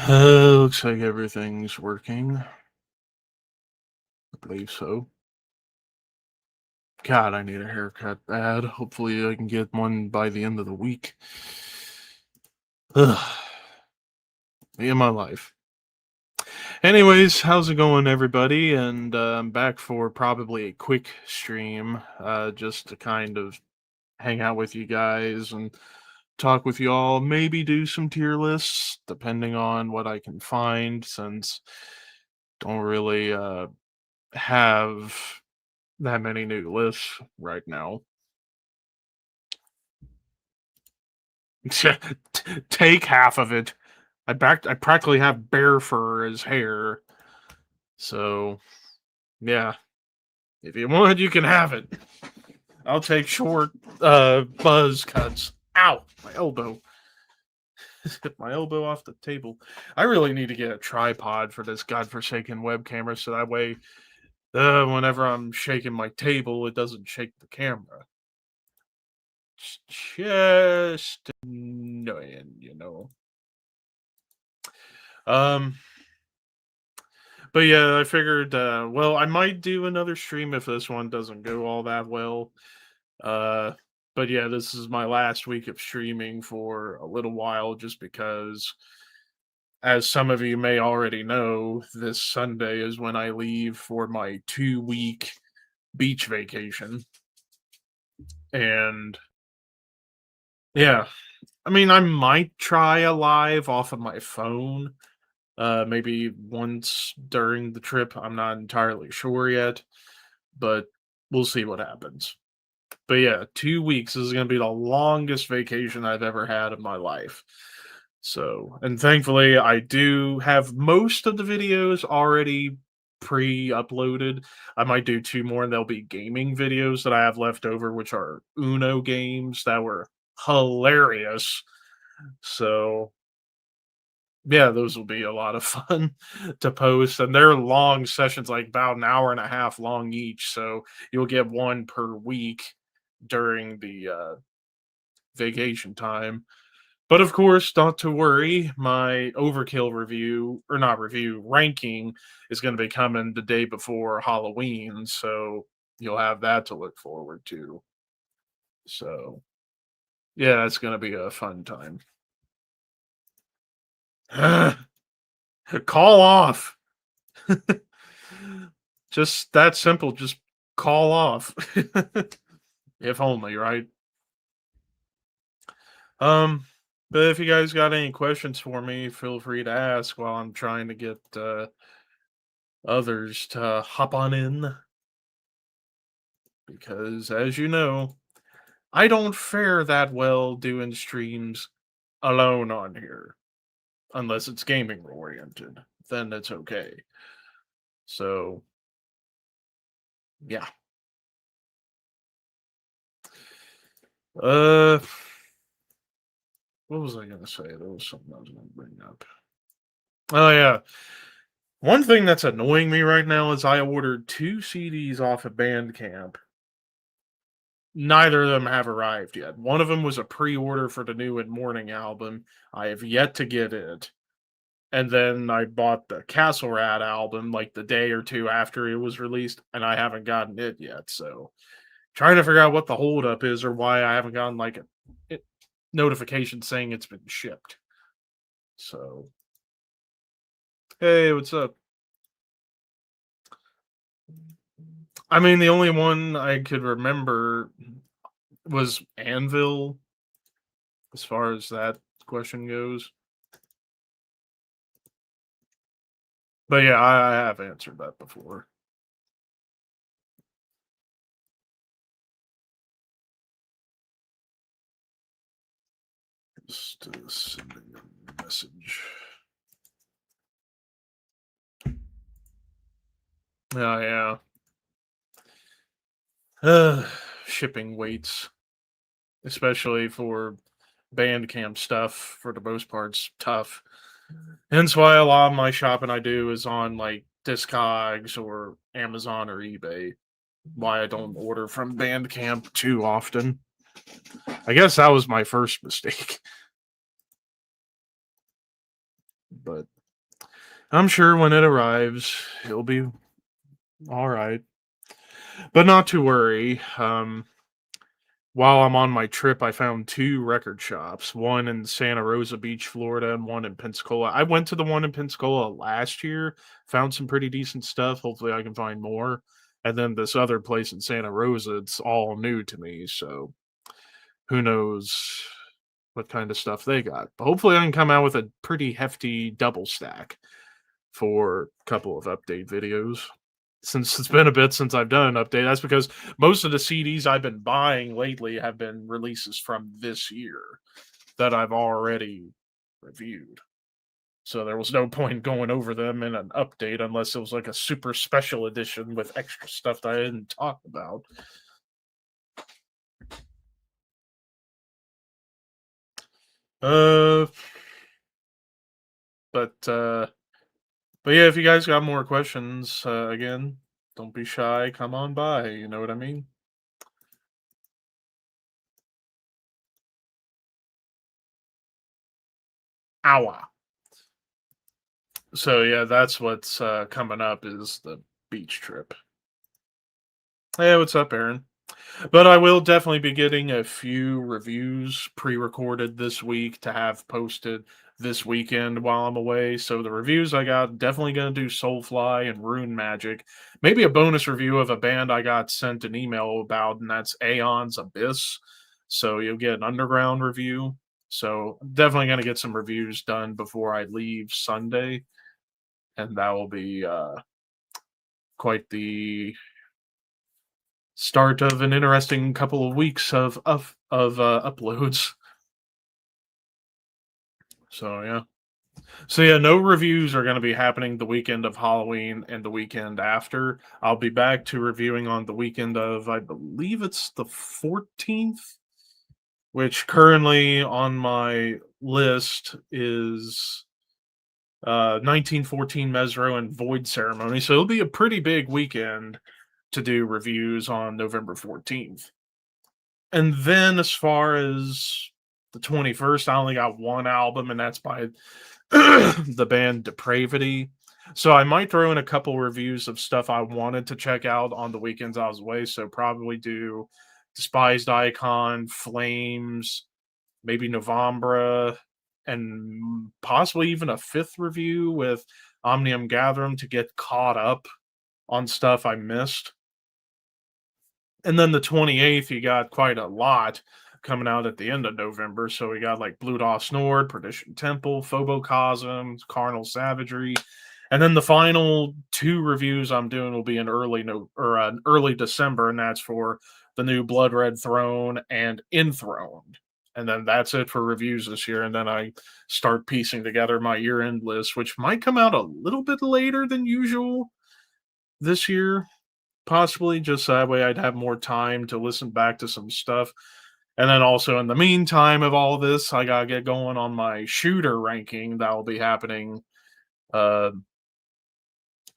Looks like everything's working. I believe so. God, I need a haircut bad. Hopefully, I can get one by the end of the week. Ugh, me and my life. Anyways, how's it going, everybody? And I'm back for probably a quick stream, just to kind of hang out with you guys and talk with you all. Maybe do some tier lists, depending on what I can find, since don't really have that many new lists right now. Take half of it. I practically have bear fur as hair. So yeah. If you want, you can have it. I'll take short buzz cuts. Ow! My elbow. Hit my elbow off the table. I really need to get a tripod for this godforsaken web camera so that way whenever I'm shaking my table, it doesn't shake the camera. It's just annoying, you know. Um, but yeah, I figured, well, I might do another stream if this one doesn't go all that well. Uh, but yeah, this is my last week of streaming for a little while just because, as some of you may already know, this Sunday is when I leave for my 2 week beach vacation. And yeah, I mean, I might try a live off of my phone. Maybe once during the trip. I'm not entirely sure yet, but we'll see what happens. But yeah, 2 weeks is going to be the longest vacation I've ever had in my life. So, and thankfully, I do have most of the videos already pre-uploaded. I might do two more, and they'll be gaming videos that I have left over, which are Uno games that were hilarious. So yeah, those will be a lot of fun to post, and they're long sessions, like about an hour and a half long each. So you'll get one per week during the vacation time. But of course, not to worry, my overkill review, or not review, ranking is going to be coming the day before Halloween. So you'll have that to look forward to. So yeah, it's going to be a fun time. Call off. Just that simple. Just call off. If only, right? Um, but if you guys got any questions for me, feel free to ask while I'm trying to get others to hop on in. Because as you know, I don't fare that well doing streams alone on here. Unless it's gaming oriented. Then it's okay. So yeah. Uh what was I gonna say? There was something I was gonna bring up. Oh yeah. One thing that's annoying me right now is I ordered two CDs off of Bandcamp. Neither of them have arrived yet. One of them was a pre-order for the new and Morning album. I have yet to get it. And then I bought the Castle Rat album like the day or two after it was released, and I haven't gotten it yet. So trying to figure out what the holdup is or why I haven't gotten like a notification saying it's been shipped. So hey, what's up? I mean, the only one I could remember was Anvil, as far as that question goes. But yeah, I have answered that before. Just sending a message. Oh yeah. Shipping weights, especially for Bandcamp stuff, for the most part's tough. Hence why a lot of my shopping I do is on like Discogs or Amazon or eBay. Why I don't order from Bandcamp too often. I guess that was my first mistake. But I'm sure when it arrives, it'll be all right. But not to worry. While I'm on my trip, I found two record shops, one in Santa Rosa Beach, Florida, and one in Pensacola. I went to the one in Pensacola last year, found some pretty decent stuff. Hopefully, I can find more. And then this other place in Santa Rosa, it's all new to me. So who knows what kind of stuff they got. But hopefully, I can come out with a pretty hefty double stack for a couple of update videos. Since it's been a bit since I've done an update, that's because most of the CDs I've been buying lately have been releases from this year that I've already reviewed. So there was no point going over them in an update unless it was like a super special edition with extra stuff that I didn't talk about. Uh, but uh, but yeah, if you guys got more questions, again, don't be shy. Come on by. You know what I mean? Owa. So yeah, that's what's coming up is the beach trip. Hey, what's up, Aaron? But I will definitely be getting a few reviews pre-recorded this week to have posted this weekend while I'm away. So the reviews I got definitely going to do Soulfly and Rune Magic. Maybe a bonus review of a band I got sent an email about, and that's Aeon's Abyss. So you'll get an underground review. So definitely going to get some reviews done before I leave Sunday, and that will be quite the start of an interesting couple of weeks of uploads. So yeah. So yeah, no reviews are going to be happening the weekend of Halloween and the weekend after. I'll be back to reviewing on the weekend of I believe it's the 14th, which currently on my list is 1914 Mesro and Void Ceremony. So it'll be a pretty big weekend to do reviews on November 14th. And then as far as the 21st, I only got one album, and that's by the band Depravity. So I might throw in a couple reviews of stuff I wanted to check out on the weekends I was away. So probably do Despised Icon, Flames, maybe Novembra, and possibly even a fifth review with Omnium Gatherum to get caught up on stuff I missed. And then the 28th, you got quite a lot coming out at the end of November. So we got like Blue Doss Nord, Perdition Temple, Phobocosm, Carnal Savagery. And then the final two reviews I'm doing will be in early December, and that's for the new Blood Red Throne and Enthroned. And then that's it for reviews this year. And then I start piecing together my year end list, which might come out a little bit later than usual this year, possibly just that way I'd have more time to listen back to some stuff. And then also in the meantime of all this, I gotta get going on my shooter ranking that will be happening uh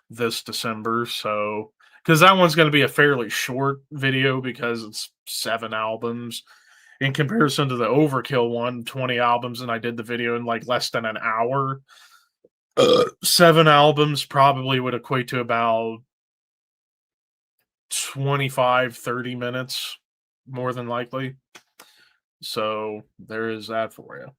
this December. So because that one's going to be a fairly short video because it's 7 albums in comparison to the Overkill one, 20 albums, and I did the video in like less than an hour. 7 albums probably would equate to about 25-30 minutes, more than likely. So there is that for you.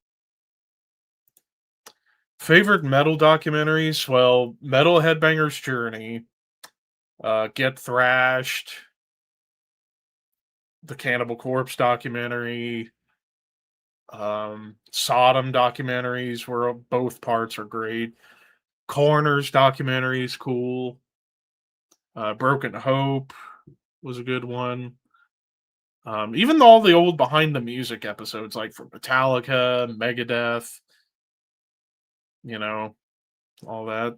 Favorite metal documentaries? Well, Metal Headbanger's Journey, Get Thrashed, the Cannibal Corpse documentary, Sodom documentaries, where both parts are great. Coroner's documentary is cool. Broken Hope was a good one. Even all the old behind the music episodes, like for Metallica, Megadeth, you know, all that.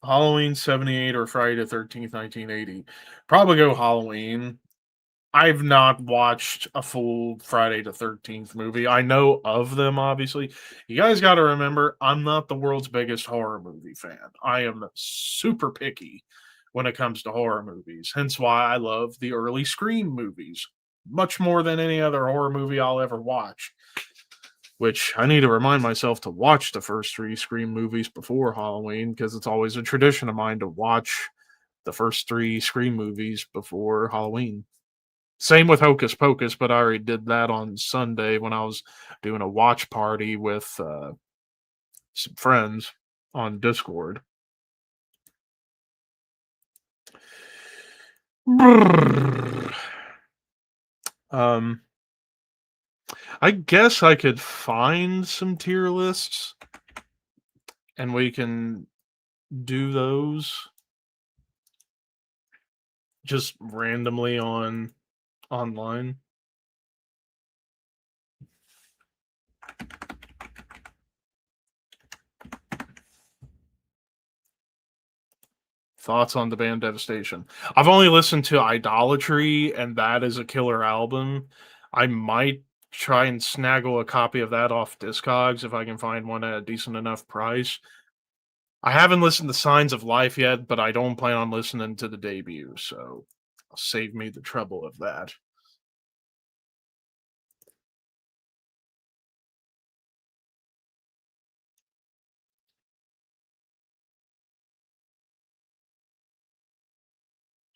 Halloween 78 or Friday the 13th, 1980. Probably go Halloween. I've not watched a full Friday the 13th movie. I know of them, obviously. You guys got to remember, I'm not the world's biggest horror movie fan. I am super picky when it comes to horror movies, hence why I love the early Scream movies much more than any other horror movie I'll ever watch. which I need to remind myself to watch the first three Scream movies before Halloween because it's always a tradition of mine to watch the first three Scream movies before Halloween. Same with Hocus Pocus, but I already did that on Sunday when I was doing a watch party with some friends on Discord. Um, I guess I could find some tier lists and we can do those just randomly on online. Thoughts on the band Devastation? I've only listened to Idolatry, and that is a killer album. I might try and snaggle a copy of that off Discogs if I can find one at a decent enough price. I haven't listened to Signs of Life yet, but I don't plan on listening to the debut, so save me the trouble of that.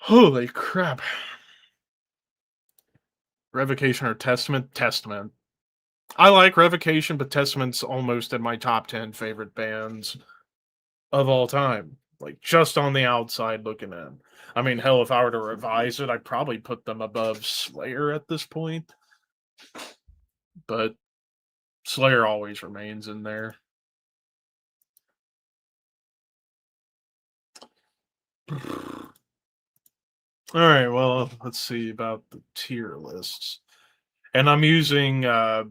Holy crap. Revocation or Testament? Testament. I like Revocation, but Testament's almost in my top 10 favorite bands of all time. Like, just on the outside looking in. I mean, hell, if I were to revise it, I'd probably put them above Slayer at this point. But Slayer always remains in there. All right, well, let's see about the tier lists. And I'm using Metal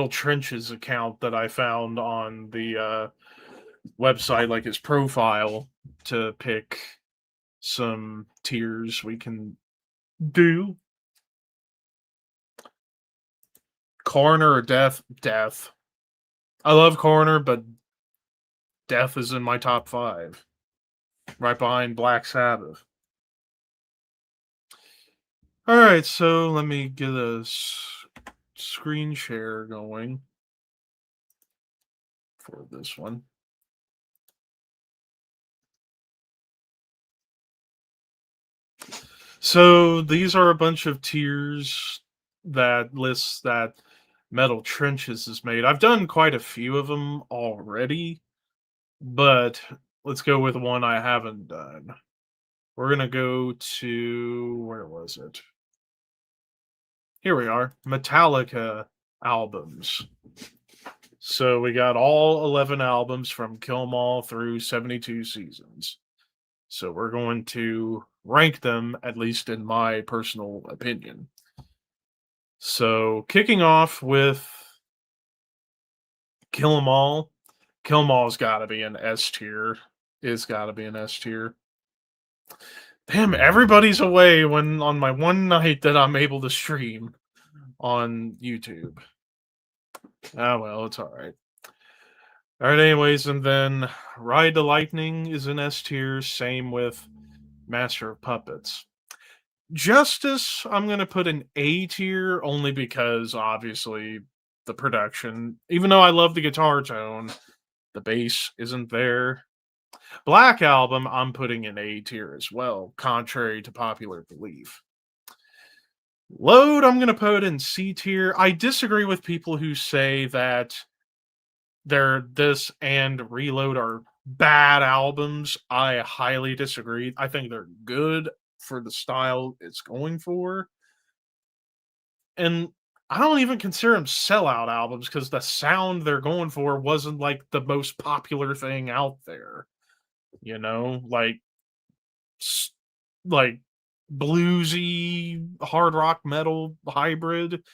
Trench's account that I found on the website, like his profile, to pick some tiers we can do. Coroner or Death? Death. I love Coroner, but Death is in my top 5. Right behind Black Sabbath. Alright, so let me get a screen share going for this one. So these are a bunch of tiers that lists that Metal Trenches has made. I've done quite a few of them already, but let's go with one I haven't done. We're going to go to, where was it? Here we are, Metallica albums. So we got all 11 albums from Kill 'Em All through 72 Seasons. So we're going to rank them, at least in my personal opinion. So kicking off with Kill 'Em All. Kill 'Em All's got to be an S tier. It's got to be an S tier. Damn, everybody's away when on my one night that I'm able to stream on YouTube. Ah, well, it's all right. All right, anyways, and then Ride the Lightning is an S tier. Same with Master of Puppets. Justice, I'm going to put an A tier only because obviously the production, even though I love the guitar tone, the bass isn't there. Black Album, I'm putting in A tier as well, contrary to popular belief. Load, I'm going to put in C tier. I disagree with people who say that this and Reload are bad albums. I highly disagree. I think they're good for the style it's going for. And I don't even consider them sellout albums because the sound they're going for wasn't like the most popular thing out there. You know, like bluesy hard rock metal hybrid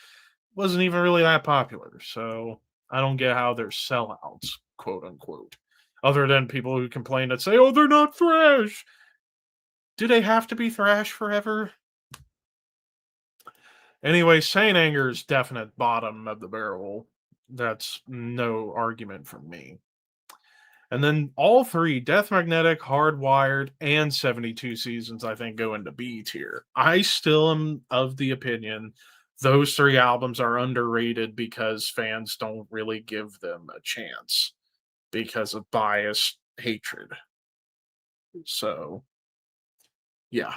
wasn't even really that popular. So I don't get how they're sellouts, quote unquote. Other than people who complain and say, "Oh, they're not thrash." Do they have to be thrash forever? Anyway, Saint Anger's definite bottom of the barrel. That's no argument from me. And then all three, Death Magnetic, Hardwired, and 72 Seasons, I think, go into B tier. I still am of the opinion those 3 albums are underrated because fans don't really give them a chance because of biased hatred. So, yeah,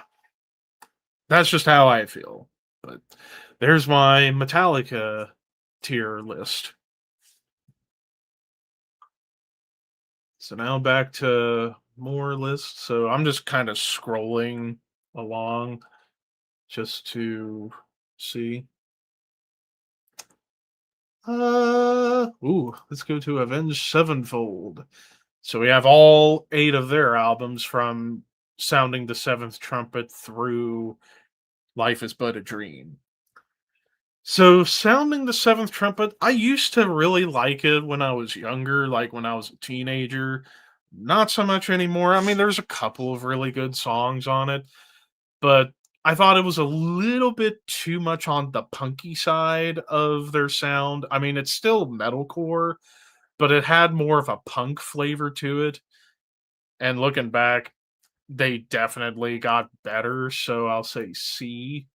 that's just how I feel. But there's my Metallica tier list. So now back to more lists. So I'm just kind of scrolling along just to see. Let's go to Avenged Sevenfold. So we have all 8 of their albums from Sounding the Seventh Trumpet through Life is But a Dream. So Sounding the Seventh Trumpet, I used to really like it when I was younger, like when I was a teenager. Not so much anymore. I mean, there's a couple of really good songs on it, but I thought it was a little bit too much on the punky side of their sound. I mean, it's still metalcore, but it had more of a punk flavor to it. And looking back, they definitely got better. So I'll say C.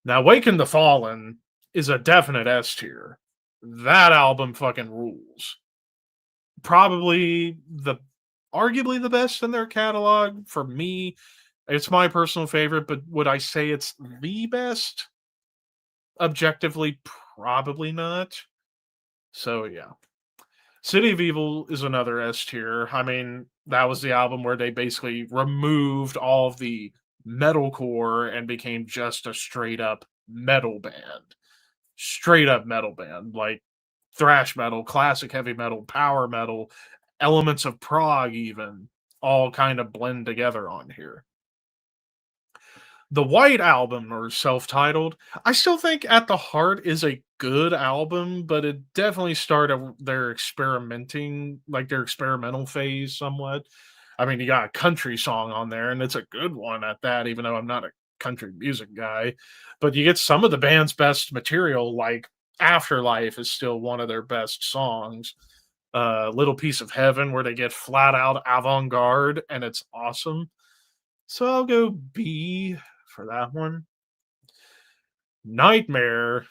Now, Waken the Fallen is a definite S tier. That album fucking rules. Probably arguably the best in their catalog for me. It's my personal favorite, but would I say it's the best? Objectively, probably not. So yeah. City of Evil is another S tier. I mean, that was the album where they basically removed all of the metalcore and became just a straight up metal band. Straight up metal band, like thrash metal, classic heavy metal, power metal, elements of prog, even all kind of blend together on here. The White Album, or self-titled, I still think at the heart is a good album, but it definitely started their experimenting, like their experimental phase somewhat. I mean, you got a country song on there, and it's a good one at that, even though I'm not a country music guy. But you get some of the band's best material, like Afterlife is still one of their best songs. Little Piece of Heaven, where they get flat out avant garde, and it's awesome. So I'll go B for that one. Nightmare,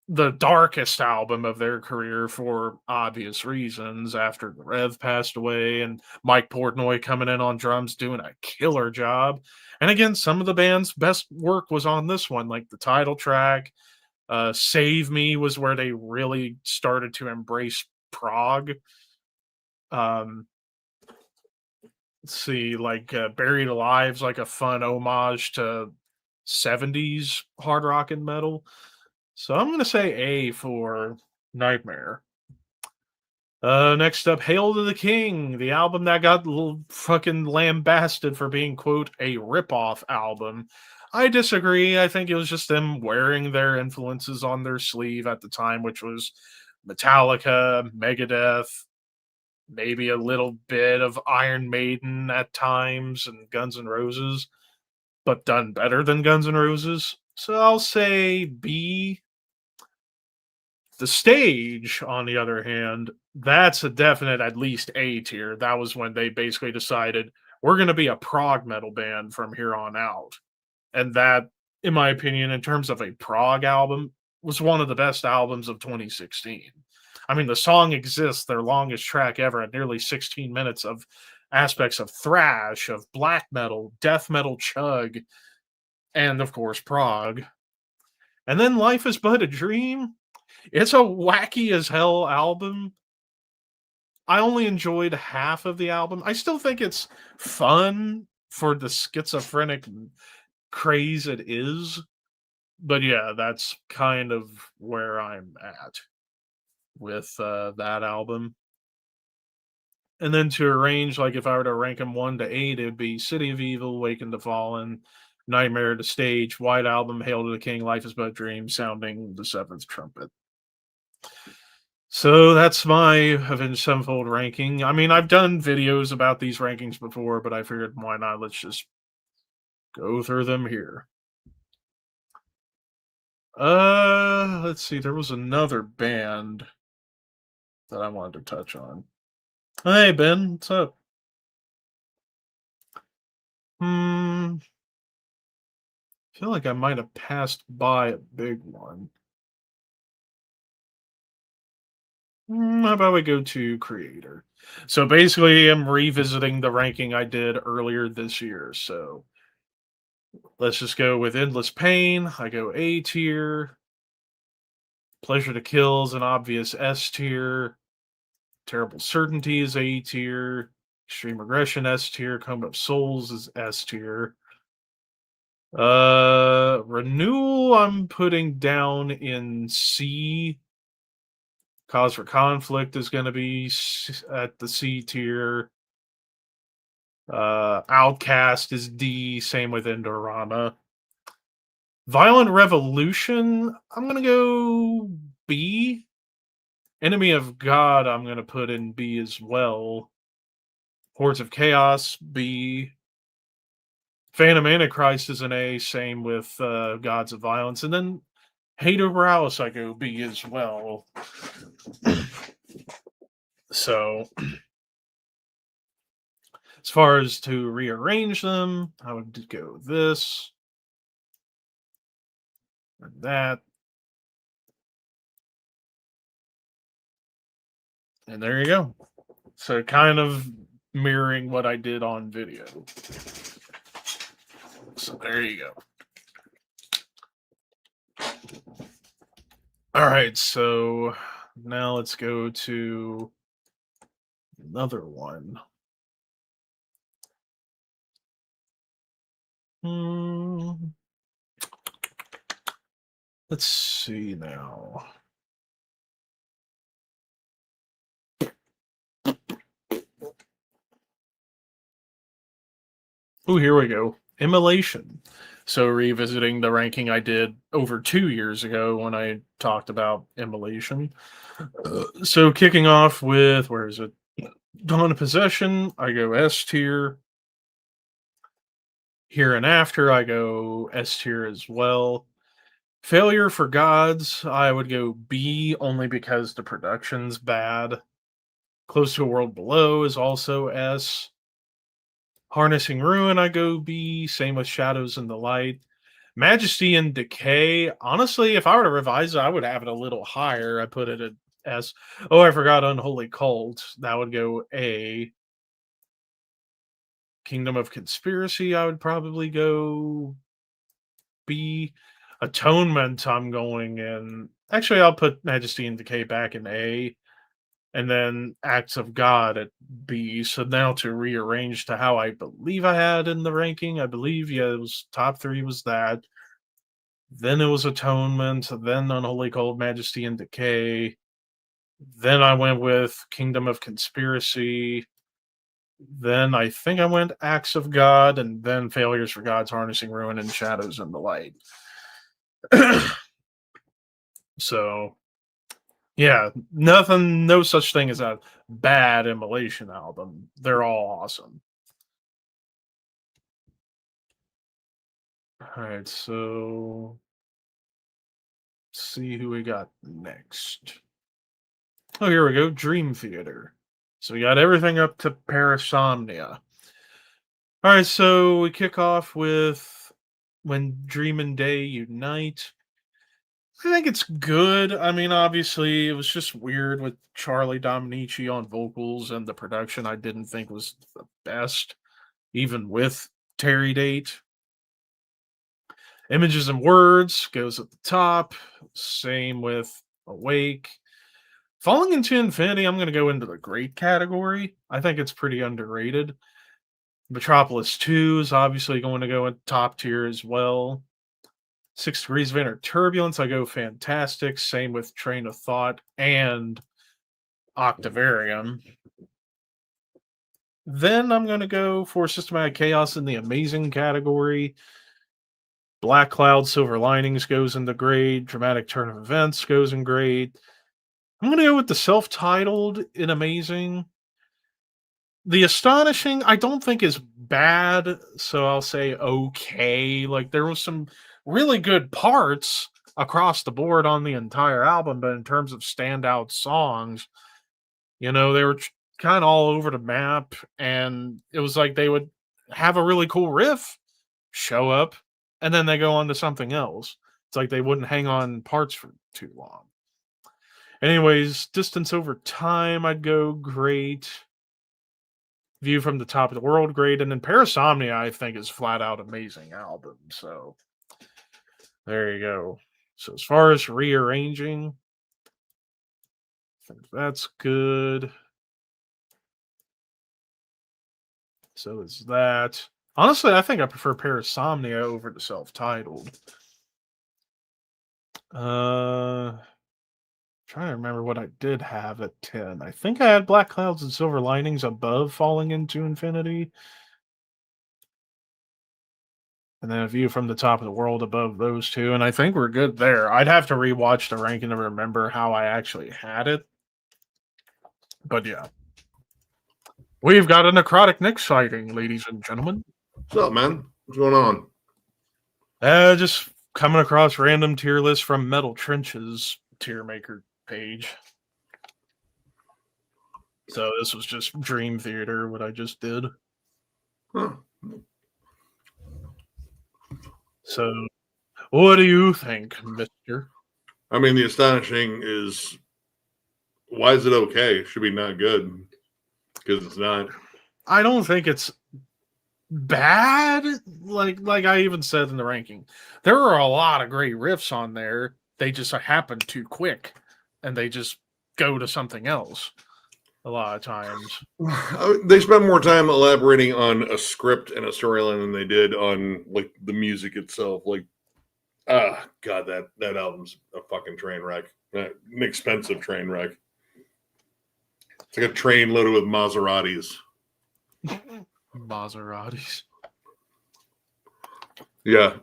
the darkest album of their career for obvious reasons, after the Rev passed away and Mike Portnoy coming in on drums doing a killer job. And again, some of the band's best work was on this one, like the title track. Save Me was where they really started to embrace prog. Um, let's see, like Buried Alive's like a fun homage to 70s hard rock and metal. So I'm gonna say A for Nightmare. Next up, Hail to the King, the album that got fucking lambasted for being, quote, a ripoff album. I disagree. I think it was just them wearing their influences on their sleeve at the time, which was Metallica, Megadeth, maybe a little bit of Iron Maiden at times, and Guns N' Roses, but done better than Guns N' Roses. So I'll say B. The Stage, on the other hand, that's a definite at least A tier. That was when they basically decided we're going to be a prog metal band from here on out. And that, in my opinion, in terms of a prog album, was one of the best albums of 2016. I mean, the song exists, their longest track ever, at nearly 16 minutes of aspects of thrash, of black metal, death metal chug, and of course, prog. And then Life is But a Dream. It's a wacky as hell album. I only enjoyed half of the album. I still think it's fun for the schizophrenic craze it is. But yeah, that's kind of where I'm at with that album. And then to arrange, like if I were to rank them 1 to 8, it'd be City of Evil, Waken the Fallen, Nightmare to Stage, White Album, Hail to the King, Life is But a Dream, Sounding the Seventh Trumpet. So that's my Avenged Sevenfold ranking. I mean, I've done videos about these rankings before, but I figured why not? Let's just go through them here. Let's see. There was another band that I wanted to touch on. Hey, Ben, what's up? Hmm. feel like I might have passed by a big one. How about we go to creator? So basically, I'm revisiting the ranking I did earlier this year. So let's just go with Endless Pain. I go A tier. Pleasure to Kill is an obvious S tier. Terrible Certainty is A tier. Extreme Aggression S tier. Cone of Souls is S tier. Renewal I'm putting down in C. Cause for Conflict is going to be at the C tier. Outcast is D. Same with Endorama. Violent Revolution, I'm gonna go B. Enemy of God, I'm gonna put in B as well. Hordes of Chaos, B. Phantom Antichrist is an A. Same with Gods of Violence, and then Hater Rouse, I go B as well. So, as far as to rearrange them, I would go this and that. And there you go. So kind of mirroring what I did on video. So there you go. All right, so now let's go to another one. Let's see now. Oh, here we go. Immolation. So revisiting the ranking I did over 2 years ago when I talked about Immolation. So kicking off with, where is it? Dawn of Possession, I go S tier. Here and After, I go S tier as well. Failure for Gods, I would go B only because the production's bad. Close to a World Below is also S. Harnessing Ruin, I go B. Same with Shadows in the Light. Majesty and Decay, honestly, if I were to revise it, I would have it a little higher. I put it at S. Oh, I forgot Unholy Cult. That would go A. Kingdom of Conspiracy, I would probably go B. Atonement, I'm going in. Actually, I'll put Majesty and Decay back in A, and then Acts of God at B. So now to rearrange to how I believe I had in the ranking, I believe, yeah, it was top 3 was that. Then it was Atonement, then Unholy Cold, Majesty and Decay. Then I went with Kingdom of Conspiracy. Then I think I went Acts of God, and then Failures for Gods, Harnessing Ruin, and Shadows in the Light. So, yeah, nothing, no such thing as a bad Immolation album. They're all awesome. All right, so let's see who we got next. Oh, here we go, Dream Theater. So we got everything up to Parasomnia. All right, so we kick off with When Dream and Day Unite. I think it's good. I mean, obviously, it was just weird with Charlie Dominici on vocals, and the production I didn't think was the best, even with Terry Date. Images and Words goes at the top. Same with Awake. Falling into Infinity, I'm going to go into the great category. I think it's pretty underrated. Metropolis 2 is obviously going to go in top tier as well. 6 Degrees of Inner Turbulence, I go fantastic. Same with Train of Thought and Octavarium. Then I'm going to go for Systematic Chaos in the Amazing category. Black Cloud, Silver Linings goes in the grade. Dramatic Turn of Events goes in grade. I'm going to go with the self-titled in Amazing. The Astonishing, I don't think is bad, so I'll say okay. Like, there was some really good parts across the board on the entire album, but in terms of standout songs, you know, they were kind of all over the map, and it was like they would have a really cool riff, show up, and then they go on to something else. It's like they wouldn't hang on parts for too long. Anyways, distance over time, I'd go great. View from the Top of the World, great. And then Parasomnia, I think, is flat out amazing album. So there you go. So as far as rearranging, I think that's good. So is that. Honestly, I think I prefer Parasomnia over the self-titled. Trying to remember what I did have at 10. I think I had Black Clouds and Silver Linings above Falling into Infinity. And then a View from the Top of the World above those two. And I think we're good there. I'd have to rewatch the ranking to remember how I actually had it. But yeah. We've got a Necrotic Nick sighting, ladies and gentlemen. What's up, man? What's going on? Just coming across random tier lists from Metal Trenches tier maker page. So this was just Dream Theater, what I just did. Huh. So, what do you think, mister? I mean, the astonishing is, why is it okay? It should be not good. Because it's not. I don't think it's bad. Like I even said in the ranking, there are a lot of great riffs on there. They just happen too quick, and they just go to something else a lot of times. They spend more time elaborating on a script and a storyline than they did on like the music itself. Like, God, that album's a fucking train wreck. An expensive train wreck. It's like a train loaded with Maseratis. Maseratis. Yeah.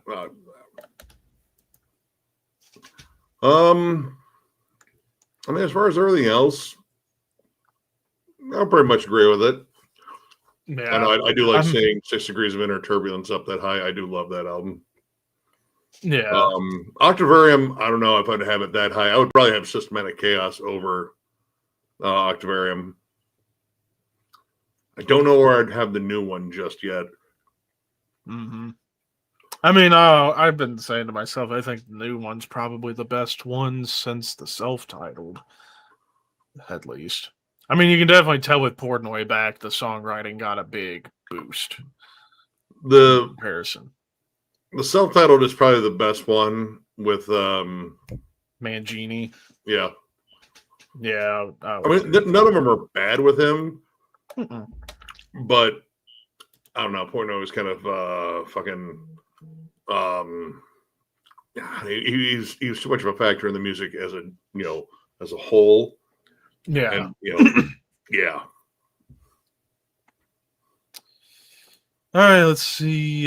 I mean, as far as everything else, I pretty much agree with it. Yeah, I know I do like saying 6 Degrees of Inner Turbulence up that high. I do love that album. Yeah. Octavarium, I don't know if I'd have it that high. I would probably have Systematic Chaos over Octavarium. I don't know where I'd have the new one just yet. Mm-hmm. I mean, I've been saying to myself, I think the new one's probably the best one since the self-titled, at least. I mean, you can definitely tell with Portnoy back, the songwriting got a big boost. The comparison. The self-titled is probably the best one with Mangini. Yeah. Yeah. I mean, none of them are bad with him. Mm-mm. But I don't know. Portnoy was kind of fucking. He's too much of a factor in the music as a whole. Yeah. And, yeah. All right. Let's see.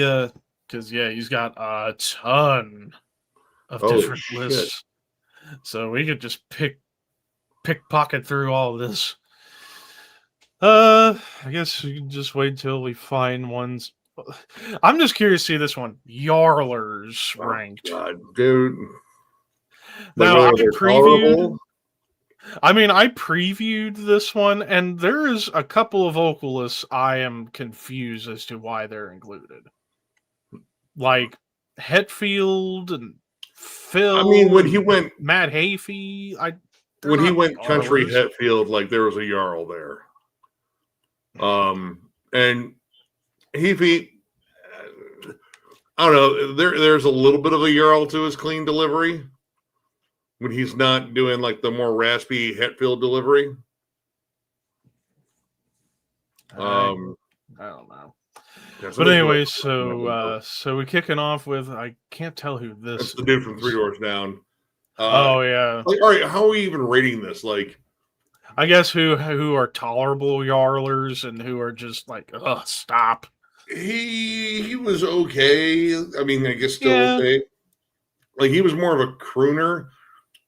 Because he's got a ton of different lists, so we could just pickpocket through all of this. I guess we can just wait till we find ones. I'm just curious to see this one. Yarlers ranked. God, dude. Now, I previewed. I mean, I previewed this one, and there is a couple of vocalists I am confused as to why they're included. Like Hetfield and Phil. I mean, when he went Matt Hafey, when he went country Hetfield, like there was a Jarl there. And Hafey, I don't know. There's a little bit of a Jarl to his clean delivery when he's not doing like the more raspy Hetfield delivery. I don't know. Yeah, but anyway, so we're kicking off with, I can't tell who this is. The dude from Three Doors Down. Oh yeah. Like, all right, how are we even rating this? Like, I guess who are tolerable Yarlers and who are just like, stop. He was okay. I mean, I guess still okay. Like, he was more of a crooner.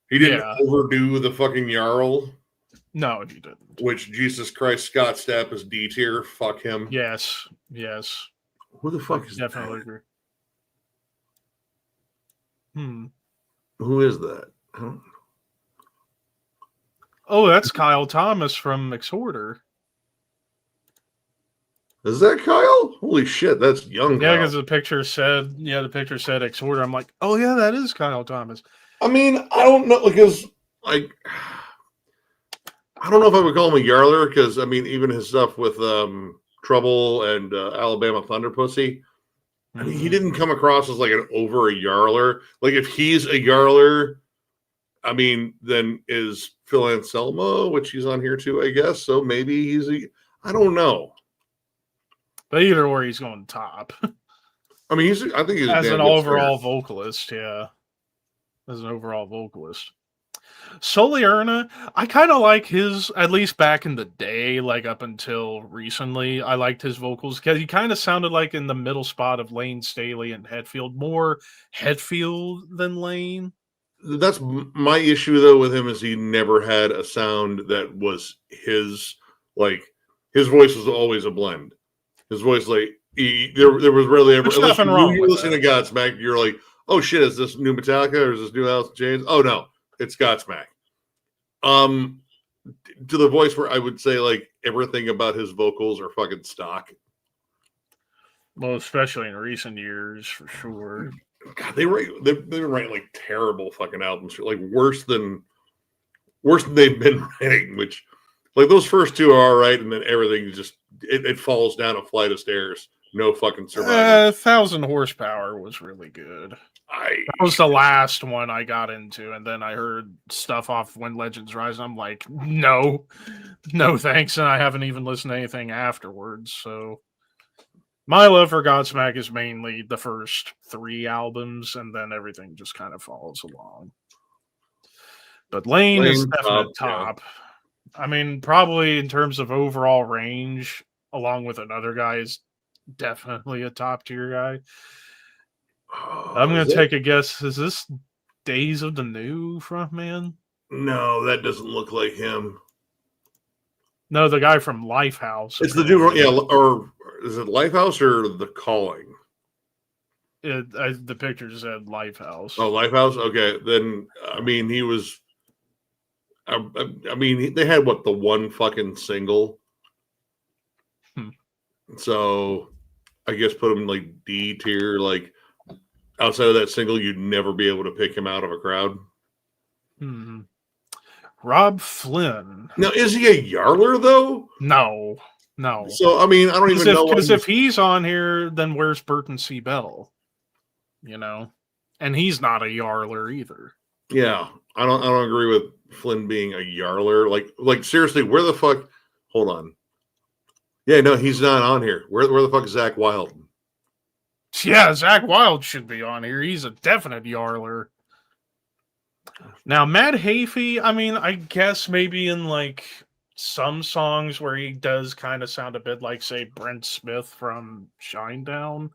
He didn't overdo the fucking Jarl. No, he didn't. Which, Jesus Christ, Scott Stapp is D tier. Fuck him. Yes. Who the fuck is definitely agree. Who is that? Oh, that's Kyle Thomas from Exhorder. Is that Kyle? Holy shit, that's young Yeah, Kyle. because the picture said Exhorter. I'm like, oh yeah, that is Kyle Thomas. I mean, I don't know, because like I don't know if I would call him a yarler, because I mean, even his stuff with Trouble and Alabama Thunder Pussy, I mean, he didn't come across as like an over a yarler. Like if he's a yarler, I mean, then is Phil Anselmo, which he's on here too, I guess. So maybe he's I don't know. But either or, he's going top. I mean, I think he's as a an damn good overall singer. vocalist, yeah. As an overall vocalist. Solierna, I kind of like his, at least back in the day, like up until recently, I liked his vocals because he kind of sounded like in the middle spot of Lane Staley and Hetfield, more Hetfield than Lane. That's my issue though with him, is he never had a sound that was his. Like his voice was always a blend. His voice, like there was rarely ever. There's Unless nothing wrong you with listen that. to Godsmack, you're like, oh shit, is this new Metallica or is this new Alice in Chains? Oh no, it's Godsmack. To the voice where I would say like everything about his vocals are fucking stock. Well, especially in recent years, for sure. God, they've been writing like terrible fucking albums, like worse than they've been writing. Which, like those first two are all right, and then everything just it falls down a flight of stairs. No fucking survivor. 1,000 Horsepower was really good. That was the last one I got into, and then I heard stuff off When Legends Rise, and I'm like, no thanks, and I haven't even listened to anything afterwards, so my love for Godsmack is mainly the first 3 albums, and then everything just kind of follows along. But Lane is definitely top. Yeah. I mean, probably in terms of overall range, along with another guy, is definitely a top tier guy. I'm going to take a guess. Is this Days of the New frontman? No, that doesn't look like him. No, the guy from Lifehouse. It's the dude, yeah, or is it Lifehouse or The Calling? The picture said Lifehouse. Oh, Lifehouse? Okay, then, I mean, he was, I mean, they had, what, the one fucking single? So, I guess put him, like, D tier, like, outside of that single, you'd never be able to pick him out of a crowd. Rob Flynn. Now, is he a yarler, though? No. So, I mean, I don't even know. Because if he's on here, then where's Burton C. Bell? You know? And he's not a yarler either. Yeah. I don't agree with Flynn being a yarler. Like seriously, where the fuck? Hold on. Yeah, no, he's not on here. Where the fuck is Zakk Wylde? Yeah, Zakk Wylde should be on here. He's a definite yarler. Now, Matt Heafy, I mean, I guess maybe in like some songs where he does kind of sound a bit like, say, Brent Smith from Shinedown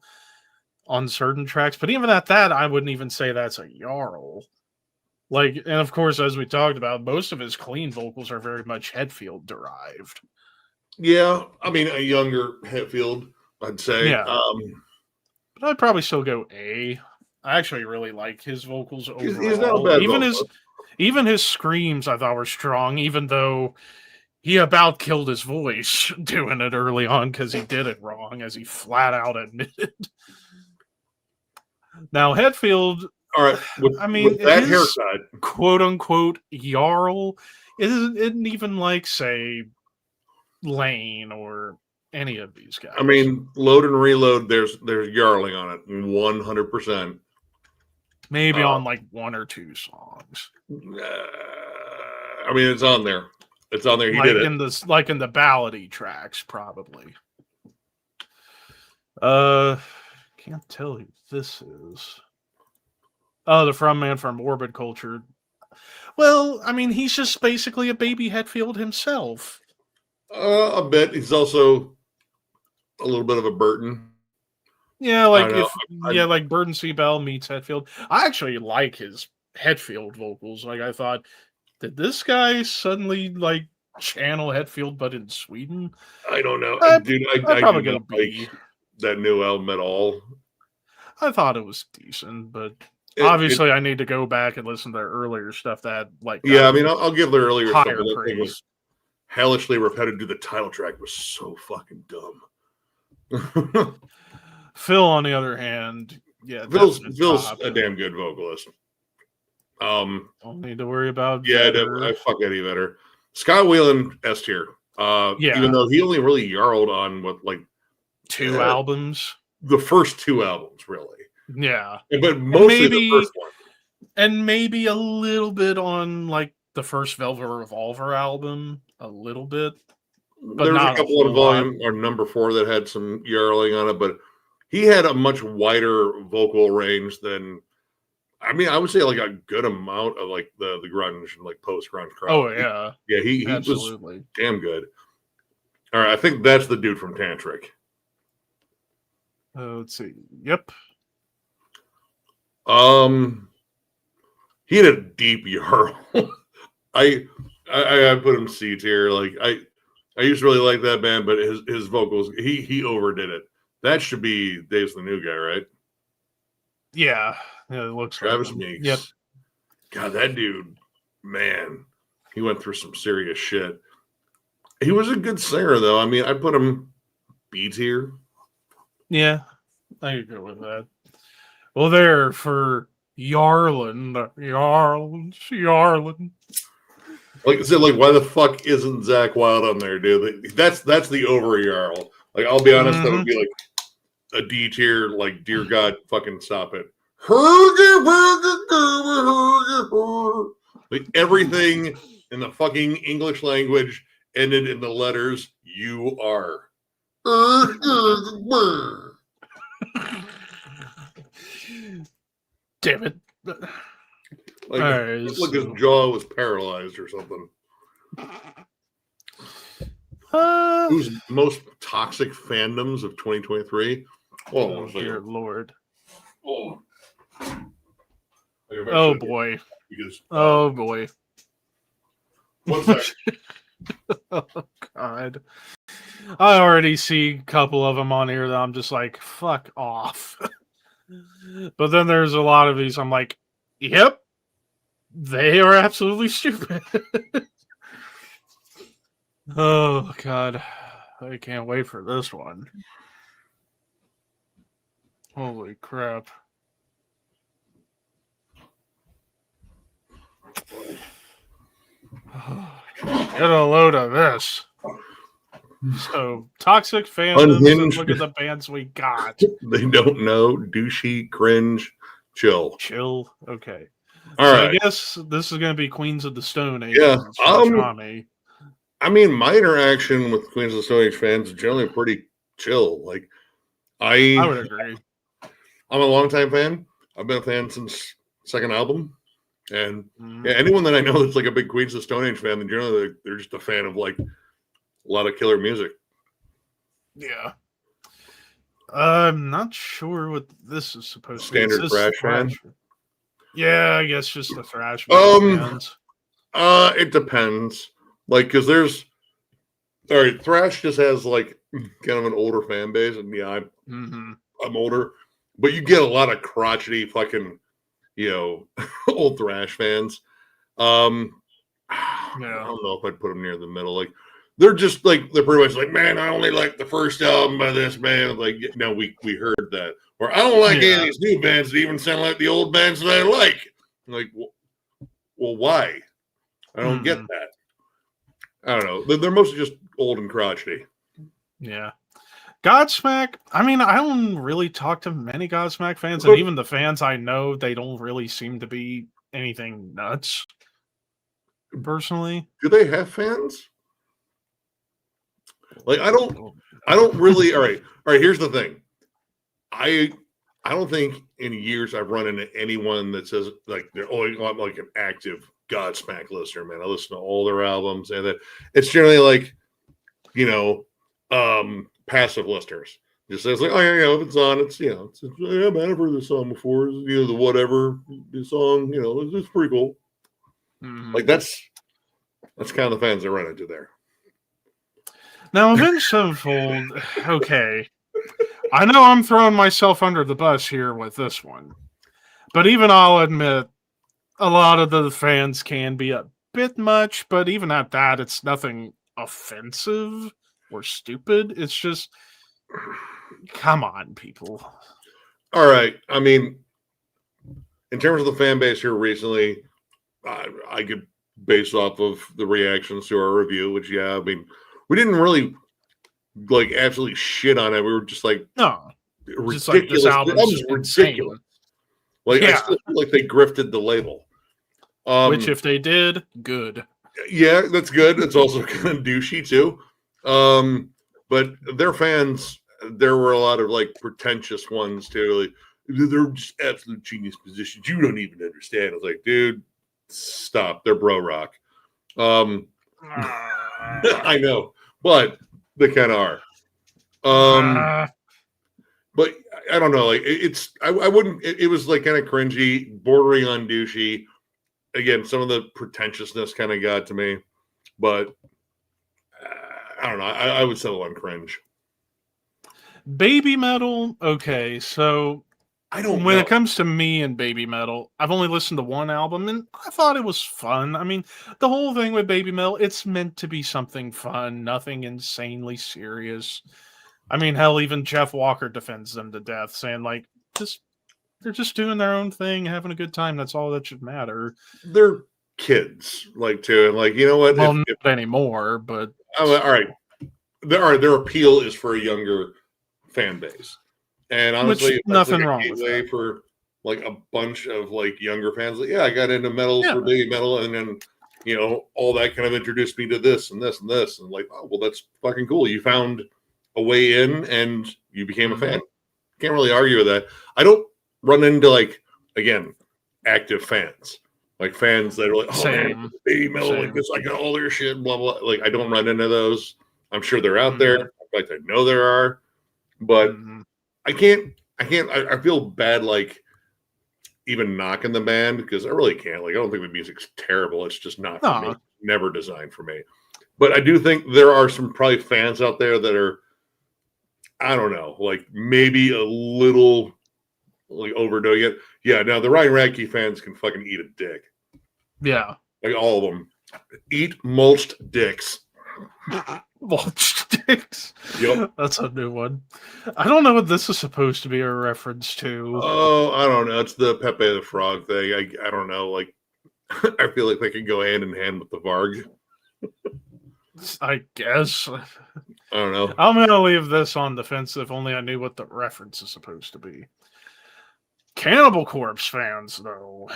on certain tracks. But even at that, I wouldn't even say that's a yarl. Like, and of course, as we talked about, most of his clean vocals are very much Hetfield derived. Yeah, I mean, a younger Hetfield, I'd say. Yeah. But I'd probably still go A. I actually really like his vocals overall. He's not a bad even his screams I thought were strong, even though he about killed his voice doing it early on because he did it wrong, as he flat out admitted. Now, Hetfield, all right, with that haircut, quote unquote Jarl, isn't even like, say, Lane or any of these guys. I mean, Load and Reload, there's yarling on it, 100%. Maybe on like 1 or 2 songs. I mean, it's on there. It's on there. He like did it. in the ballady tracks, probably. Can't tell who this is. Oh, the frontman from Morbid Culture. Well, I mean, he's just basically a baby Hetfield himself. A bit. He's also a little bit of a Burton. Yeah, like like Burton C. Bell meets Hetfield. I actually like his Hetfield vocals. Like, I thought, did this guy suddenly like channel Hetfield, but in Sweden? I don't know, dude. I probably do not like that new album at all. I thought it was decent, but obviously I need to go back and listen to their earlier stuff. That like, yeah, I mean, I'll give their earlier stuff. That thing was hellishly repetitive. The title track was so fucking dumb. Phil, on the other hand, yeah, Phil's definite top. a damn good vocalist. Don't need to worry about Yeah, Vedder. I fuck Eddie Vedder. Scott Whelan S tier. Yeah. Even though he only really yarled on what like 2 albums. the first 2 albums, really. Yeah. But mostly the maybe first one. and maybe a little bit on like the first Velvet Revolver album, a little bit. But There's a not a couple on whole volume or number 4 that had some yarling on it, but he had a much wider vocal range than I mean, I would say like a good amount of like the grunge and like post grunge crowd. Oh yeah. He was Absolutely. damn good. All right, I think that's the dude from Tantric. Let's see. Yep. He had a deep yarl. I put him C tier. Like I used to really like that band, but his vocals he overdid it. That should be Dave's the new guy, right? Yeah. It looks Travis like Meeks. Yep. God, that dude, man, he went through some serious shit. He was a good singer, though. I mean, I put him B tier. Yeah. I agree with that. Well, there for Yarlin. Like I said, like why the fuck isn't Zach Wild on there, dude? That's the over yarl. Like I'll be honest, that would be like a D tier. Like dear God, fucking stop it. Like everything in the fucking English language ended in the letters "you are." Damn it. Like, right, like his jaw was paralyzed or something. Who's most toxic fandoms of 2023? Oh, dear Lord. Oh, boy. Because, oh boy. One second. Oh God. I already see a couple of them on here that I'm just like, fuck off. But then there's a lot of these I'm like, yep, they are absolutely stupid. Oh God. I can't wait for this one. Holy crap. Get a load of this. So, toxic fandoms, and look at the bands we got. They don't know. Douchey, cringe, chill. Chill. Okay. All right. I guess this is going to be Queens of the Stone Age. Yeah. I mean, my interaction with Queens of the Stone Age fans is generally pretty chill. Like, I would agree. I'm a longtime fan. I've been a fan since second album. And yeah, anyone that I know that's like a big Queens of the Stone Age fan, then generally they're just a fan of like a lot of killer music. Yeah. I'm not sure what this is supposed to be. Standard thrash fan? Yeah, I guess just the thrash fans. It depends. Like, because there's all right, thrash just has like kind of an older fan base, and yeah, I'm older, but you get a lot of crotchety fucking, old thrash fans. I don't know if I'd put them near the middle. Like, they're pretty much like, man, I only like the first album by this band. Like, no, we heard that. Or I don't like any of these new bands that even sound like the old bands that I like. Like, well, why? I don't get that. I don't know. They're mostly just old and crotchety. Yeah. Godsmack, I mean, I don't really talk to many Godsmack fans, and even the fans I know, they don't really seem to be anything nuts. Personally. Do they have fans? Like, I don't really. All right. Here's the thing. I don't think in years I've run into anyone that says like I'm like an active Godsmack listener, man. I listen to all their albums, and that it's generally like, passive listeners. Just says like, oh yeah, if it's on, it's yeah, man, I've heard this song before. The whatever the song, it's pretty cool. Like that's kind of the fans I run into there. Now, Avenged Sevenfold, okay. I know I'm throwing myself under the bus here with this one, but even I'll admit a lot of the fans can be a bit much, but even at that, it's nothing offensive or stupid. It's just Come on, people. All right. I mean, in terms of the fan base here recently, I could base off of the reactions to our review, which I mean, we didn't really like absolutely shit on it. We were just like No, just like this ridiculous. That album's was insane. ridiculous. Like I Yeah. still feel like they grifted the label. Which, if they did, good. Yeah, that's good. It's also kind of douchey too. But their fans, there were a lot of like pretentious ones too. Like, they're just absolute genius positions. You don't even understand. I was like, dude, stop. They're bro rock. I know, but they kind of are. But I don't know. Like I wouldn't. It was like kind of cringy, bordering on douchey. Again, some of the pretentiousness kind of got to me, but I don't know. I would settle on cringe. Baby metal. Okay, so I don't. When know. it comes to me and Baby Metal, I've only listened to one album and I thought it was fun. I mean, the whole thing with Baby Metal, it's meant to be something fun, nothing insanely serious. I mean, hell, even Jeff Walker defends them to death, saying like, they're just doing their own thing, having a good time. That's all that should matter. They're kids, like too, and like you know what? Well, not anymore, but all right, their appeal is for a younger fan base, and honestly, which, nothing wrong with gateway that. for like a bunch of like younger fans. Like, yeah, I got into metal for Baby Metal, and then all that kind of introduced me to this and this and this, and like, oh well, that's fucking cool. You found a way in, and you became a fan. Can't really argue with that. I don't run into like again active fans, like fans that are like, oh man, Baby Metal, like this, I got all their shit, blah blah. Like I don't run into those. I'm sure they're out there. In fact, I know there are, but I can't. I feel bad like even knocking the band because I really can't. Like I don't think the music's terrible. It's just not for me. Never designed for me. But I do think there are some probably fans out there that are, I don't know, like maybe a little like overdoing it. Yeah, now the Ryan Radke fans can fucking eat a dick. Yeah. Like all of them. Eat mulched dicks. Mulched dicks? Yep. That's a new one. I don't know what this is supposed to be a reference to. Oh, I don't know. It's the Pepe the Frog thing. I don't know. Like, I feel like they could go hand in hand with the Varg. I guess. I don't know. I'm going to leave this on the fence if only I knew what the reference is supposed to be. Cannibal Corpse fans, though.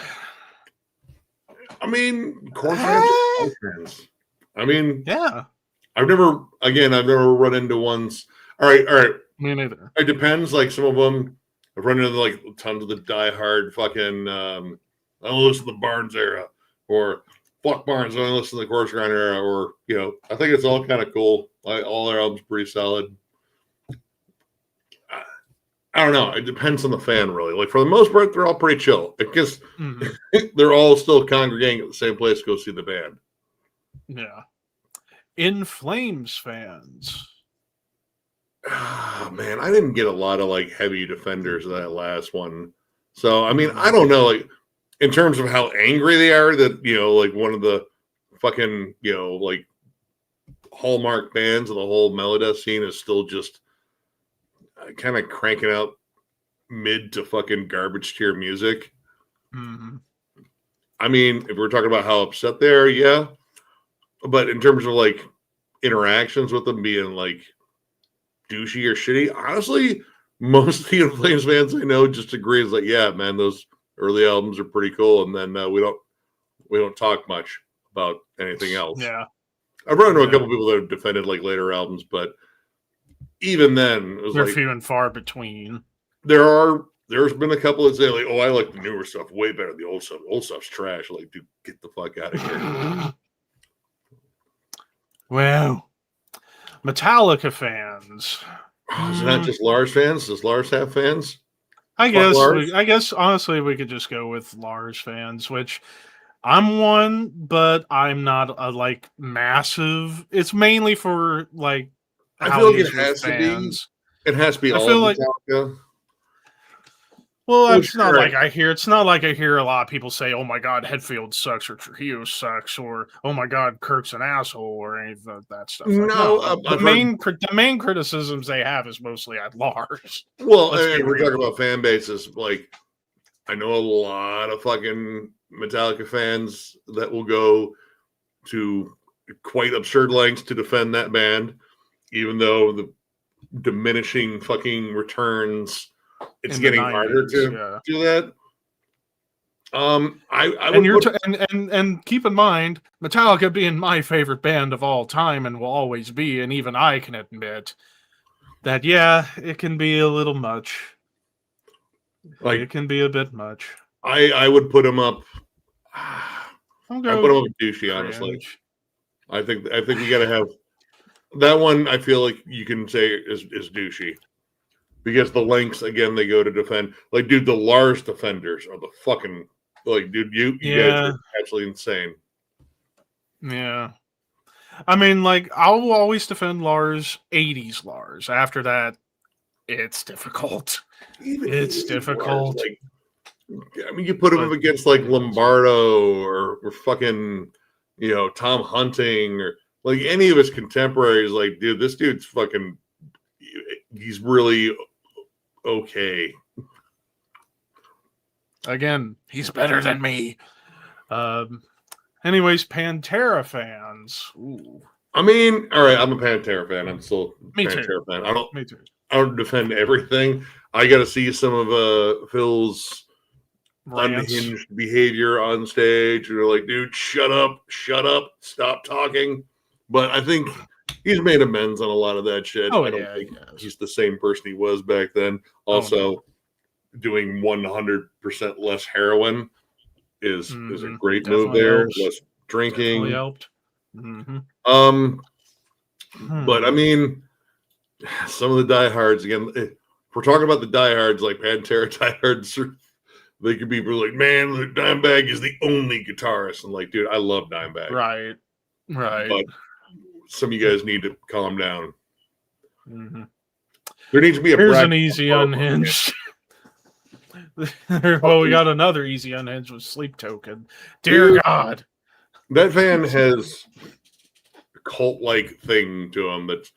I mean, Korn fans. I mean, yeah. I've never run into ones. All right. Me neither. It depends. Like some of them, I've run into like tons of the diehard fucking. I only listen to the Barnes era, or fuck Barnes. I only listen to the Corpse Grinder era, or I think it's all kind of cool. Like all their albums pretty solid. I don't know. It depends on the fan, really. Like for the most part, they're all pretty chill. I guess they're all still congregating at the same place to go see the band. Yeah. In Flames fans. Oh, man, I didn't get a lot of like heavy defenders of that last one. So I mean, I don't know. Like in terms of how angry they are that like one of the fucking like hallmark bands of the whole Melodeath scene is still just kind of cranking out mid to fucking garbage tier music. I mean, if we're talking about how upset they are, yeah. But in terms of like interactions with them being like douchey or shitty, honestly, most of the In Flames fans I know just agree. It's like, yeah, man, those early albums are pretty cool, and then we don't talk much about anything else. Yeah, I've run into a couple people that have defended like later albums, but even then, it was they're like few and far between. There's been a couple that say like, "Oh, I like the newer stuff way better than the old stuff. The old stuff's trash." Like, dude, get the fuck out of here. Well, Metallica fans. Is it not just Lars fans? Does Lars have fans? I guess honestly, we could just go with Lars fans, which I'm one, but I'm not a like massive. It's mainly for like. I feel like it has to be. It has to be all of Metallica. Well, Well, it's not sure. like I hear. It's not like I hear a lot of people say, "Oh my God, Hetfield sucks," or Trujillo sucks, or "Oh my God, Kirk's an asshole," or any of that stuff. Like, No, no, I've heard. the main criticisms they have is mostly at Lars. Well, Let's be and we're talking real. about fan bases. Like, I know a lot of fucking Metallica fans that will go to quite absurd lengths to defend that band, even though the diminishing fucking returns, it's In the getting harder 90s, to yeah. do that. I And would you're put and keep in mind, Metallica being my favorite band of all time and will always be, and even I can admit that yeah, it can be a little much. It like can be a bit much. I would put him up. I'll I put go him up with douchey, honestly. cringe. I think we gotta have that one. I feel like you can say is douchey. Because the lengths again they go to defend, like, dude, the Lars defenders are the fucking, like, dude, you guys Yeah, are absolutely insane. yeah. I mean, like, I'll always defend Lars, 80s Lars. After that, it's difficult. Even It's 80s Lars, difficult. like, I mean, you put him up But against like Lombardo or fucking, Tom Hunting or like any of his contemporaries. Like, dude, this dude's fucking, he's really okay. again, he's better than me. Anyways, Pantera fans. Ooh, I mean, all right, I'm a Pantera fan. I'm still a me too. Pantera fan. Me too. I don't defend everything. I got to see some of Phil's Rants. unhinged behavior on stage. And they're like, dude, shut up, stop talking. But I think he's made amends on a lot of that shit. Oh, I don't yeah, think yes. he's the same person he was back then. Also, doing 100% less heroin is a great move Definitely there. helps. Less drinking. Definitely helped. But I mean, some of the diehards again. If we're talking about the diehards, like Pantera diehards, they could be like, man, Dimebag is the only guitarist, and like, dude, I love Dimebag. Right. But some of you guys need to calm down. Mm-hmm. There needs to be a. Here's an easy unhinged. Well, we got another easy unhinged with Sleep Token. Dear God, that van has a cult-like thing to him that's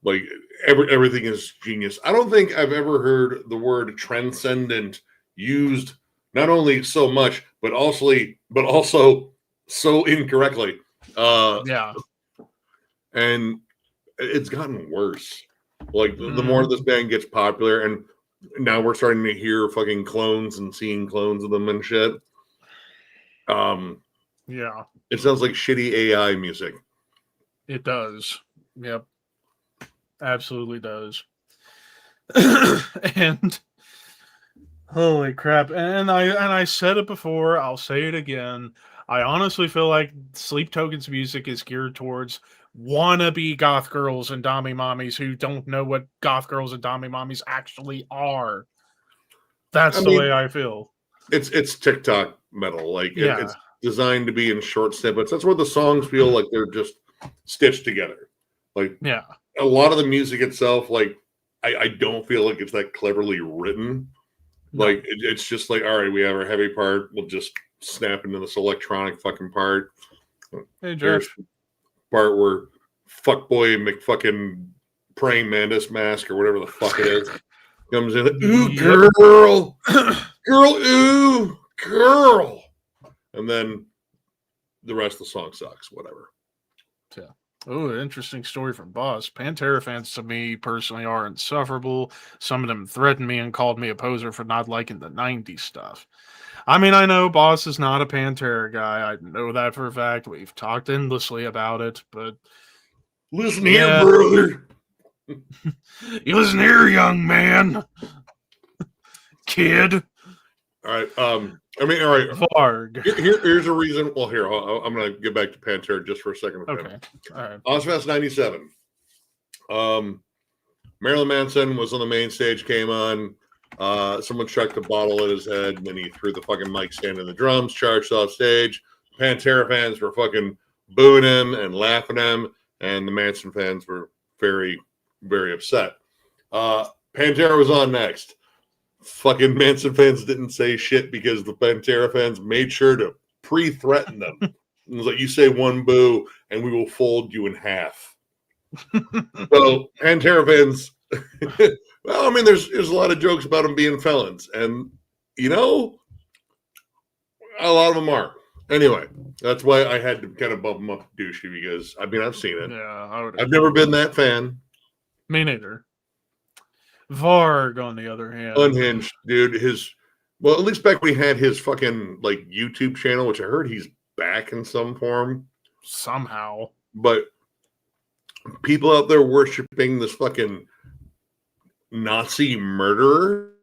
like everything is genius. I don't think I've ever heard the word transcendent used not only so much, but also so incorrectly. Yeah. And it's gotten worse. Like the more this band gets popular, and now we're starting to hear fucking clones and seeing clones of them and shit. Yeah. It sounds like shitty AI music. It does. Yep. Absolutely does. And holy crap. And I said it before, I'll say it again. I honestly feel like Sleep Token's music is geared towards wannabe goth girls and dommy mommies who don't know what goth girls and dommy mommies actually are. That's the way I feel. It's TikTok metal. Like it's designed to be in short snippets. That's where the songs feel like they're just stitched together. Like a lot of the music itself, like I don't feel like it's that cleverly written. No. Like it's just like, all right, we have our heavy part. We'll just snap into this electronic fucking part. Hey, Josh. Part where fuckboy McFucking praying mantis mask or whatever the fuck it is comes in. Ooh, girl, ooh, girl, and then the rest of the song sucks. Whatever. Yeah. Oh, interesting story from Boss. Pantera fans to me personally are insufferable. Some of them threatened me and called me a poser for not liking the 90s stuff. I mean, I know Boss is not a Pantera guy. I know that for a fact. We've talked endlessly about it, but listen here, brother. You listen here, young man. Kid. All right. I mean, all right. Varg. Here's a reason. Well, here, I'm going to get back to Pantera just for a second. Okay. All right. Ozfest 97. Marilyn Manson was on the main stage, came on. Someone chucked a bottle at his head, and then he threw the fucking mic stand in the drums, charged off stage. Pantera fans were fucking booing him and laughing at him, and the Manson fans were very, very upset. Pantera was on next. fucking Manson fans didn't say shit because the Pantera fans made sure to pre-threaten them. It was like, you say one boo and we will fold you in half. So Pantera fans, well, I mean, there's a lot of jokes about them being felons, and you know, a lot of them are. Anyway, that's why I had to kind of bump them up to douchey because I mean I've seen it. Yeah, I've never been that fan. Me neither. Varg, on the other hand, Unhinged, dude. Well, at least back when he had his fucking like YouTube channel, which I heard he's back in some form somehow. But people out there worshiping this fucking Nazi murderer,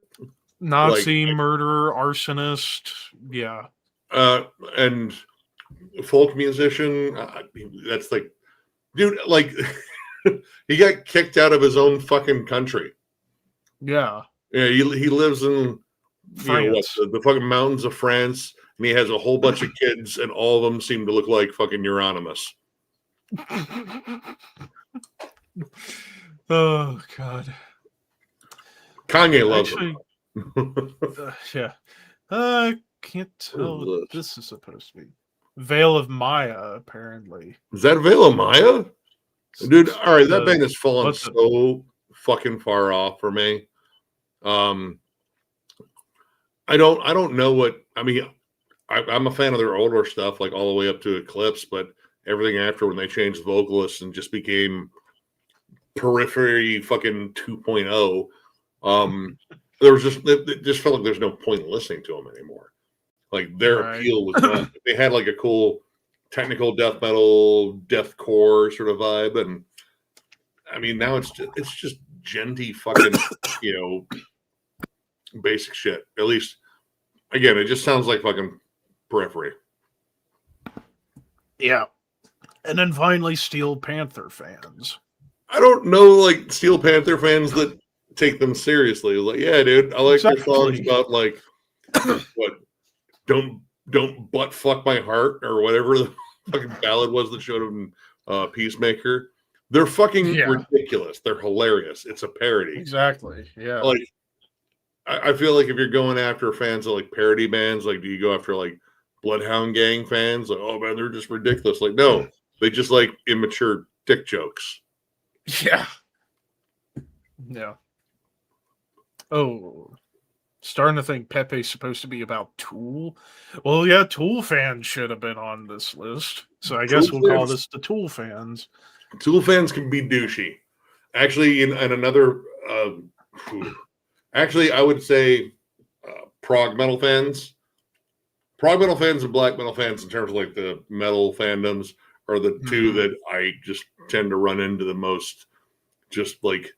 murderer, arsonist, yeah. And folk musician. That's like, dude, like he got kicked out of his own fucking country. Yeah. Yeah, he lives in the fucking mountains of France, and he has a whole bunch of kids, and all of them seem to look like fucking Euronymous. Oh God. Kanye loves him. Yeah. I can't tell what this is supposed to be. Veil of Maya, apparently. Is that Veil of Maya? Dude, all right, that band has fallen so fucking far off for me. I don't know what I mean. I'm a fan of their older stuff, like all the way up to Eclipse, but everything after when they changed the vocalists and just became Periphery fucking 2.0, there was it just felt like there's no point in listening to them anymore. Like their appeal was gone. They had like a cool technical death metal, deathcore sort of vibe, and I mean now it's just genty fucking basic shit. At least again, it just sounds like fucking Periphery. Yeah. And then finally Steel Panther fans. I don't know like Steel Panther fans that take them seriously. Like, yeah, dude, I like their songs about like what don't butt fuck my heart or whatever the fucking ballad was that showed them Peacemaker. They're fucking ridiculous. They're hilarious. It's a parody. Exactly. Yeah. Like I feel like if you're going after fans of like parody bands, like do you go after like Bloodhound Gang fans? Like, oh man, they're just ridiculous. Like, no, they just like immature dick jokes. Yeah. Yeah. Oh, starting to think Pepe's supposed to be about Tool. Well, yeah, Tool fans should have been on this list. So I guess we'll call this the Tool fans. Tool fans can be douchey. Actually, in another, actually, I would say prog metal fans. Prog metal fans and black metal fans, in terms of like the metal fandoms, are the two that I just tend to run into the most just like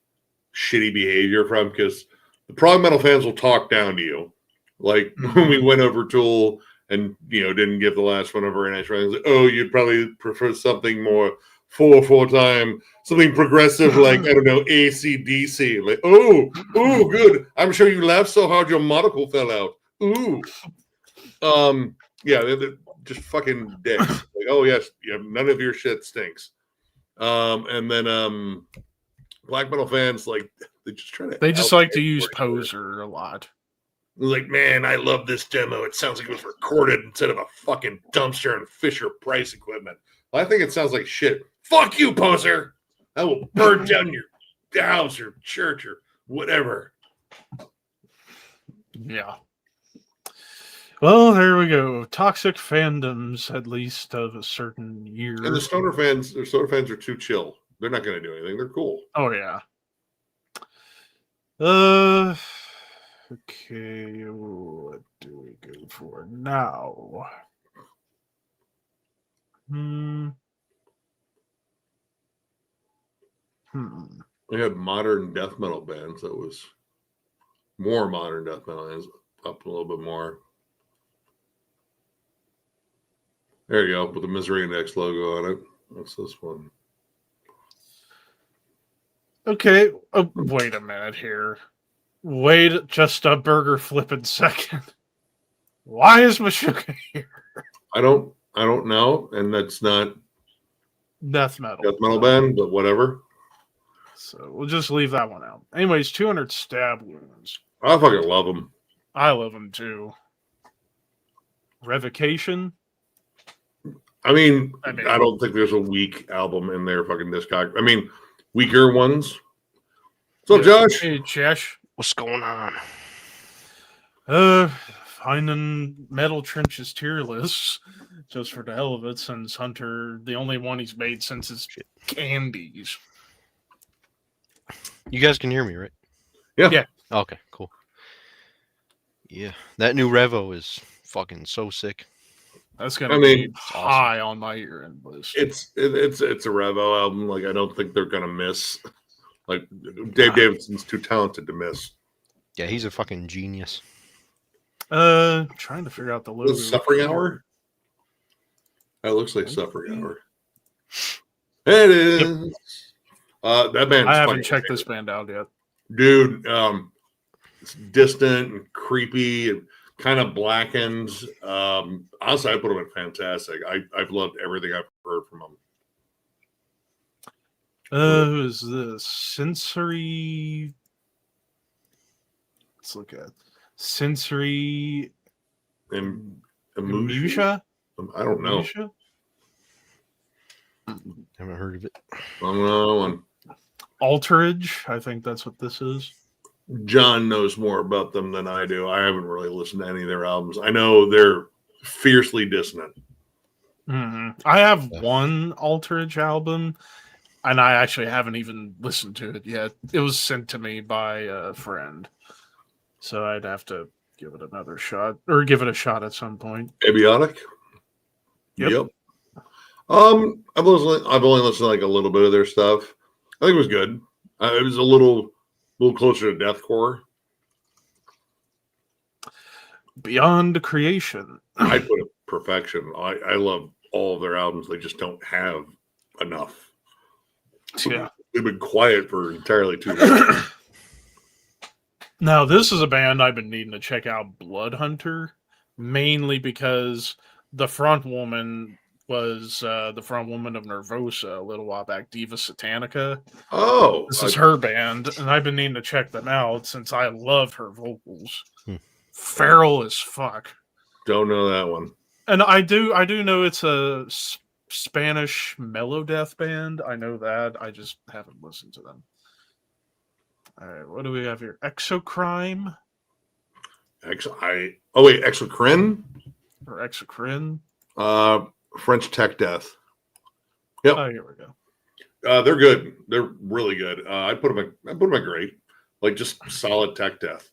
shitty behavior from, because the prog metal fans will talk down to you. Like when we went over Tool and didn't give the last one a very nice rating. Like, oh, you'd probably prefer something more full time, something progressive like I don't know, AC/DC. Like, oh, good. I'm sure you laughed so hard your monocle fell out. Ooh. Yeah, they're just fucking dicks. Like, oh yes, none of your shit stinks. And then black metal fans, like, they just like to use Poser a lot. Like, man, I love this demo. It sounds like it was recorded instead of a fucking dumpster and Fisher Price equipment. Well, I think it sounds like shit. Fuck you, Poser. I will burn down your house or church or whatever. Yeah. Well, there we go. Toxic fandoms, at least of a certain year. And the stoner fans are too chill. They're not going to do anything. They're cool. Oh yeah. Okay. What do we go for now? We had modern death metal bands. That was more modern death metal bands, up a little bit more. There you go, with the Misery Index logo on it. What's this one? Okay. Oh, wait a minute here. Wait just a burger flipping second. Why is Meshuggah here? I don't know, and that's not death metal band, but whatever. So we'll just leave that one out. Anyways, 200 stab wounds. I fucking love them. I love them too. Revocation. I mean, I don't think there's a weak album in their fucking discog. I mean, weaker ones. What's up, Josh? Hey, Josh. What's going on? Finding Metal Trench's tier lists just for the hell of it, since Hunter, the only one he's made since his Candies. You guys can hear me, right? Yeah. Okay, cool. Yeah, that new Revo is fucking so sick. That's gonna be high on my year-end list. It's a Revo album. Like, I don't think they're gonna miss. Like, Dave Davidson's too talented to miss. Yeah, he's a fucking genius. Trying to figure out the logo. Suffering Hour? That looks like Suffering Hour. It is. Yep. That band. I haven't checked this band out yet, dude. It's distant and creepy and kind of blackened. Honestly, I put them in fantastic. I've loved everything I've heard from them. Who is this? Sensory. Let's look at Sensory. Amusha? I don't know. Amusha? Haven't heard of it. I don't know. Alterage. I think that's what this is. John knows more about them than I do. I haven't really listened to any of their albums. I know they're fiercely dissonant. Mm-hmm. I have one Alterage album, and I actually haven't even listened to it yet. It was sent to me by a friend, so I'd have to give it another shot, or give it a shot at some point. Abiotic? Yep. I've only listened to like a little bit of their stuff. I think it was good. It was a little closer to deathcore. Beyond Creation. I put it perfection. I love all of their albums. They just don't have enough. Yeah. They've been quiet for entirely too long. Now, this is a band I've been needing to check out, Bloodhunter, mainly because the front woman was the front woman of Nervosa a little while back, Diva Satanica. Oh, this is her band, and I've been needing to check them out since I loved her vocals. Feral as fuck. Don't know that one. And I do know it's a Spanish mellow death band. I know that. I just haven't listened to them. All right, what do we have here? Exocrime? Exocrine? Or Exocrine? French Tech Death. Yep. Oh, here we go. They're good. They're really good. I put them at great. Like, just solid tech death.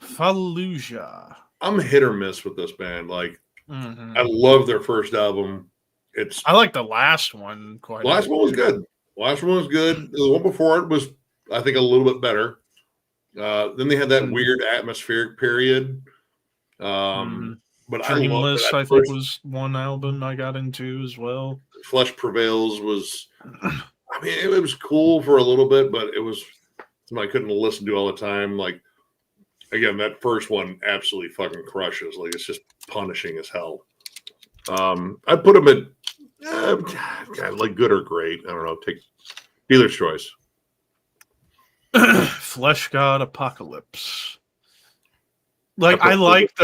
Fallujah. I'm hit or miss with this band. Like, I love their first album. I like the last one quite. Last one was good. The one before it was, I think, a little bit better. Then they had that weird atmospheric period. But Dreamless, I think, was one album I got into as well. Flesh Prevails was, I mean, it was cool for a little bit, but it was something I couldn't listen to all the time. Like, again, that first one absolutely fucking crushes. Like, it's just punishing as hell. I put them at like good or great. I don't know. Take dealer's choice. Flesh God Apocalypse. Like, I like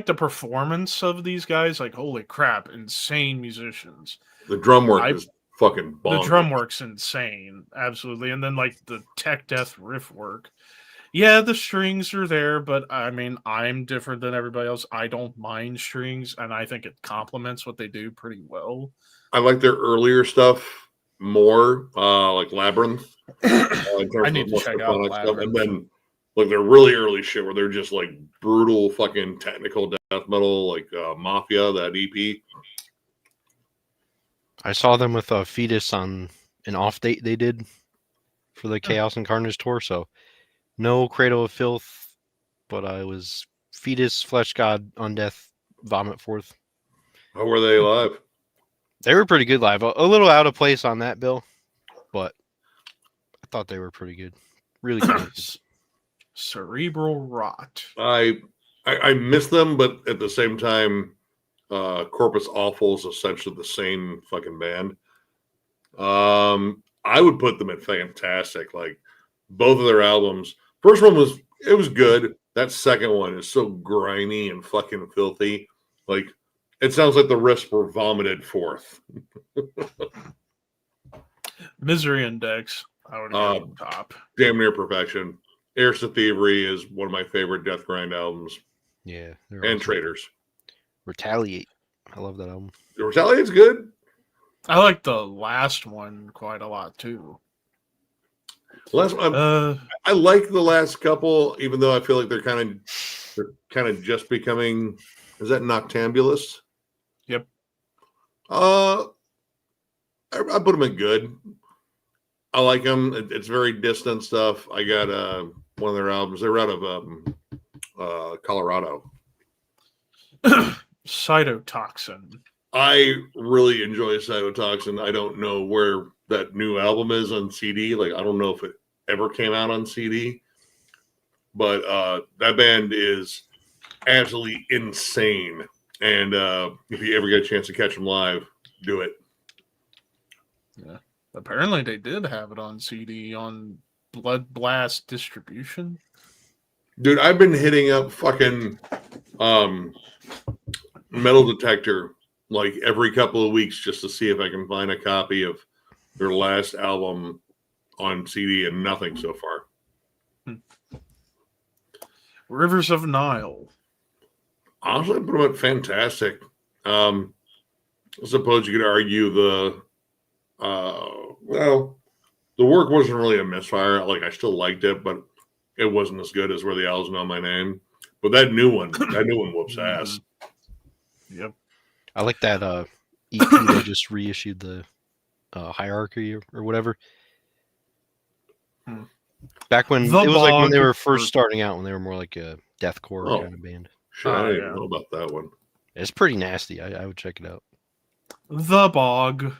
the performance of these guys. Like, holy crap, insane musicians. The drum work is fucking bonkers. The drum work's insane, absolutely. And then like the tech death riff work. Yeah, the strings are there, but I mean, I'm different than everybody else. I don't mind strings, and I think it complements what they do pretty well. I like their earlier stuff more, like Labyrinth. I need to check out Labyrinth. Stuff. And then like their really early shit where they're just like brutal fucking technical death metal, like Mafia, that EP. I saw them with a Fetus on an off date they did for the Chaos and Carnage tour. So no Cradle of Filth, but I was Fetus, Flesh God, Undeath, Vomit Forth. How were they live? They were pretty good live. A little out of place on that bill, but I thought they were pretty good. Really good. Cerebral Rot. I miss them, but at the same time, Corpus Awful is essentially the same fucking band. I would put them at fantastic. Like both of their albums, First one was good. That second one is so grimy and fucking filthy. Like it sounds like the riffs were vomited forth. Misery Index, I would go top. Damn near perfection. Heirs to Thievery is one of my favorite Death Grind albums. Yeah. And Traitors. Retaliate. I love that album. Retaliate's good. I like the last one quite a lot too. Last one, I like the last couple, even though I feel like they're kind of just becoming. Is that Noctambulous? Yep. I put them in good. I like them. It's very distant stuff. I got one of their albums. They're out of Colorado. Cytotoxin. I really enjoy Cytotoxin. I don't know where that new album is on CD. Like, I don't know if it ever came out on CD. But that band is absolutely insane. And if you ever get a chance to catch them live, do it. Yeah. Apparently they did have it on CD on Blood Blast Distribution. Dude, I've been hitting up fucking Metal Detector like every couple of weeks just to see if I can find a copy of their last album on CD, and nothing so far. Rivers of Nile. Honestly, I put them at fantastic. I suppose you could argue the work wasn't really a misfire. Like, I still liked it, but it wasn't as good as Where the Owls Know My Name. But that new one whoops ass. Yep. I like that EP that just reissued, the Hierarchy or whatever. Back when it was like when they were first starting out, when they were more like a deathcore kind of band. Shit, I didn't know about that one. It's pretty nasty. I would check it out. The Bog.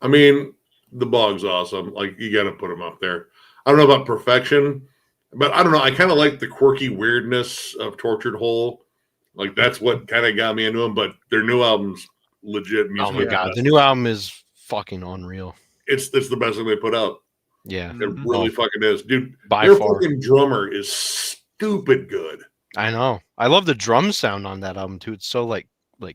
I mean, The Bog's awesome. Like, you got to put them up there. I don't know about perfection, but I don't know. I kind of like the quirky weirdness of Tortured Whole. Like, that's what kind of got me into them. But their new album's legit music. Oh my god, the new album is fucking unreal. It's the best thing they put out. Yeah, it really fucking is, dude. By their far. Fucking drummer is stupid good. I know. I love the drum sound on that album too. It's so like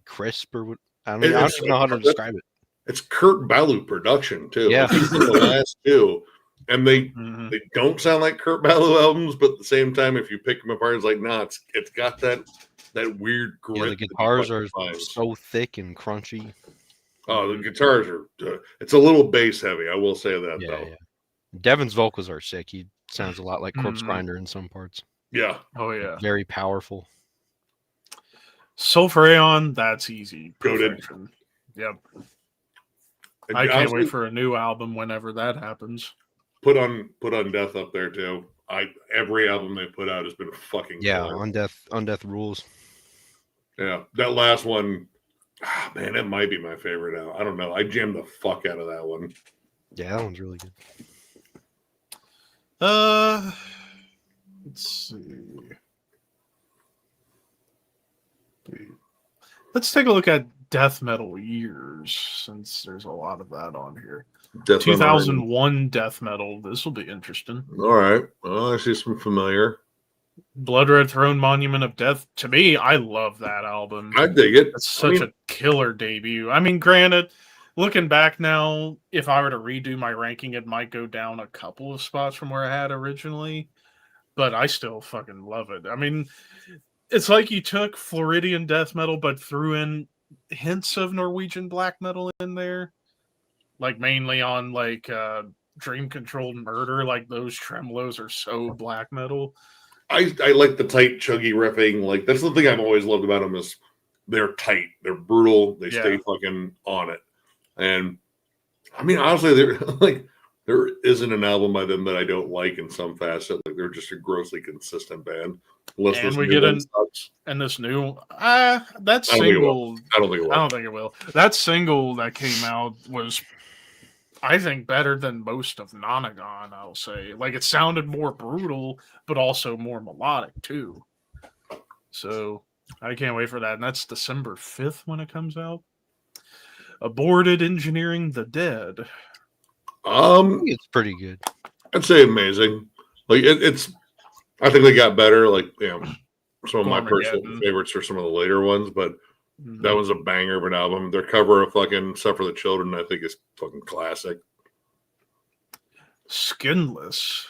crisp or what. I don't even know how to describe it. It's Kurt Ballou production too. Yeah, like, he's in the last two, and they don't sound like Kurt Ballou albums, but at the same time, if you pick them apart, it's like, nah, it's got that weird grit. Yeah, the guitars are so thick and crunchy. Oh, the guitars are. It's a little bass heavy. I will say that though. Yeah. Devin's vocals are sick. He sounds a lot like Corpse Grinder in some parts. Yeah. Oh yeah. Very powerful. Sulfurion, that's easy. Goated. Perfection. Yep. I can't wait for a new album whenever that happens. Put on Death up there too. Every album they put out has been fucking killer. Undeath rules. Yeah, that last one, man, it might be my favorite now. I don't know. I jammed the fuck out of that one. Yeah, that one's really good. Let's see. Let's take a look at death metal years, since there's a lot of that on here. 2001 death metal. This will be interesting. All right. Well, I see some familiar. Blood Red Throne, Monument of Death. To me, I love that album. I dig it. It's such a killer debut. I mean, granted, looking back now, if I were to redo my ranking, it might go down a couple of spots from where I had originally, but I still fucking love it. I mean, it's like you took Floridian death metal, but threw in hints of Norwegian black metal in there, like mainly on like Dream Controlled Murder. Like, those tremolos are so black metal. I like the tight, chuggy riffing. Like, that's the thing I've always loved about them is they're tight, they're brutal, they stay fucking on it. And I mean, honestly, they're like, there isn't an album by them that I don't like in some facet. Like, they're just a grossly consistent band. And we get this new that single. I don't think it will. That single that came out was, I think, better than most of Nonagon, I'll say. Like, it sounded more brutal, but also more melodic, too. So, I can't wait for that. And that's December 5th when it comes out. Aborted Engineering the Dead. It's pretty good. I'd say amazing. Like, it's I think they got better. Like, some of my personal Gormageddon. favorites are some of the later ones, but Mhm. that was a banger of an album. Their cover of fucking Stuff for the Children, I think, is fucking classic. Skinless.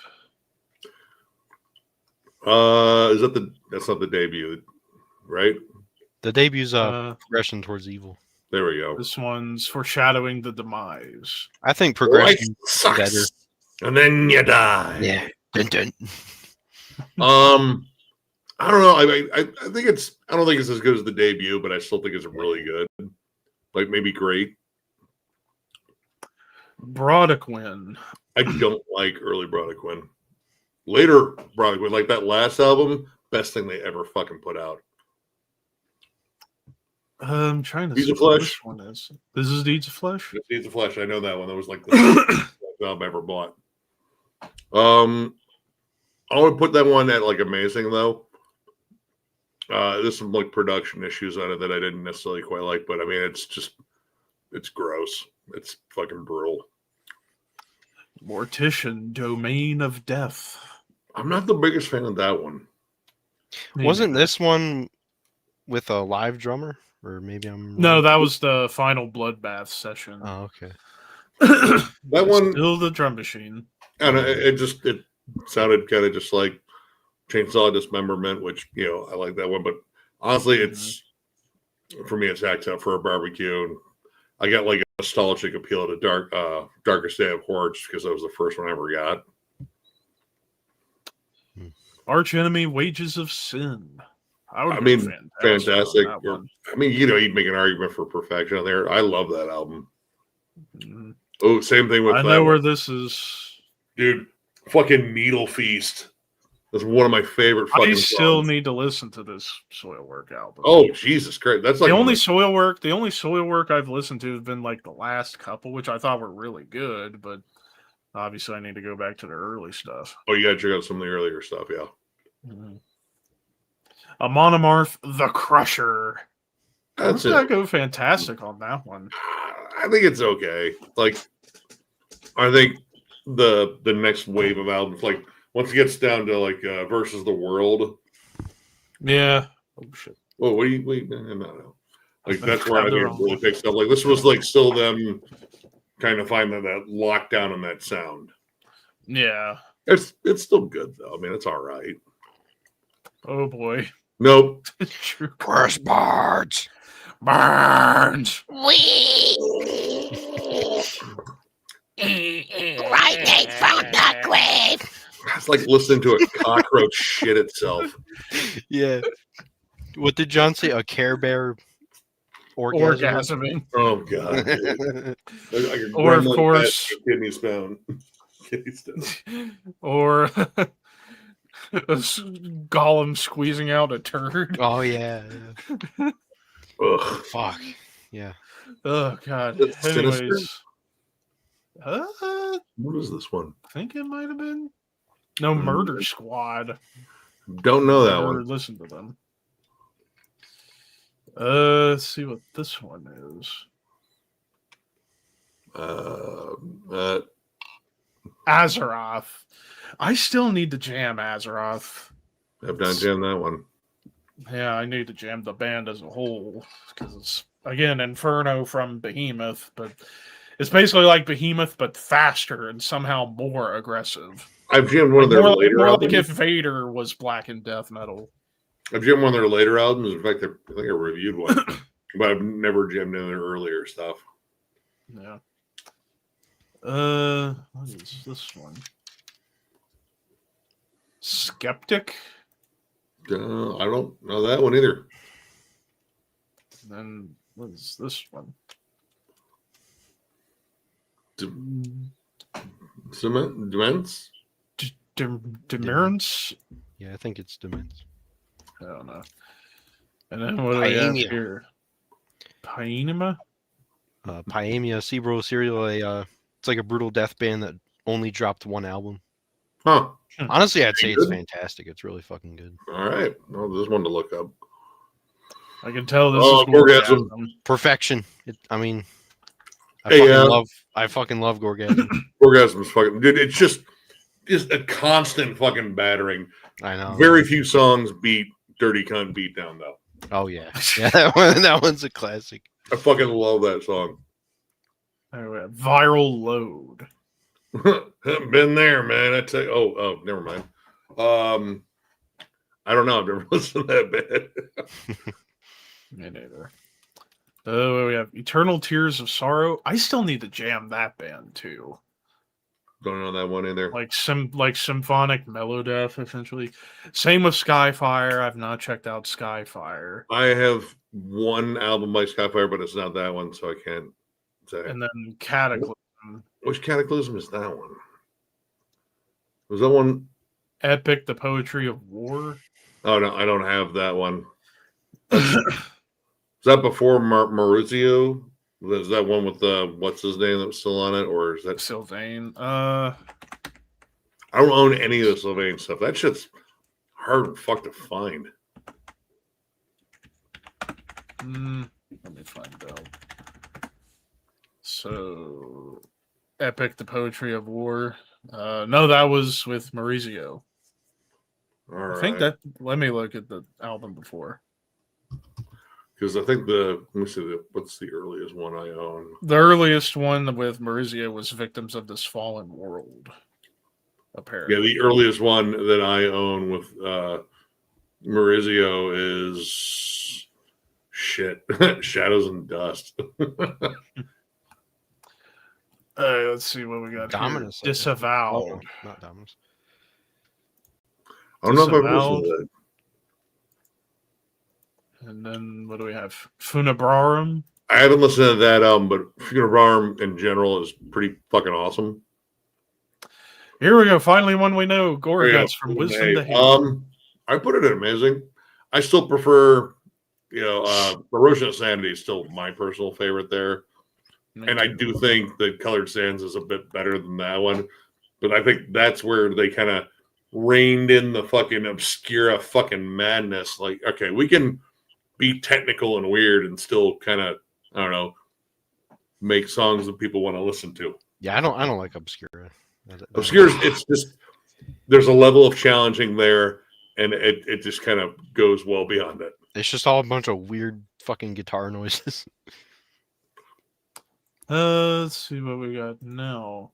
That's not the debut, right? The debut's Uh, Progression Towards Evil. There we go. this one's foreshadowing the demise. I think Life Progression sucks, better. and then you die. Yeah. Dun, dun. I don't know. I think it's. I don't think it's as good as the debut, but I still think it's really good. Like maybe great. Brodequin. I don't like early Brodequin. Later Brodequin, like that last album, best thing they ever fucking put out. I'm trying to Deeds see of what Flesh? this one is. This is Deeds of Flesh? Deeds of Flesh, I know that one. That was like the best album I ever bought. I would put that one at like amazing though. There's some like production issues on it that I didn't necessarily quite like, but I mean it's gross. It's fucking brutal. Mortician, Domain of Death. I'm not the biggest fan of that one. Wasn't this one with a live drummer? Or maybe I'm No, wrong? that was the final Bloodbath session. Oh, okay. That one, Still the drum machine. and it sounded kind of just like Chainsaw Dismemberment, which I like that one, but honestly, it's for me, it's Axe Out for a Barbecue. And I got like a nostalgic appeal to Darkest Day of Horror just because that was the first one I ever got. Arch Enemy, Wages of Sin. I mean, fantastic. on that one. I mean, you'd make an argument for Perfection on there. I love that album. Mhm. Oh, same thing with I know where this is. dude. Fucking Needle Feast. That's one of my favorite fucking I still songs. need to listen to this Soilwork album. Oh, Jesus Christ. That's like the only Soilwork I've listened to has been like the last couple, which I thought were really good, but obviously I need to go back to the early stuff. Oh, you gotta check out some of the earlier stuff, yeah. Mhm. A Monomorph, The Crusher. That's I it. go fantastic on that one. I think it's okay. Like, I think the next wave of albums, like once it gets down to like Versus the World. Yeah. Oh shit. Oh, no. Like that's where I Found the think wrong it really one. picks up. Like this was like still them kind of finding that lockdown on that sound. Yeah. It's still good though. I mean, it's all right. Oh boy. Nope. True. Chris Barnes. Burns. Lightning from the grave. It's like listening to a cockroach shit itself. Yeah. What did John say? A Care Bear orgasm? Orgasming. Oh god. Dude. Like a Or, of gremlin course- pet with kidney stone. Kidney stone. Or Gollum squeezing out a turd. Oh yeah. Yeah. Ugh. Fuck. Yeah. Oh god. That's Sinister? Anyways. I What is this one? think it might have been. No, Murder Squad. Don't know that Never one. listened to them. Let's see what this one is. Azeroth. I still need to jam Azeroth. I've not jammed that one. Yeah, I need to jam the band as a whole because it's again Inferno from Behemoth, but it's basically like Behemoth but faster and somehow more aggressive. I've jammed one of their More, later more albums. like if Vader was black and death metal. I've jammed one of their later albums. In fact, I think I reviewed one, but I've never jammed any of their earlier stuff. Yeah. What is this one? Skeptic. I don't know that one either. Then what is this one? Demence? Demerence? Yeah, I think it's Demons. I don't know. And then what do we have Pyaemia. here? Pyaemia? Pyaemia, Cerebral Serial, it's like a brutal death band that only dropped one album. Huh. Honestly, I'd say it's Good. fantastic. It's really fucking good. All right. Well, this one to look up. I can tell this Oh, is Gorgasm. Gorgasm. Perfection. I Hey, fucking love Gorgasm. Orgasm's fucking dude. It's just a constant fucking battering. I know. Very few songs beat "Dirty Cunt Beatdown" though. Oh yeah, yeah. That one's a classic. I fucking love that song. Anyway, Viral Load. Been there, man. I tell you. Oh, never mind. I don't know. I've never listened to that band. Me neither. We have Eternal Tears of Sorrow. I still need to jam that band too. Don't know that one either. Like symphonic melodeath, essentially. Same with Skyfire. I've not checked out Skyfire. I have one album by Skyfire, but it's not that one, so I can't say. And then Cataclysm. Which Cataclysm is that one? Was that one? Epic, the Poetry of War. Oh no, I don't have that one. Is that before Maurizio? Is that one with the what's his name that was still on it, or is that Sylvain? I don't own any of the Sylvain stuff. That shit's hard and fuck to find. Let me find out. So, Epic, the Poetry of War. No, that was with Maurizio. All right. I think that. Let me look at the album before. Because I think let me see, what's the earliest one I own? The earliest one with Maurizio was Victims of This Fallen World. Apparently. Yeah, the earliest one that I own with Maurizio is shit. Shadows and Dust. Let's see what we got Dominus. here. Disavowed. Oh, not Dominus. I don't know if I've Disavowed. listened to that. And then what do we have? Funebrarum. I haven't listened to that album, but Funebrarum in general is pretty fucking awesome. Here we go. Finally, one we know. Gorguts from Hey, Wisdom to Hate. I put it at amazing. I still prefer, Erosion of Sanity is still my personal favorite there. And I do think that Colored Sands is a bit better than that one. But I think that's where they kind of reined in the fucking obscura fucking madness. Like, okay, we can be technical and weird and still kind of, I don't know, make songs that people want to listen to. Yeah, I don't like Obscura. Obscura, it's just, there's a level of challenging there, and it just kind of goes well beyond it. It's just all a bunch of weird fucking guitar noises. Let's see what we got now.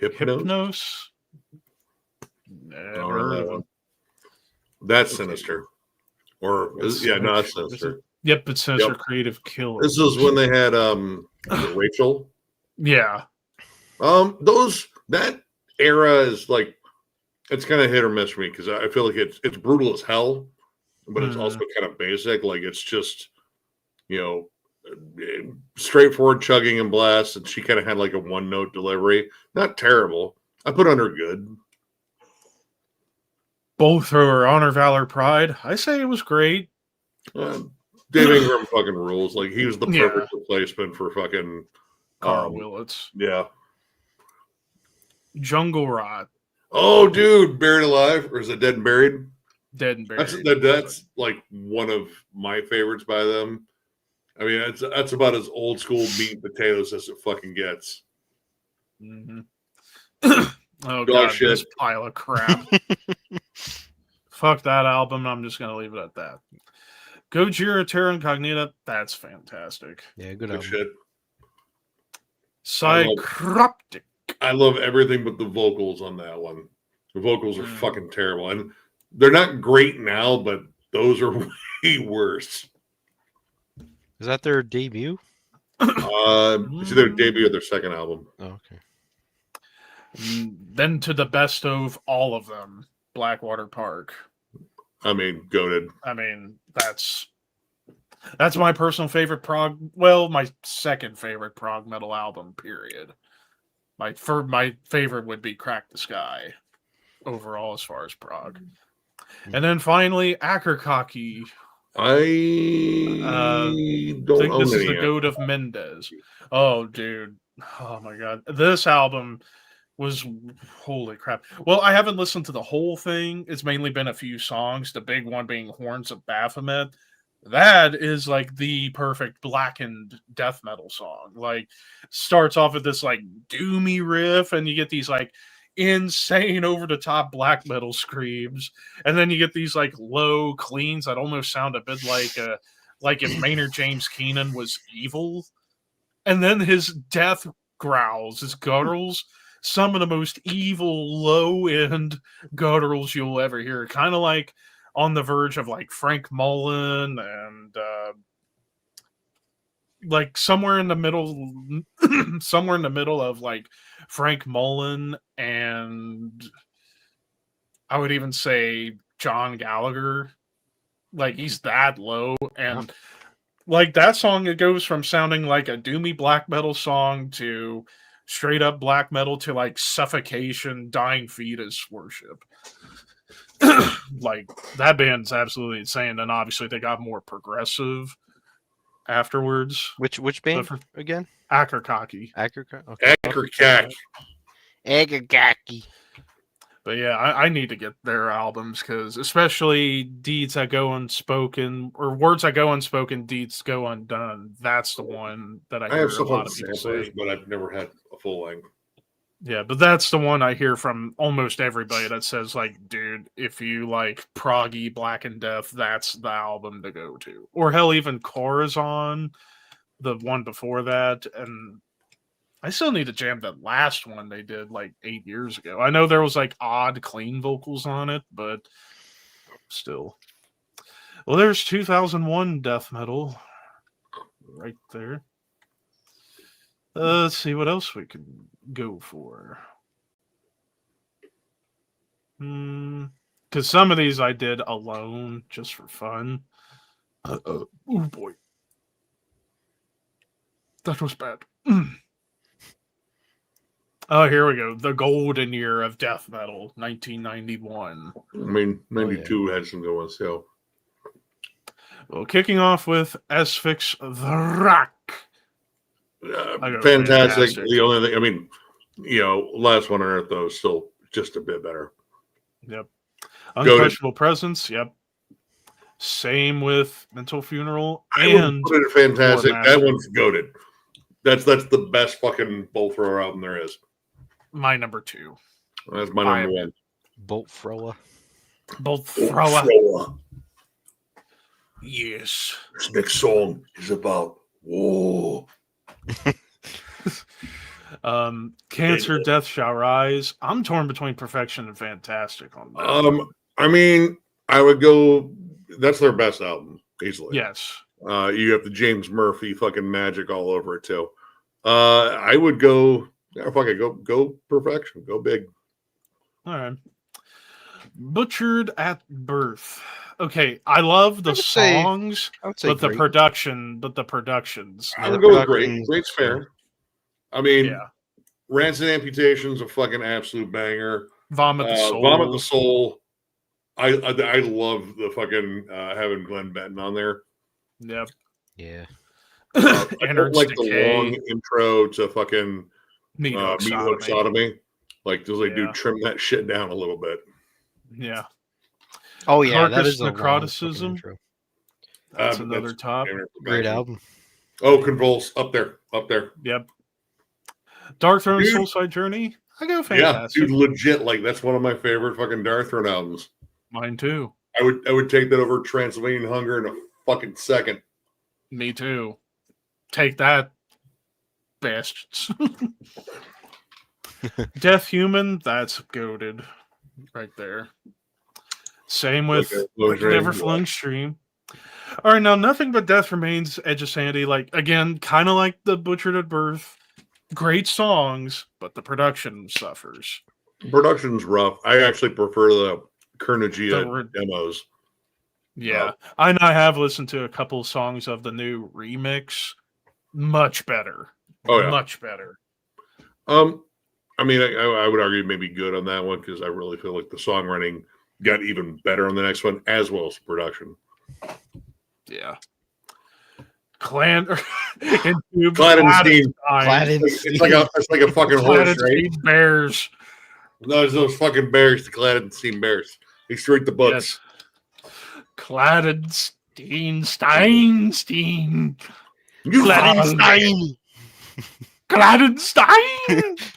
Hypnos. Oh, no, that one. That's Sinister. Or that's Sinister. Yep, it's Sinister Yep. Creative Killer. This is when they had Rachel. Yeah. That era is like, it's kind of hit or miss for me because I feel like it's brutal as hell, but it's also kind of basic. Like it's just, straightforward chugging and blast, and she kind of had like a one note delivery. Not terrible. I put under good. Both for Honor, Valor, Pride. I say it was great. Dave Ingram fucking rules. Like he was the perfect replacement for fucking Carl Willits. Yeah. Jungle Rot. Oh, dude, Buried Alive, or is it Dead and Buried? Dead and Buried. That's like one of my favorites by them. I mean, that's about as old school meat and potatoes as it fucking gets. Mm-hmm. Oh god, shit. this pile of crap. Fuck that album. I'm just gonna leave it at that. Gojira Terra Incognita. That's fantastic. Yeah, good Good album. shit. Psychroptic. I love everything but the vocals on that one. The vocals are fucking terrible. And they're not great now, but those are way worse. Is that their debut? It's either their debut or their second album. Oh, okay. Then to the best of all of them, Blackwater Park. I mean, goated. I mean, that's my personal favorite prog. Well, my second favorite prog metal album. Period. My favorite would be Crack the Sky. Overall, as far as prog, and then finally Akerkaki. I don't think own this is any the yet. Goat of Mendez. Oh, dude. Oh my god. This album was holy crap. Well, I haven't listened to the whole thing. It's mainly been a few songs, the big one being Horns of Baphomet. That is like the perfect blackened death metal song. Like starts off with this like doomy riff, and you get these like insane over the top black metal screams, and then you get these like low cleans that almost sound a bit like if Maynard James Keenan was evil, and then his death growls, his gutturals, some of the most evil low end gutturals you'll ever hear, kind of like on the verge of like Frank Mullen and like somewhere in the middle of like Frank Mullen and I would even say John Gallagher. Like he's that low, and like that song, it goes from sounding like a doomy black metal song to straight up black metal to like suffocation, dying fetus worship. Like that band's absolutely insane, and obviously they got more progressive afterwards. Which band for- again? Akerkaki. Okay. Akerkak. Agagaki. But yeah, I need to get their albums because especially Deeds That Go Unspoken or Words That Go Unspoken, Deeds Go Undone. That's the one that I I hear have a stuff lot on of people samplers, say. but I've never had a full length. Yeah, but that's the one I hear from almost everybody that says, like, dude, if you like proggy Black and Death, that's the album to go to. Or hell, even Corazon, the one before that. And I still need to jam that last one they did like 8 years ago. I know there was like odd clean vocals on it, but still. Well, there's 2001 death metal right there. Let's see what else we can go for. Because some of these I did alone just for fun. Oh boy. That was bad. Oh, here we go. The golden year of death metal, 1991. I mean, 92 had some good ones, so. Well, kicking off with Asphyx the Rock. Fantastic. The only thing, I mean, Last One on Earth, though, is still just a bit better. Yep. Unquestionable Presence. Yep. Same with Mental Funeral and put it fantastic. War That Master. one's goated. That's the best fucking bolt thrower album there is. My number 2. That's my number one. Bolt Thrower. Both Thrower. Thrower. Yes. This next song is about war. Cancer, Death Shall Rise. I'm torn between Perfection and Fantastic on that. I mean, I would go. That's their best album, easily. Yes. You have the James Murphy fucking magic all over it too. I would go. Go Perfection. Go big. All right. Butchered at Birth. Okay, I love the songs, I would say but the great. productions. I would go with Great. production's- Great's fair. I mean, Yeah. Rancid Amputation's a fucking absolute banger. Vomit the Soul. Vomit the Soul. I love the fucking having Glenn Benton on there. Yep. Yeah. I Innards don't like the Decay. long intro to fucking Meathook Meathook Sodomy. Like, just like, Yeah. dude, trim that shit down a little bit. Yeah. Oh yeah, that Carcass is a long Necroticism. fucking intro. That's But another top. Great album. Oh, Convulse up there. Yep. Dark Throne Dude. Soulside Journey. I go Yeah, Fantastic. dude, legit. Like, that's one of my favorite fucking Dark Throne albums. Mine too. I would take that over Transylvanian Hunger in a fucking second. Me too. Take that, bastards. Death Human, that's goated right there. Same with Never Flowing Stream. All right, now Nothing But Death Remains, Edge of Sanity. Like, again, kind of like the Butchered at Birth. Great songs, but the production suffers. Production's rough. I actually prefer the Kernagia The- demos. Yeah. I have listened to a couple songs of the new remix. Much better. Oh, yeah. Much better. I mean, I would argue maybe good on that one because I really feel like the songwriting got even better on the next one, as well as the production. Yeah. Clan into Claddenstein. Claddenstein. It's like a fucking horse, right? Claddenstein Bears. No, it's those fucking bears, the Claddenstein Bears. They straight the butts. Yes. Steinstein. You Claddenstein. Claddenstein.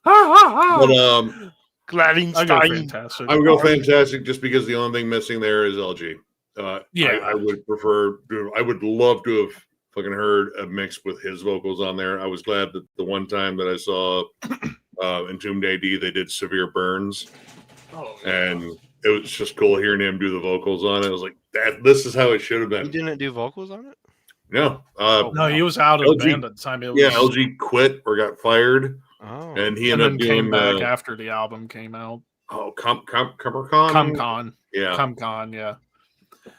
But I go Gladingstein. fantastic. I would go fantastic just because the only thing missing there is LG. Yeah. I would prefer. I would love to have fucking heard a mix with his vocals on there. I was glad that the one time that I saw Entombed AD, they did Severe Burns, Oh, and it was just cool hearing him do the vocals on it. I was like, that. This is how it should have He been. didn't do vocals on it? No, no, he was out of the LG band at the time. It was, yeah, LG quit or got fired, Oh. and he and ended then up came doing back after the album came out. Cumbercon. CumCon. Yeah, CumCon, yeah.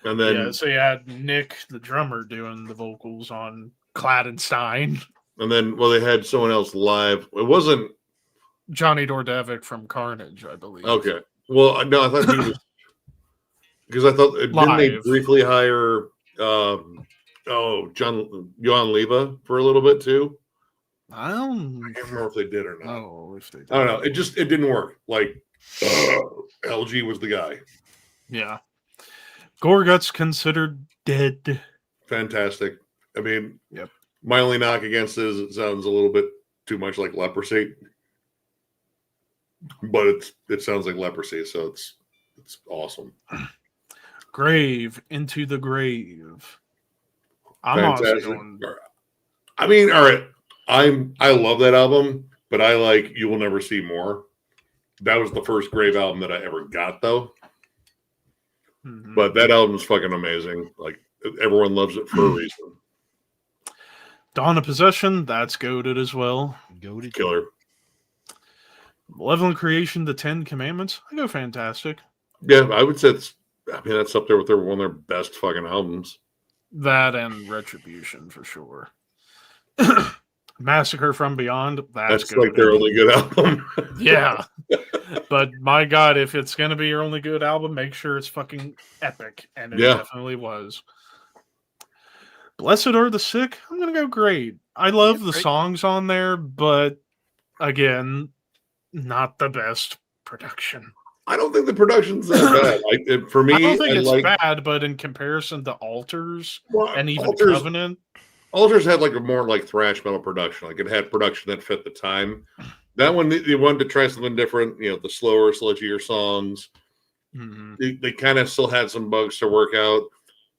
and then Yeah, so you had Nick, the drummer, doing the vocals on Kladenstein. they had someone else live. It wasn't Johnny Dordevic from Carnage, I believe. okay. Well, no, I thought he was because I thought didn't they Live. briefly hire Johan Leva for a little bit too? I don't I can't remember if they did or not. know if they did. I don't know. It didn't work. Like LG was the guy. Yeah. Gorgut's considered dead. Fantastic. I mean, Yep. My only knock against it is it sounds a little bit too much like Leprosy, but it sounds like Leprosy, so it's awesome. Grave, Into the Grave. I'm also Fantastic. going. I mean, all right. I love that album, but I like You Will Never See More. That was the first Grave album that I ever got, though. Mhm. But that album's fucking amazing. Like everyone loves it for a reason. Dawn of Possession, that's goated as well. Go to Killer. Malevolent Creation, The Ten Commandments. I go fantastic. Yeah, I would say that's up there with one of their best fucking albums. That and Retribution for sure. Massacre from Beyond, That's like their only good album. Yeah. But my God, if it's going to be your only good album, make sure it's fucking epic. And it definitely was. Blessed Are the Sick, I'm going to go great. I love the great. songs on there, but again, not the best production. I don't think the production's that bad. For me, I don't think it's bad, but in comparison to Altars and even Covenant, Altars had like a more like thrash metal production. Like it had production that fit the time. That one, they wanted to try something different. You know, the slower, sludgier songs. mhm, They kind of still had some bugs to work out.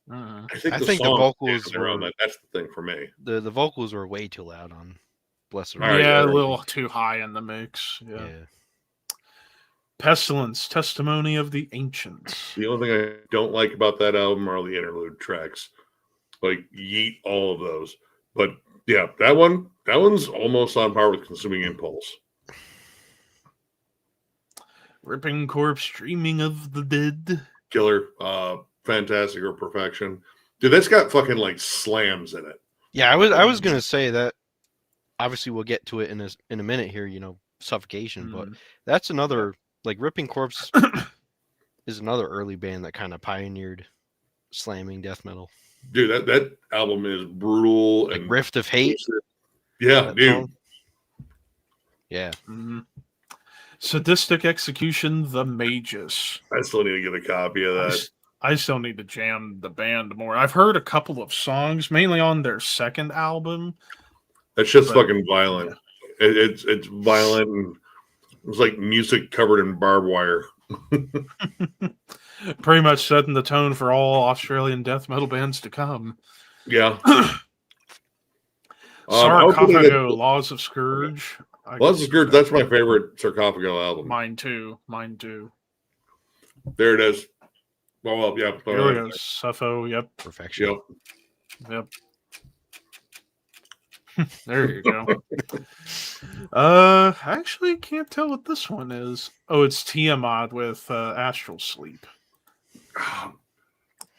mhm. I think I the think the songs vocals dancing around were- that. That's the thing for me. the vocals were way too loud on Blessed. All right, Yeah, all a right. little too high in the mix. Yeah. Yeah. Pestilence, Testimony of the Ancients. The only thing I don't like about that album are the interlude tracks. Like yeet all of those. But yeah, that one's almost on par with Consuming Impulse. Ripping Corpse, Dreaming of the Dead. Killer, fantastic or perfection. Dude, that's got fucking like slams in it. Yeah, I was gonna say that. Obviously, we'll get to it in a minute here. You know, Suffocation, but Mhm. that's another like Ripping Corpse is another early band that kind of pioneered slamming death metal. Dude, that album is brutal Like and Rift of Hate. yeah, that dude. song. Yeah, Mhm. Sadistic Execution, The Magus. I still need to get a copy of that. I still need to jam the band more. I've heard a couple of songs, mainly on their second album. That shit's But- fucking violent. It's violent and it's like music covered in barbed wire. Pretty much setting the tone for all Australian death metal bands to come. Yeah. I would put it at- Sarcophago, Laws of Scourge. Laws of Scourge, that's my favorite Sarcophago album. Mine too. Mine too. There it is. Well, yeah. Here we go. Suffo. Yep. Perfection. Yep. There you go. I actually can't tell what this one is. Oh, it's Tiamat with Astral Sleep.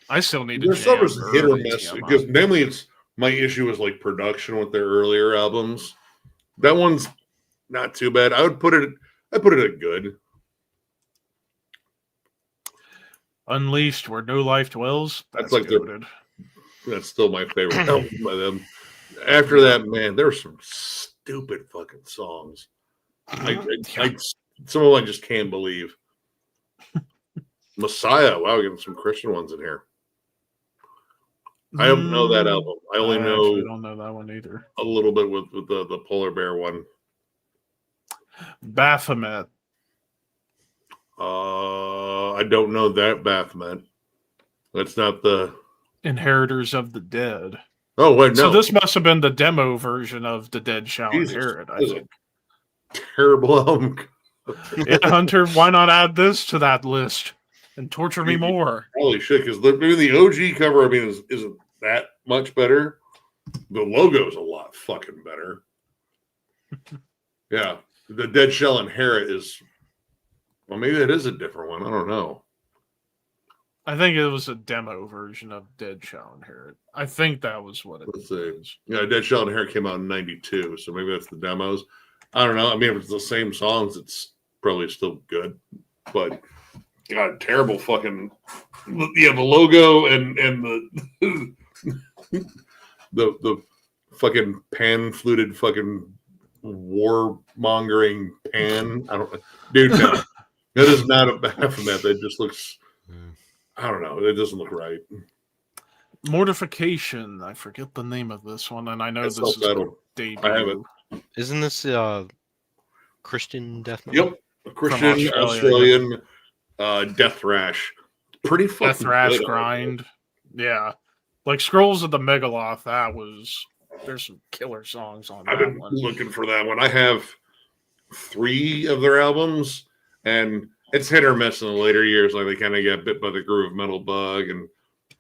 I still need to There's some jam is hit or early miss Tiamat. because mainly it's my issue is like production with their earlier albums. That one's not too bad. I put it at good. Unleashed, Where No Life Dwells. That's That's like their- goated. That's still my favorite album by them. After that, man, there were some stupid fucking songs. Some of them I just can't believe. Messiah. Wow, we're getting some Christian ones in here. I don't know that album. I only actually know don't know that one either. a little bit with the Polar Bear one. Baphomet. I don't know that Baphomet. That's not the. Inheritors of the Dead. Oh wait, no. So this must have been the demo version of The Dead Shall Jesus, Inherit, I this is think. terrible album. Yeah, Hunter, why not add this to that list and torture me more? Holy shit! Because the OG cover, I mean, isn't that much better. The logo's a lot fucking better. Yeah, the Dead Shall Inherit is. Well, maybe that is a different one. I don't know. I think it was a demo version of Dead Shall Inherit. I think that was what it Let's see. was. Yeah, Dead Shall Inherit came out in '92, so maybe that's the demos. I don't know. I mean, if it's the same songs, it's probably still good. But God, terrible fucking. Yeah, the logo and the the fucking pan fluted fucking warmongering pan. I don't, dude. No, that is not a Baphomet. That just looks. I don't know. It doesn't look right. Mortification. I forget the name of this one, and I know That's this is self-titled. debut. I have it. Isn't this Christian death metal? Yep, a Christian Australian death thrash. Pretty fucking Death Thrash good. Grind. Yeah. Like Scrolls of the Megaloth, there's some killer songs on I've that been one. looking for that one. I have 3 of their albums, and it's hit or miss in the later years. Like they kind of get bit by the groove metal bug and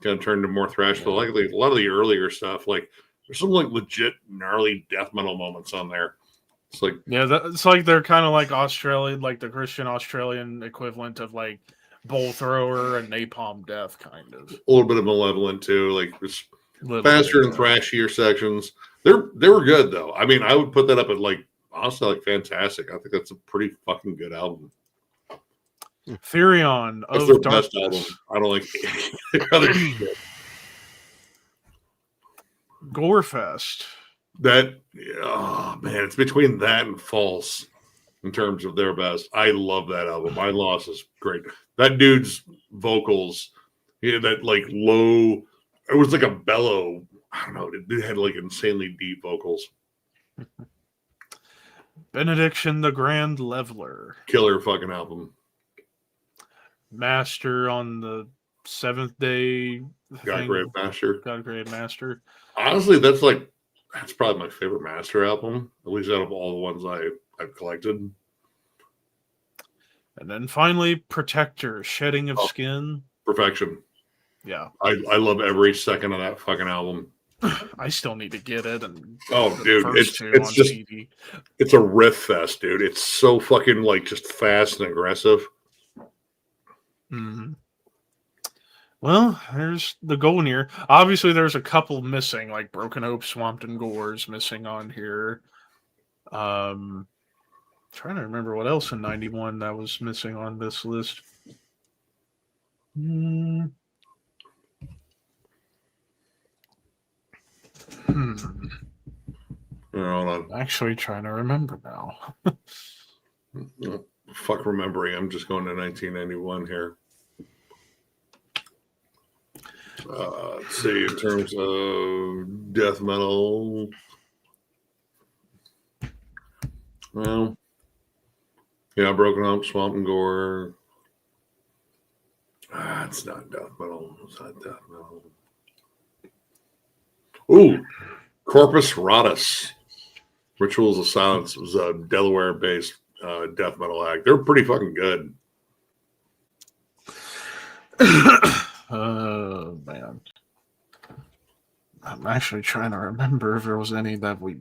kind of turned to more thrash. But like a lot of the earlier stuff, like there's some like legit gnarly death metal moments on there. It's like It's like they're kind of like Australian, like the Christian Australian equivalent of like Bull Thrower and Napalm Death, kind of. a little bit of Malevolent too, like just Little faster bit, and thrashier sections. They were good though. I mean, I would put that up at like honestly like Fantastic. I think that's a pretty fucking good album. Therion That's of their Darkness. best album. I don't like any other shit. Gorefest. That oh man, it's between that and False in terms of their best. I love that album. My Loss is great. That dude's vocals, that like low, it was like a bellow. I don't know. It had like insanely deep vocals. Benediction the Grand Leveler. Killer fucking album. Master on the Seventh Day. God Grave Master. God Grave Master. Honestly, that's probably my favorite Master album, at least out of all the ones I've collected. And then finally, Protector, Shedding of Oh. Skin. Perfection. Yeah, I love every second of that fucking album. I still need to get it. And Oh, the dude, first it's two on just CD. it's a riff fest, dude. It's so fucking like just fast and aggressive. Mhm. Well, there's the Golden Year. Obviously, there's a couple missing, like Broken Hope, Swamped and Gore's missing on here. Trying to remember what else in '91 that was missing on this list. Hmm. Hold on. Actually, trying to remember now. Fuck remembering. I'm just going to 1991 here. Let's see, in terms of death metal. Well, yeah, Broken Up, Swamp and Gore. It's not death metal. It's not death metal. Ooh, Corpus Rotus. Rituals of Silence was a Delaware-based death metal act. They're pretty fucking good. Oh man, I'm actually trying to remember if there was any that we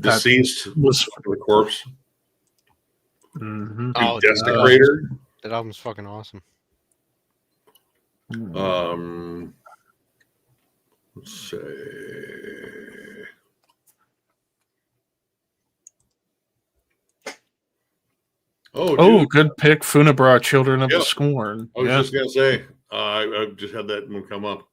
Deceased was. the corpse. Mhm. Oh, Desecrator. that album's fucking awesome. Let's say. Oh, good pick, Funabra, Children of Yeah. the Scorn. I was Yeah. just gonna say, I just had that one come up.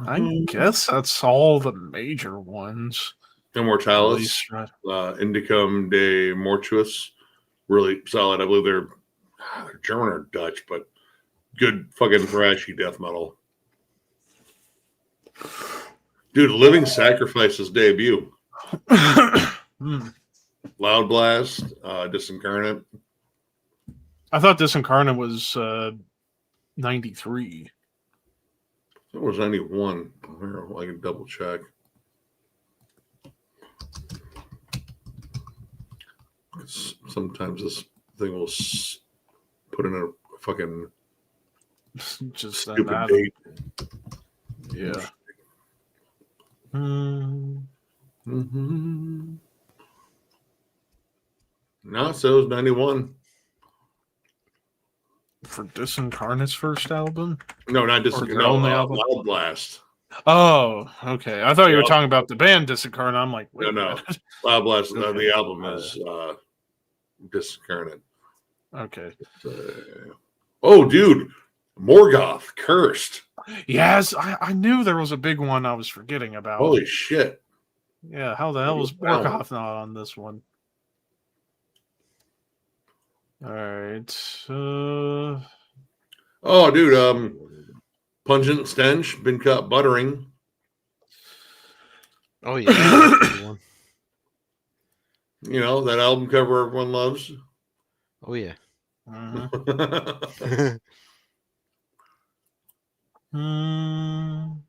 I guess that's all the major ones. At Immortalis, least, right? Indicum de Mortuus, really solid. I believe they're German or Dutch, but good fucking thrashy death metal. Dude, Living Sacrifice's debut. Hmm. Loud Blast, Disincarnate. I thought Disincarnate was 93. It was 91. Here, I can double check. Sometimes this thing will put in a fucking Just stupid date. Yeah. Hmm. Mm-hmm. No, so it was 91. For Disincarnate's first album? No, not Or Disincarnate. their No, only album? Loud Blast. Oh, okay. I thought you were Yeah. talking about the band Disincarnate. I'm like, wait No. a minute. Loud Blast. Okay. The album is Disincarnate. Okay. Oh, dude. Morgoth, Cursed. Yes, I knew there was a big one I was forgetting about. Holy shit. Yeah, how the hell was Wow. Morgoth not on this one? All right. Oh, dude. Pungent Stench, Been Cut Buttering. Oh yeah. That's a good one. You know, that album cover everyone loves. Oh yeah. mhm.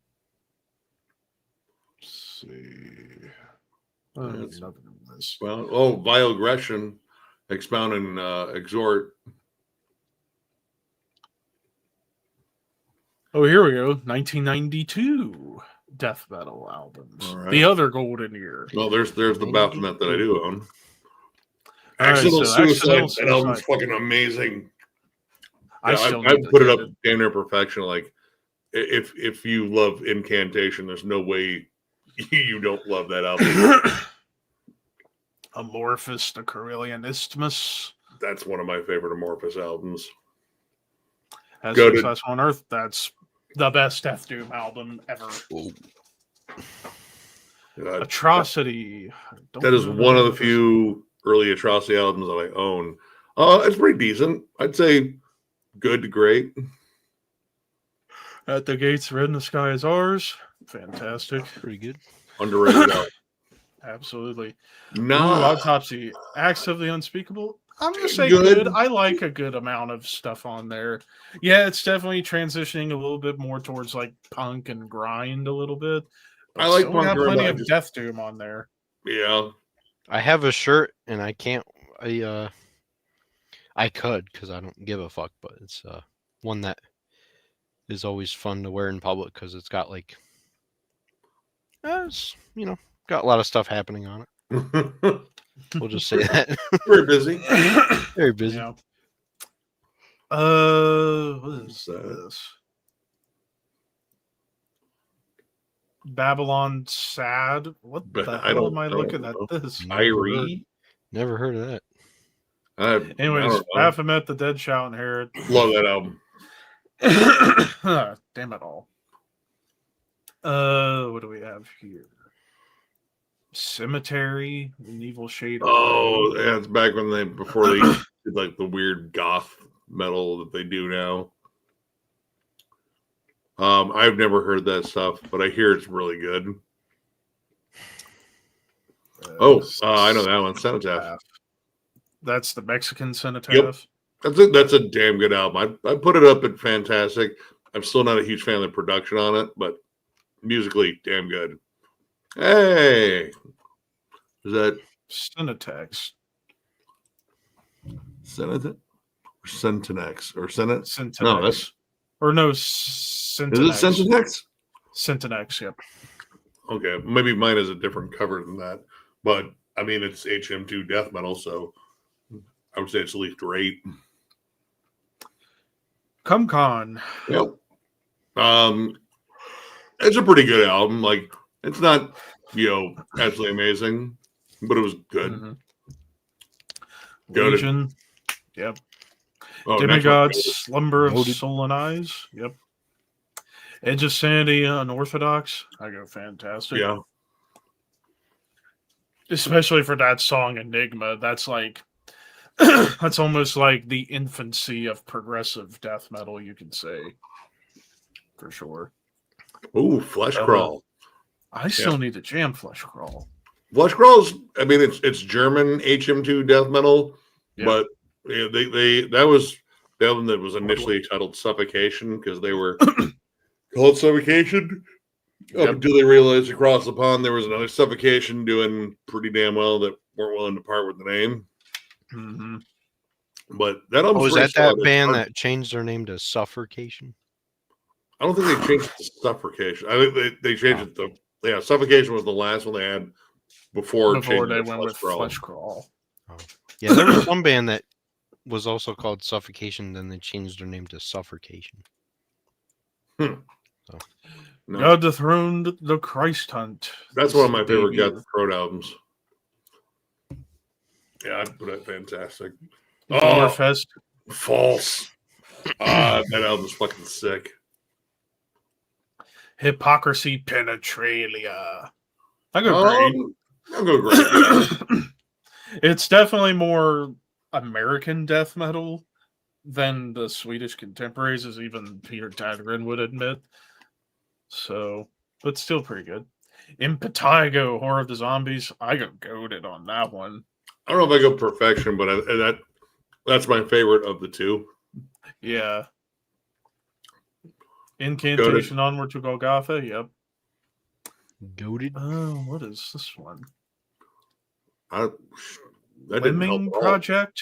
Let's see. That's- Nothing in this. Well, Vile Aggression, Expound and Exhort. Oh, here we go. 1992 death metal albums. All right. The other golden year. Well, there's the Baphomet that I do own. All right, Accidental so Suicide. Accidental That album's Suicide. fucking amazing. I Yeah, still I need to put it get up damn near perfection. Like, if you love Incantation, there's no way you don't love that album. Amorphous, the Carillion Isthmus. That's one of my favorite Amorphous albums. Has Goated. Success on Earth. That's the best Death Doom album ever. Atrocity. That is one of the few early Atrocity albums that I own. It's pretty decent. I'd say good to great. At the Gates, Red in the Sky is Ours. Fantastic. Pretty good. Underrated album. Absolutely. No, Autopsy. Acts of the Unspeakable. I'm going to say Good. good. I like a good amount of stuff on there. Yeah, it's definitely transitioning a little bit more towards like punk and grind a little bit. I like still punk got and grind, plenty I of just- Death Doom on there. yeah. I have a shirt and I can't. I could because I don't give a fuck, but it's one that is always fun to wear in public because it's got like, it's, got a lot of stuff happening on it. We'll just say that. Very busy. Very busy. Yeah. What is this? Babylon Sad. What But the I hell don't- am I I don't looking at know. this? Irie. Never heard of that. I Anyways, don't know. Baphomet, the Dead Shout and Herod. Love that album. Damn it all. What do we have here? Cemetery, an evil shade. of Oh, Grey. yeah, it's back when before they did like the weird goth metal that they do now. I've never heard that stuff, but I hear it's really good. I know that one, Cenotaph. That's the Mexican Cenotaph. That's it. That's a damn good album. I put it up at fantastic. I'm still not a huge fan of the production on it, but musically, damn good. Hey, is that Cenotex. Senate or Centenex or Senate? Centinex. No, that's Or no, is Centinex. it Centenex? Centinex, yep. Okay, maybe mine is a different cover than that, but I mean it's HM2 death metal, so I would say it's at least great. Cumcon. Yep. It's a pretty good album. Like it's not, absolutely amazing, but it was good. Mhm. Goated. Legion. Yep. Oh, Demigods, next one. Slumber of Noted. Soul and Eyes. Yep. Edge of Sanity, Unorthodox. I go fantastic. Yeah. Especially for that song Enigma. That's like that's almost like the infancy of progressive death metal, you could say. For sure. Ooh, Flesh Crawl. I still need to jam Flesh Crawl. Flesh Crawls. I mean, it's German HM2 death metal, Yeah. but that was the album that was initially titled Suffocation because they were called Suffocation. Up until they realized across the pond there was another Suffocation doing pretty damn well that weren't willing to part with the name. Mm-hmm. But that album's Was pretty that solid. band that changed their name to Suffocation? I don't think they changed it to Suffocation. I think they changed it to Suffocation was the last one they had before they changing it to went with Crawl. Flesh Crawl. Yeah, there was one band that was also called Suffocation, then they changed their name to Suffocation. No. God Dethroned, The Christ Hunt. That's This one of is my the favorite debut. God the Throat albums. Yeah, I'd put it fantastic. Warfest. False. That album's fucking sick. Hypocrisy Penetralia. I go great. I'll go great. It's definitely more American death metal than the Swedish contemporaries, as even Peter Tägtgren would admit. So, but still pretty good. Impetigo, Horror of the Zombies. I go goated on that one. I don't know if I go Perfection, but that's my favorite of the two. Yeah. Incantation Onward to Golgotha. Yep. Goated. Oh, what is this one? That didn't help Lemming at all. Project.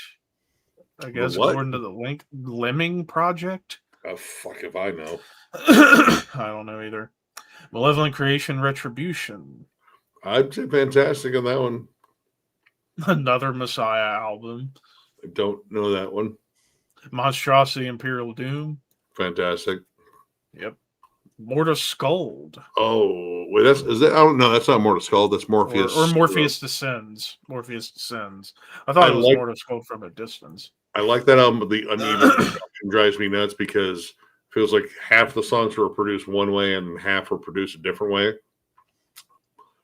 I guess what? according to the link, Lemming Project. Oh, fuck if I know. I don't know either. Malevolent Creation Retribution. I'd say fantastic on that one. Another Messiah album. I don't know that one. Monstrosity Imperial Doom. Fantastic. Yep. Mortis Skuld. Oh, wait, is that? I don't know. That's not Mortis Skull. That's Morpheus. Or Morpheus Descends. Morpheus Descends. I thought it was Mortis Skuld from a distance. I like that album, but the uneven production drives me nuts because it feels like half the songs were produced one way and half were produced a different way.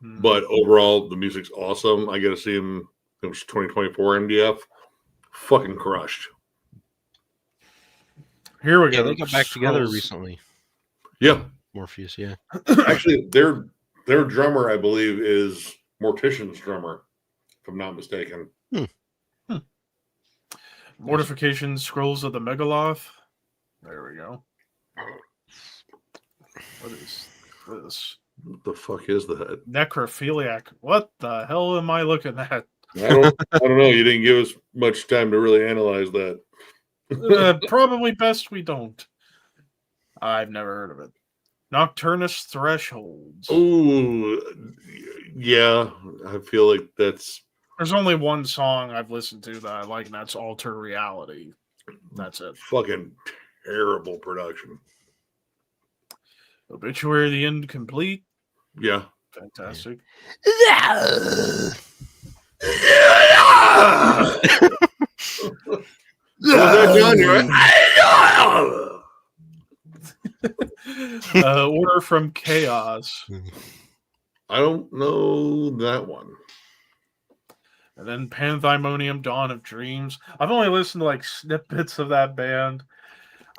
But overall, the music's awesome. I got to see him. It was 2024 MDF. Fucking crushed. Here we Yeah, go. they got back together recently. Yeah. Morpheus, yeah. Actually, their drummer, I believe, is Mortician's drummer, if I'm not mistaken. Mortification Scrolls of the Megaloth. There we go. What is this? What the fuck is that? Necrophiliac. What the hell am I looking at? I don't know. You didn't give us much time to really analyze that. Probably best we don't. I've never heard of it. Nocturnus Thresholds. Oh, yeah. I feel like that's There's only one song I've listened to that I like, and that's Alter Reality. That's it. fucking terrible production. Obituary of the Incomplete. Yeah. Fantastic. Order from Chaos. I don't know that one. And then Panthymonium, Dawn of Dreams. I've only listened to like snippets of that band.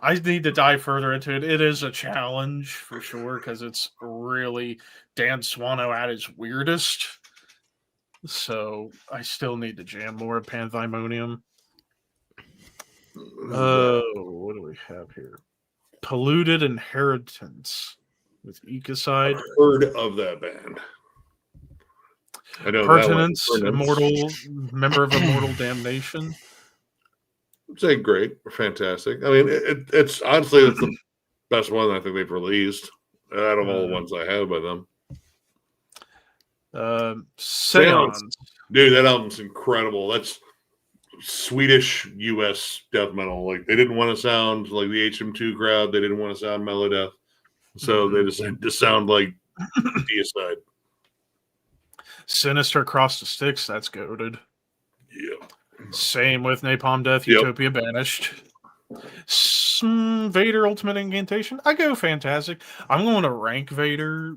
I need to dive further into it. It is a challenge for sure because it's really Dan Swano at his weirdest. So I still need to jam more Panthymonium. What do we have here? Polluted Inheritance with Ecocide. Heard of that band. I know Pertinence, that one. Immortal, member of Immortal Damnation. Say great, fantastic. I mean, it's honestly it's the best one I think they've released out of all the ones I have by them. Seance. Dude, that album's incredible. That's Swedish US death metal. Like they didn't want to sound like the HM2 crowd. They didn't want to sound Melodeath. So they decided to sound like Deicide. Sinister Across the Sticks. That's goated. Yeah. Same with Napalm Death, Yep. Utopia Banished. Vader Ultimate Incantation. I go fantastic. I'm going to rank Vader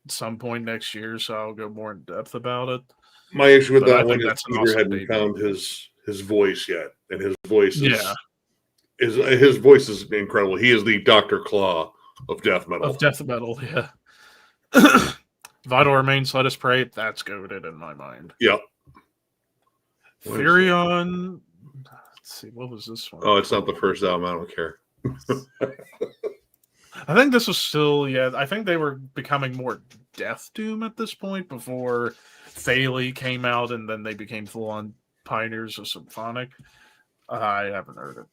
at some point next year, so I'll go more in depth about it. My issue with But I that one think is that's an Peter awesome hadn't debut. found his voice yet, and his voice is Yeah. his voice is incredible. He is the Dr. Claw of death metal. Of death metal, yeah. Vital Remains, Let Us Pray. That's goated in my mind. Yep. What is that? Furion. Let's see, what was this one? Oh, it's not the first album. I don't care. I think this was still, I think they were becoming more Death Doom at this point before Thaley came out, and then they became full-on pioneers of symphonic. I haven't heard it.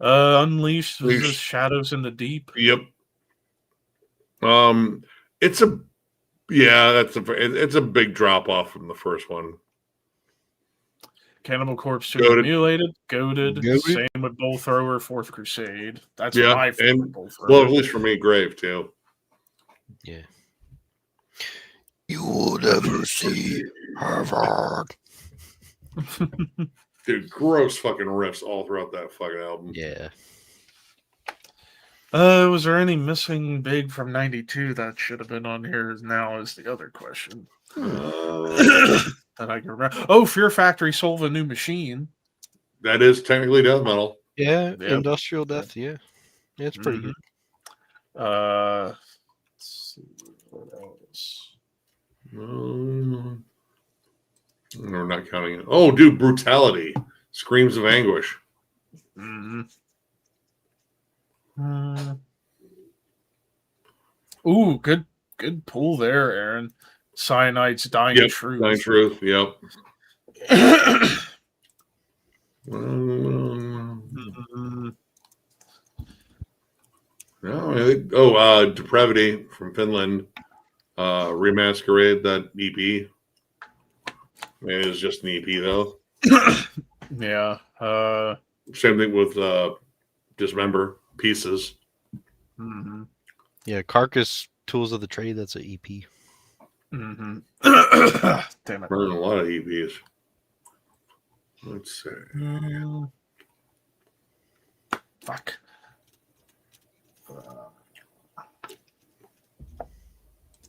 Unleashed was this Shadows in the Deep. Yep. It's a big drop off from the first one. Cannibal Corpse 2 Goated. Mutilated, goated. Goated. Same with Bull Thrower, Fourth Crusade. That's Yeah, my favorite and Bull Thrower. well, at least for me, Grave too. Yeah. You will never see Harvard. Dude, gross fucking riffs all throughout that fucking album. Yeah. Was there any missing big from 92 that should have been on here now is the other question. That I can remember. Oh, Fear Factory, Soul of a New Machine. That is technically death metal. Yeah. Yeah. Industrial Death. Yeah. Yeah, it's pretty good. Let's see what else. We're not counting it. Oh, dude, Brutality. Screams of Anguish. Ooh, good pull there, Aaron. Cyanide's Dying Yep, Truth. Dying Truth, yep. Depravity from Finland. Remasquerade, that EP. It is just an EP, though. Yeah. Same thing with Dismember, Pieces. Yeah. Carcass, Tools of the Trade. That's an EP. Damn it. Running a lot of EPs. Let's see. Fuck.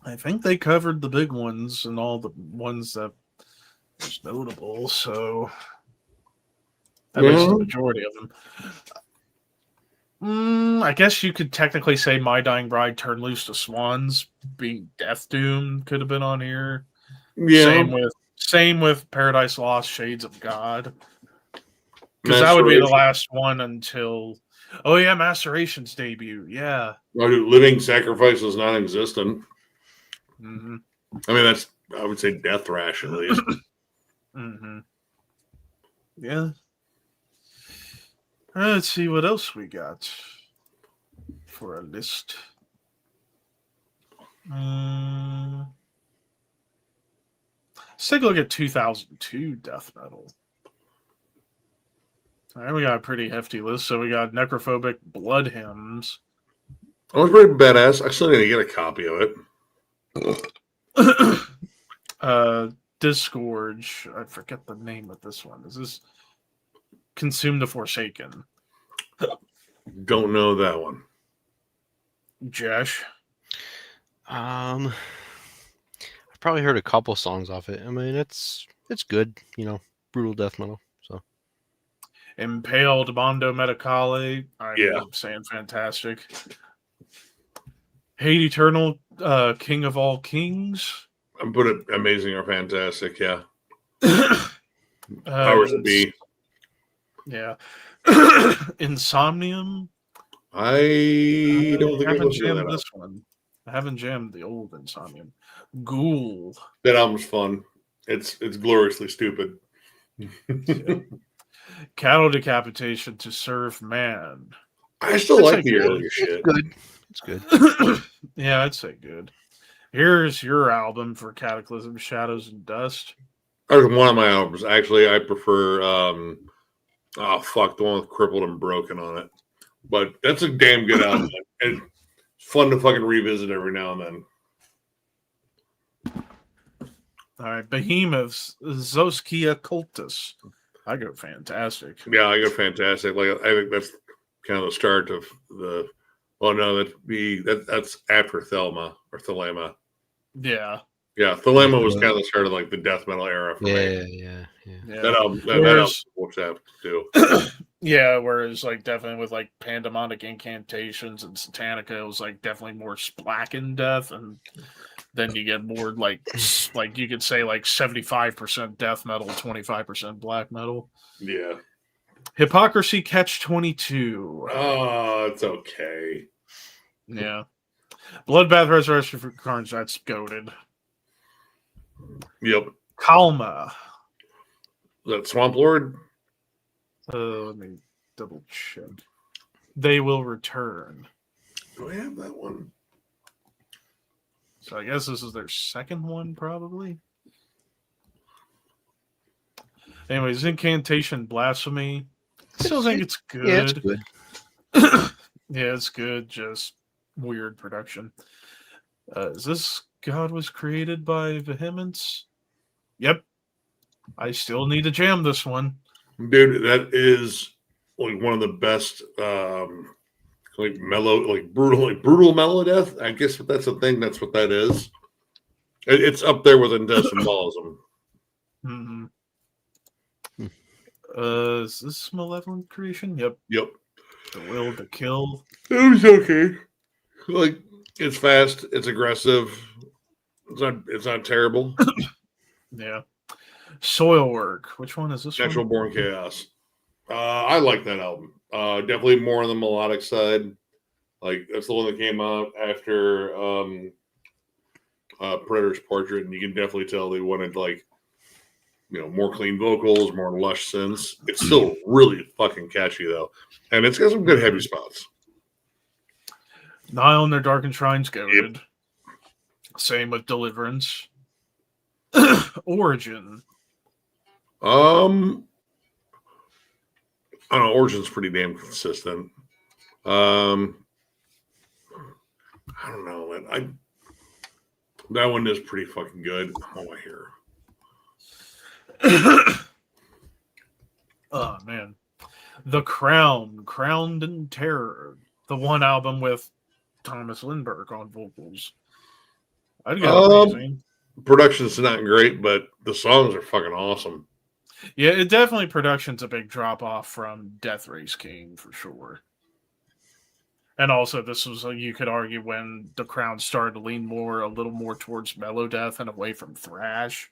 I think they covered the big ones and all the ones that was notable, so at least the majority of them. I guess you could technically say My Dying Bride, Turn Loose to Swans, being Death Doom could have been on here. Yeah. Same with Paradise Lost, Shades of God. Because that would be the last one until Maceration's debut. Yeah. Oh, dude, Living Sacrifice is non-existent. I mean, I would say Death Thrash at least. Yeah. Let's see what else we got for a list. Let's take a look at 2002 death metal. All right, we got a pretty hefty list. So we got Necrophobic Blood Hymns. That was pretty badass. I still need to get a copy of it. Disgorge. I forget the name of this one. Is this Consume the Forsaken? Don't know that one. Josh? I've probably heard a couple songs off it. I mean, it's good, brutal death metal. So Impaled Mondo Medicale. I'm saying fantastic. Hate Eternal, King of All Kings. I put it amazing or fantastic, yeah. Powers that be. Yeah. Insomnium. I don't think I haven't listened to jammed that this one. I haven't jammed the old Insomnium. Ghoul. That album's fun. It's gloriously stupid. Cattle Decapitation to Serve Man. I still like the earlier shit. Good. It's good. Yeah, I'd say good. Here's your album for Cataclysm, Shadows and Dust. That's one of my albums. Actually, I prefer the one with Crippled and Broken on it. But that's a damn good album. And it's fun to fucking revisit every now and then. All right, Behemoths, Zoskia Cultus. I go fantastic. Yeah, I go fantastic. Like I think that's kind of the start of the. Oh no, that's after Thelma or Thelema. Yeah. Yeah, Thelema was kind of the start of like the death metal era for me. Yeah. That album works out too. Yeah, whereas like definitely with like Pandemonic Incantations and Satanica, it was like definitely more Splacken death, and then you get more like you could say like 75% death metal, 25% black metal. Yeah. Hypocrisy Catch 22. Oh, it's okay. Yeah. Bloodbath Resurrection for Carnage, that's goated. Yep. Kalma. That Swamp Lord? Let me double check. They Will Return. Do I have that one? So I guess this is their second one, probably. Anyways, Incantation Blasphemy. Still think it's good. Yeah, it's good. Yeah, it's good. Just weird production. Is this God was created by Vehemence? Yep. I still need to jam this one. Dude, that is like one of the best like brutal melodeath. I guess if that's a thing, that's what that is. It's up there with Indecimalism. Mm-hmm. Is this Malevolent Creation? Yep. Yep. The Will to Kill. It was okay. Like, it's fast, it's aggressive. It's not terrible. Yeah. Soilwork. Which one is this Natural one? Born Chaos. I like that album. Definitely more on the melodic side. Like, that's the one that came out after Predator's Portrait, and you can definitely tell they wanted, like, you know, more clean vocals, more lush synths. It's still really fucking catchy, though. And it's got some good heavy spots. Nile and Their Darkened Shrines goaded. Same with Deliverance. Origin. I don't know. Origin's pretty damn consistent. I don't know, man. That one is pretty fucking good. Oh, I hear. Oh man, The Crown, Crowned in Terror, the one album with Thomas Lindbergh on vocals. I'd get amazing. Production's not great, but the songs are fucking awesome. Yeah, it definitely production's a big drop off from Death Race King for sure. And also, this was you could argue when The Crown started to lean a little more towards melodeath and away from thrash.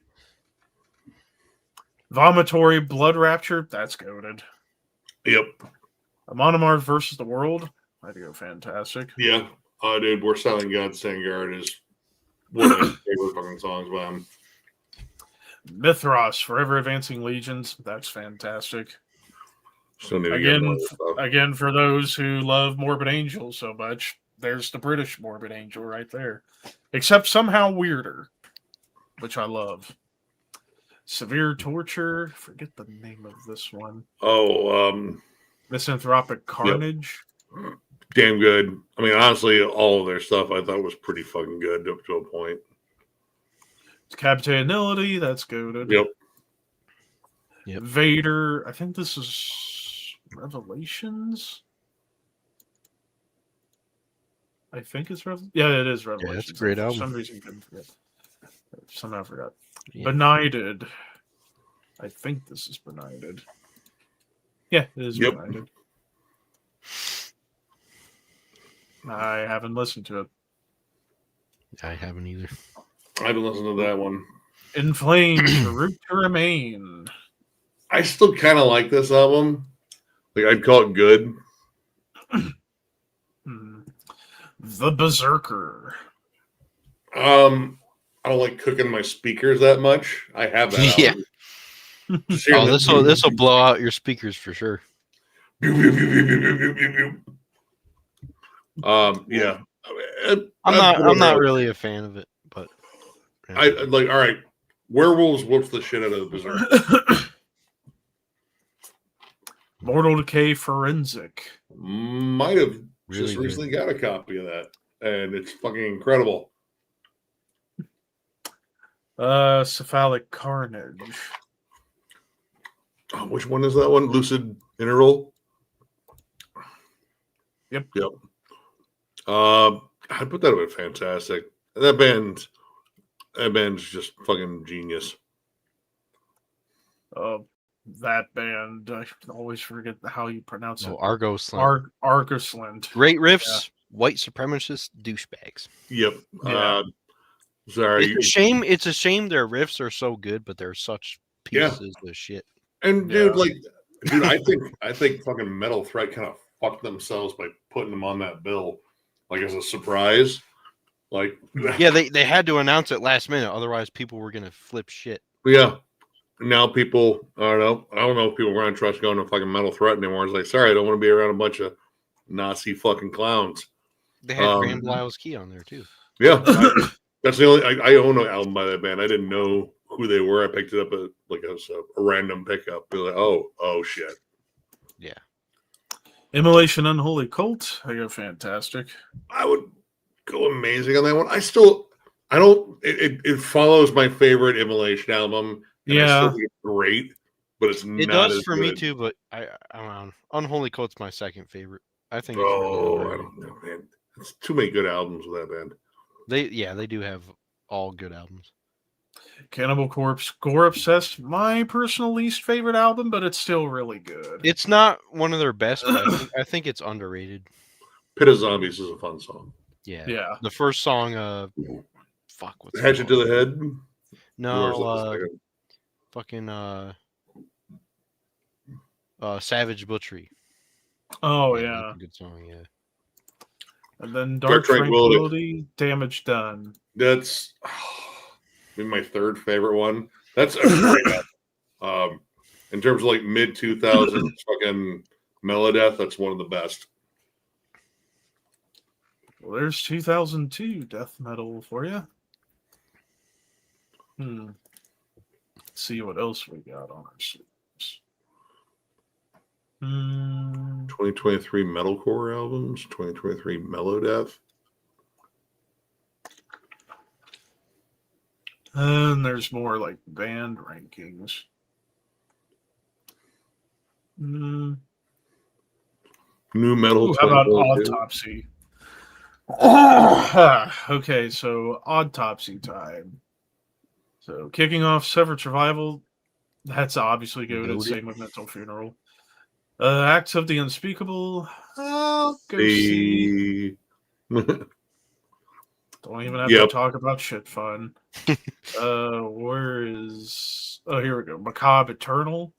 Vomitory Blood Rapture, that's goated. Yep. Monomar versus the World, that'd go fantastic. Yeah. Dude, We're Silent God Sangard is one of my favorite fucking songs by him. Mithras, Forever Advancing Legions, that's fantastic. Still need to get more of that stuff. Again, for those who love Morbid Angel so much, there's the British Morbid Angel right there. Except somehow weirder, which I love. Severe Torture, forget the name of this one. Misanthropic Carnage. Yep. Damn good. I mean, honestly, all of their stuff I thought was pretty fucking good up to a point. Decapitated Nility, that's goated. Yep. Vader, I think this is Revelations. I think it's Revelations. Yeah, it is Revelations. Yeah, it's a great album. For some reason, I couldn't forget. Somehow I forgot. Yeah. Benighted. I think this is Benighted. Yeah, it is Benighted. I haven't listened to it. I haven't either. I haven't listened to that one. In Flames, Root to Remain. I still kind of like this album. Like, I'd call it good. The Berserker. I don't like cooking my speakers that much. I have that. Yeah. Oh, this will blow out your speakers for sure. Yeah. I'm not really a fan of it, but yeah. I like. All right, Werewolves whoops the shit out of the Berserker. Mortal Decay Forensic. Might have Really just good. recently got a copy of that, and it's fucking incredible. Cephalic Carnage. Oh, which one is that one? Lucid Interval. Yep. I put that would be fantastic. That band's just fucking genius. That band, I always forget how you pronounce it. Argosland. Argosland. Great riffs, white supremacist douchebags. Yep. Yeah. Sorry. It's a shame. It's a shame their riffs are so good, but they're such Yeah. pieces of shit. And Yeah. dude, I think fucking Metal Threat kind of fucked themselves by putting them on that bill, like as a surprise. Like, Yeah, they had to announce it last minute, otherwise people were gonna flip shit. yeah. Now people, I don't know if people are going to trust going to fucking Metal Threat anymore. It's like, sorry, I don't want to be around a bunch of Nazi fucking clowns. They had Grand Lyle's Key on there too. Yeah, that's the only. I own an album by that band. I didn't know who they were. I picked it up as a random pickup. Be like, oh shit. Yeah. Immolation Unholy Cult. I go fantastic. I would go amazing on that one. I don't. It follows my favorite Immolation album. And I still think it's great, but it's It not does as for good. me too, but I'm Unholy Cult's my second favorite. I think it's Oh, really I underrated. don't know, man. It's too many good albums with that band. They do have all good albums. Cannibal Corpse. Gore Obsessed. My personal least favorite album, but it's still really good. It's not one of their best, but I think it's underrated. Pit of Zombies is a fun song. Yeah. Yeah. The first song, fuck, what's it Hatchet to called? the Head. No, Or is it the second? fucking Savage Butchery. Oh Yeah, yeah. that's a good song. Yeah. And then Dark Dark Tranquility. Tranquility. Damage Done. That's my third favorite one. That's a great album. In terms of like mid 2000s fucking Melodeath, that's one of the best. Well, there's 2002 death metal for you. Let's see what else we got on our sleeves. 2023 metalcore albums, 2023 Melodeath. And there's more like band rankings. New Metal. Ooh, how about 2022. Autopsy? Okay, so Autopsy time. So kicking off Severed Survival, that's obviously good. Goated. Same with Mental Funeral. Acts of the Unspeakable. I'll go see. The Don't even have Yep. to talk about shit fun. Where is? Oh, here we go. Macabre Eternal.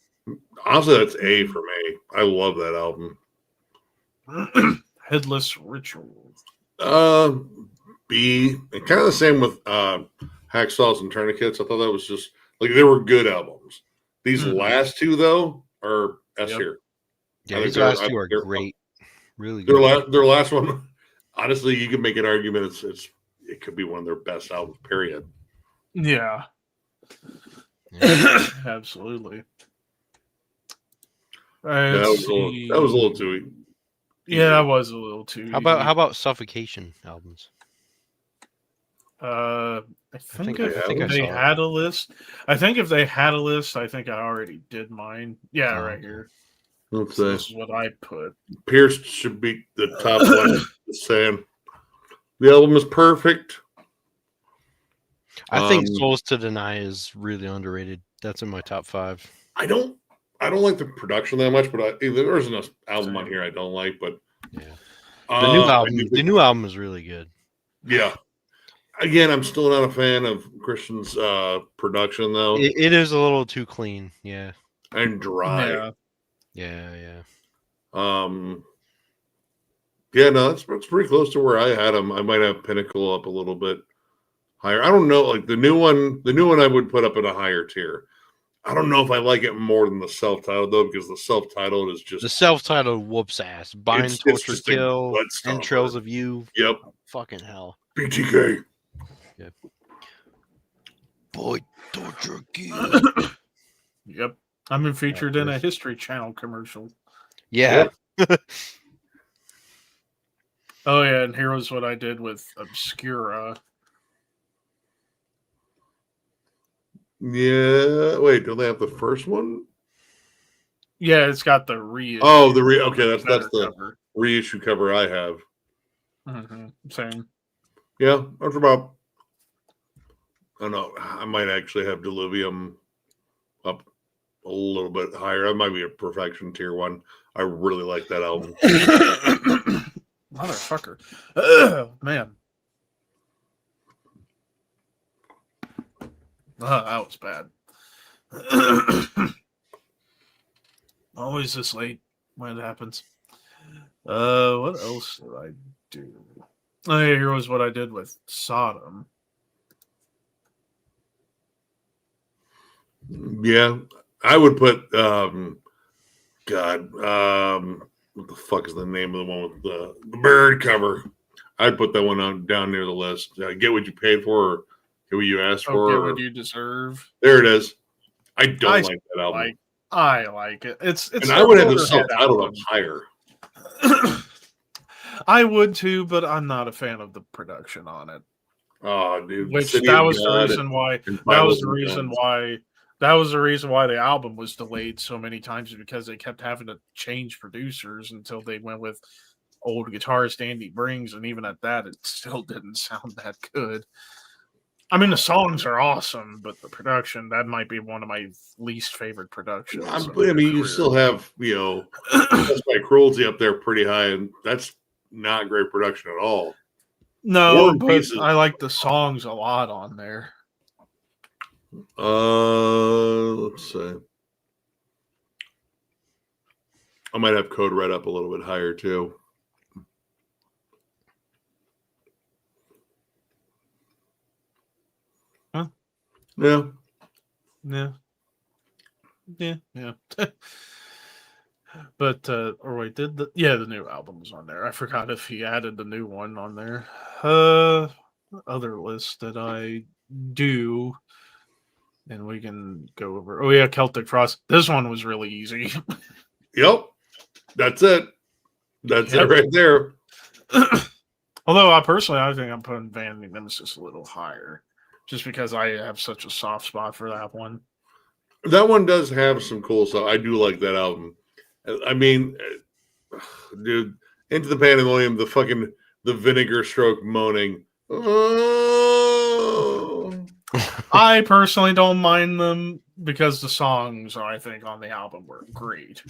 honestly, that's A for me. I love that album. Headless Ritual. B, and kind of the same with Hacksaws and Tourniquets. I thought that was just like they were good albums. These last two though are S Yep. tier. Yeah, I these think last they're- two are they're- great. Really good. Their last one, honestly, you can make an argument. It could be one of their best albums. Period. Yeah, Yeah. absolutely. That was a little too. Yeah, that was a little too. How about Suffocation albums? I think I if think I they saw it. had a list, I think if they had a list, I think I already did mine. Yeah, Oh, right okay. here. Let's So this say is what I put. Pierce should be the top one. Just saying, the album is perfect. I think Um, Souls to Deny is really underrated. That's in my top 5. I don't like the production that much, but there's an album on here I don't like. But Yeah. The new I album, do the think- new album is really good. yeah. Again, I'm still not a fan of Christian's production though, It is a little too clean. Yeah. and dry. Yeah. Yeah. Yeah, no, it's pretty close to where I had him. I might have Pinnacle up a little bit higher. I don't know, like the new one I would put up in a higher tier. I don't know if I like it more than the self-titled though, because the self-titled is just The self-titled whoops ass. Bind, It's Torture, just a Kill, gut stomper. Entrails of You. yep, Fucking hell. BTK. Boy, Torture, Kill. Yep. I've been featured in a course. History Channel commercial. Yeah. Oh yeah, and here's what I did with Obscura. Yeah, wait, do they have the first one? Yeah, it's got the reissue. Oh, okay, that's better the cover. reissue cover I have. Same. Yeah, that's about. I don't know. I might actually have Diluvium up a little bit higher. That might be a Perfection tier 1. I really like that album. Motherfucker. Man. That was bad. Always this late when it happens. What else did I do? Oh, yeah, here was what I did with Sodom. Yeah, I would put what the fuck is the name of the one with the bird cover? I'd put that one down near the list. Get what you paid for, or get what you asked for. Get what you deserve. There it is. I don't I like that album. I like it. It's and I would have the Motorhead self-titled album. up higher. I would too, but I'm not a fan of the production on it. Oh, dude! Which City that of was the God reason why. and That Bibles was the and reason Guns. why. That was the reason why the album was delayed so many times, because they kept having to change producers until they went with old guitarist Andy Brings, and even at that, it still didn't sound that good. I mean, the songs are awesome, but the production, that might be one of my least favorite productions. I of their mean, you career. still have That's by Cruelty up there pretty high, and that's not great production at all. No, War and but Peace is- I like the songs a lot on there. Let's see. I might have Code Red up a little bit higher too. Huh? Yeah. But or wait, the new album was on there. I forgot if he added the new one on there. Other list that I do, and we can go over. Oh yeah, Celtic Frost. This one was really easy. Yep. That's it. That's it right there. Although I think I'm putting Vanity Nemesis a little higher, just because I have such a soft spot for that one. That one does have some cool stuff. I do like that album. I mean, dude, Into the Pandemonium, the vinegar stroke moaning. Oh. I personally don't mind them because the songs, I think, on the album were great.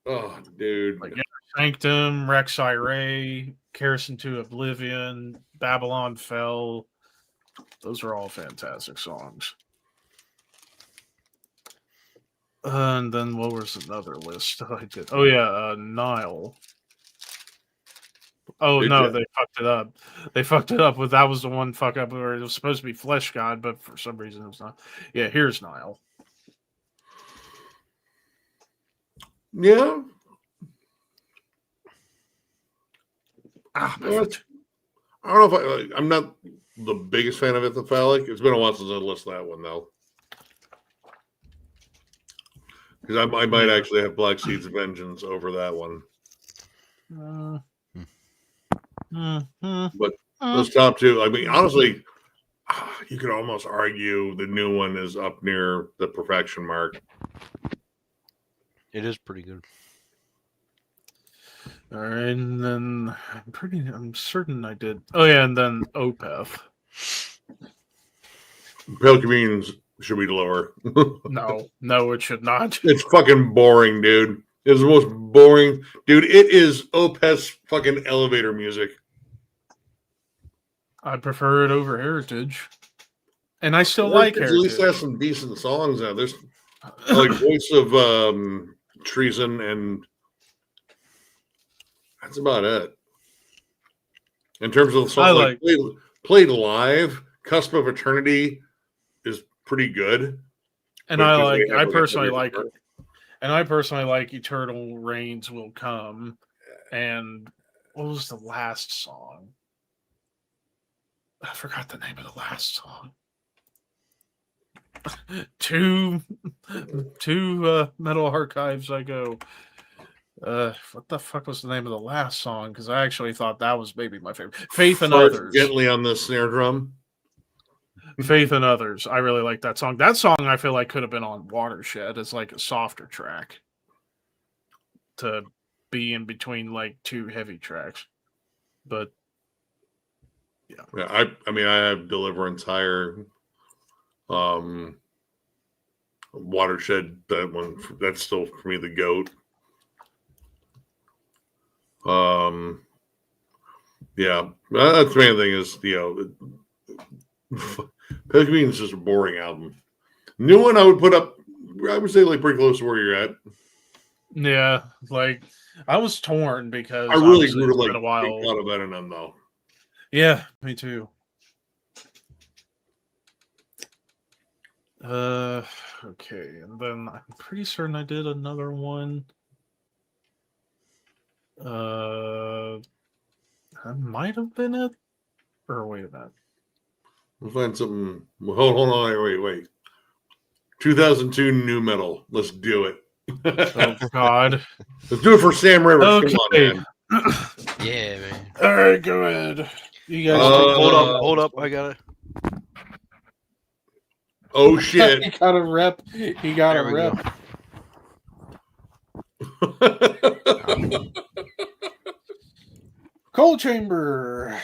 Oh, dude. Like Sanctum, Rex Irae, Kerosene to Oblivion, Babylon Fell. Those are all fantastic songs. And then what was another list I did? Oh yeah, Nile. Oh Good no, job. they fucked it up. They fucked it up with that was the one fuck up where it was supposed to be Flesh God, but for some reason it was not. Yeah, here's Nile. Yeah. Perfect. I don't know if I'm not the biggest fan of Ithophalic. It's been a while since I listened to that one though. Because I might actually have Black Seeds of Vengeance over that one. But those top two, I mean, honestly, you could almost argue the new one is up near the perfection mark. It is pretty good. All right, and then I'm certain I did. Oh yeah, and then Opeth. Pale Communions should be lower. No, it should not. It's fucking boring, dude. It's the most boring, dude. It is Opeth's fucking elevator music. I prefer it over Heritage, and I still like At Heritage. least has some decent songs now. There's like Voice of Treason, and that's about it. In terms of the songs played live, Cusp of Eternity is pretty good. And I personally like Eternal Rains Will Come. And what was the last song? I forgot the name of the last song. Two Metal Archives I go. What the fuck was the name of the last song? Because I actually thought that was maybe my favorite. Faith and Others. Gently on the snare drum. Faith and Others. I really like that song. That song I feel like could have been on Watershed as like a softer track to be in between like two heavy tracks. But yeah. I mean I have Deliverance higher. Watershed, that one, that's still for me the GOAT. Yeah, that's the main thing is Pelican Bean is just a boring album. New one I would put up, I would say like pretty close to where you're at. Yeah, like I was torn because I really obviously grew to it's like been a while. Big Cloud of Venom though. Yeah, me too. Okay, and then I'm pretty certain I did another one. That might have been it. Or wait a minute. We'll find something. Hold on, wait. 2002 new metal. Let's do it. Oh God. Let's do it for Sam Rivers. Come on, Okay. man. Yeah, man. All right, go ahead. You guys Hold up. I got it. Oh shit. He got a rep. He got There a we rep. Cold Chamber.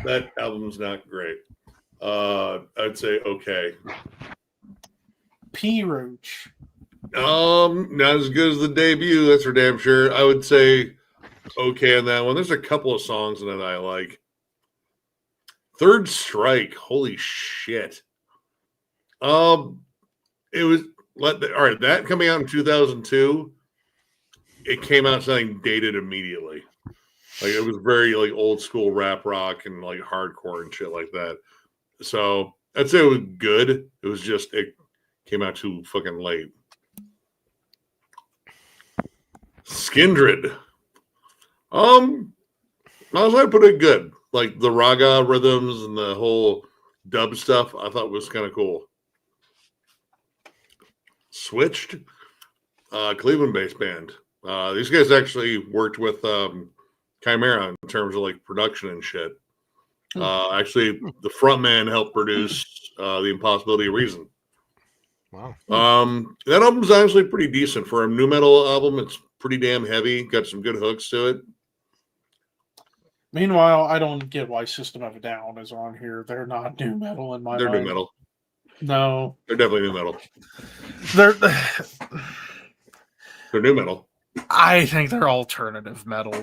That album's not great. I'd say okay. P Roach. Not as good as the debut, that's for damn sure. I would say okay on that one. There's a couple of songs in it I like. Third Strike, holy shit. It was all right. That coming out in 2002, it came out sounding dated immediately. Like it was very like old school rap rock and like hardcore and shit like that. So I'd say it was good. It was just it came out too fucking late. Skindred. I'd put it good. Like the raga rhythms and the whole dub stuff, I thought was kind of cool. Switched, Cleveland-based band. These guys actually worked with Chimera in terms of like production and shit. Actually, the frontman helped produce The Impossibility of Reason. Wow. That album's actually pretty decent for a new metal album. It's pretty damn heavy. Got some good hooks to it. Meanwhile, I don't get why System of a Down is on here. They're not new metal in my They're mind. new metal. No, They're definitely new metal. they're. They're new metal. I think they're alternative metal,